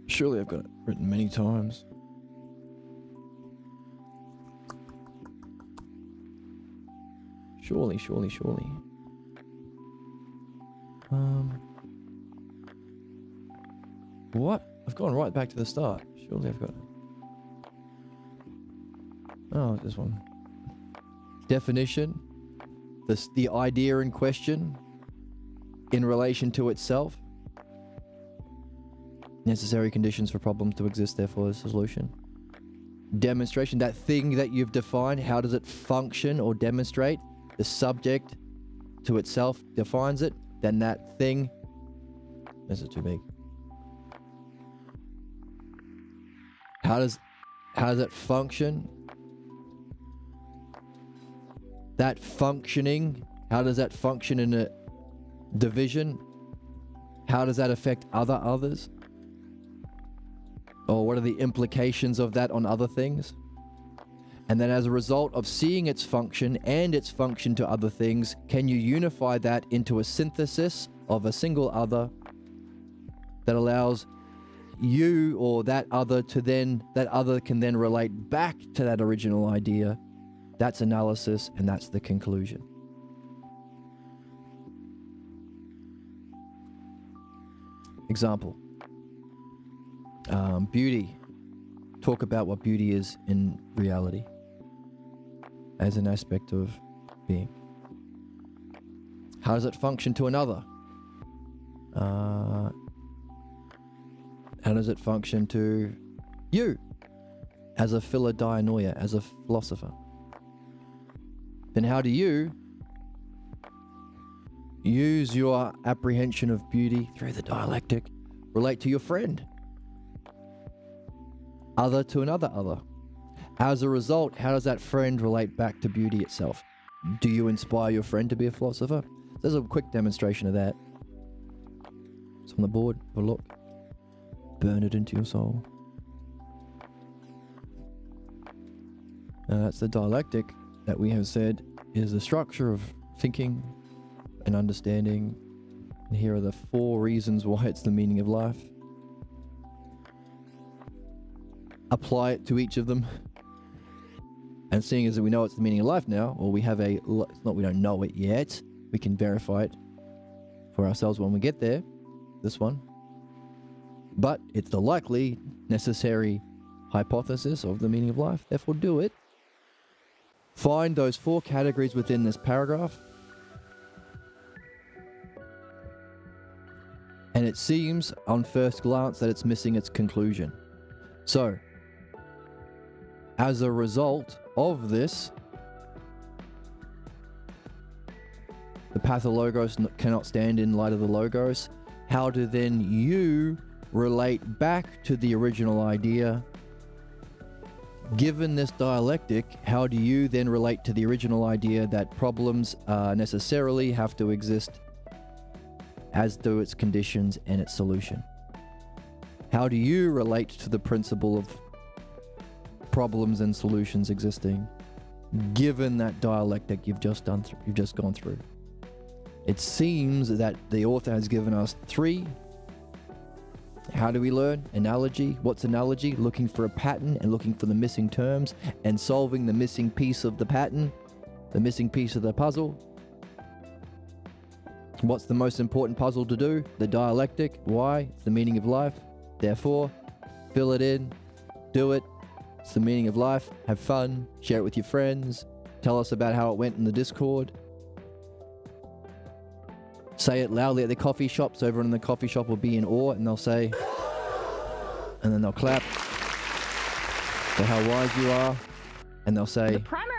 Surely I've got it written many times. Surely. What? I've gone right back to the start. Surely I've got it. Oh, this one. Definition. The idea in question in relation to itself. Necessary conditions for problems to exist, therefore a solution. Demonstration. That thing that you've defined, how does it function or demonstrate? The subject to itself defines it. Then that thing. This is too big. How does it function? That functioning, how does that function in a division? How does that affect others? Or what are the implications of that on other things? And then as a result of seeing its function and its function to other things, can you unify that into a synthesis of a single other that allows you or that other can then relate back to that original idea? That's analysis, and that's the conclusion. Example. Beauty. Talk about what beauty is in reality as an aspect of being. How does it function to another? How does it function to you as a philodianoia, as a philosopher? Then how do you use your apprehension of beauty through the dialectic, relate to your friend, other to another other? As a result, how does that friend relate back to beauty itself? Do you inspire your friend to be a philosopher? There's a quick demonstration of that. It's on the board. Have a look. Burn it into your soul. Now that's the dialectic that we have said is the structure of thinking and understanding. And here are the 4 reasons why it's the meaning of life. Apply it to each of them. And seeing as we know it's the meaning of life now, or we have it's not we don't know it yet, we can verify it for ourselves when we get there, this one. But it's the likely, necessary hypothesis of the meaning of life, therefore do it. Find those 4 categories within this paragraph. And it seems, on first glance, that it's missing its conclusion. So, as a result of this, the pathologos cannot stand in light of the logos. How do then you relate back to the original idea? Given this dialectic, how do you then relate to the original idea that problems necessarily have to exist as do its conditions and its solution? How do you relate to the principle of problems and solutions existing given that dialectic you've just gone through? It seems that the author has given us 3. How do we learn? Analogy. What's analogy? Looking for a pattern and looking for the missing terms and solving the missing piece of the pattern, the missing piece of the puzzle. What's the most important puzzle to do? The dialectic. Why? It's the meaning of life. Therefore, fill it in, do it. It's the meaning of life. Have fun. Share it with your friends. Tell us about how it went in the Discord. Say it loudly at the coffee shop, so everyone in the coffee shop will be in awe, and they'll say, and then they'll clap for how wise you are, and they'll say, The primary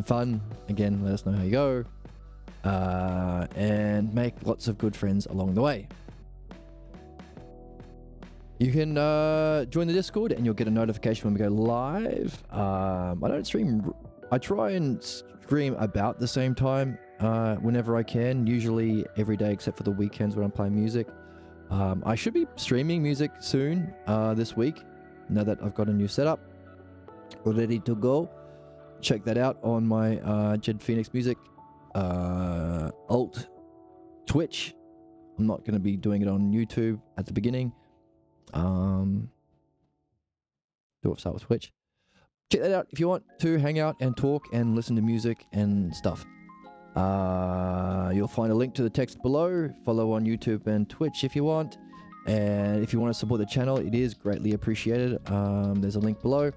have fun. Again, let us know how you go. And make lots of good friends along the way. You can join the Discord and you'll get a notification when we go live. I don't stream. I try and stream about the same time whenever I can, usually every day except for the weekends when I'm playing music. I should be streaming music soon this week, now that I've got a new setup ready to go. Check that out on my Jed Phoenix Music alt Twitch. I'm not going to be doing it on YouTube at the beginning. Do start with Twitch. Check that out if you want to hang out and talk and listen to music and stuff. You'll find a link to the text below. Follow on YouTube and Twitch if you want. And if you want to support the channel, it is greatly appreciated. There's a link below.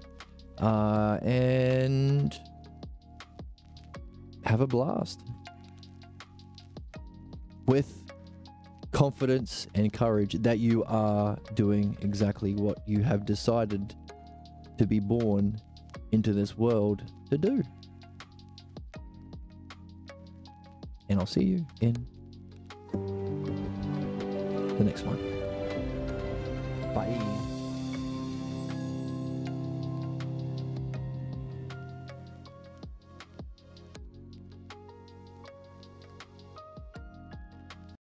And have a blast. With confidence and courage that you are doing exactly what you have decided to be born into this world to do. And I'll see you in the next one. Bye.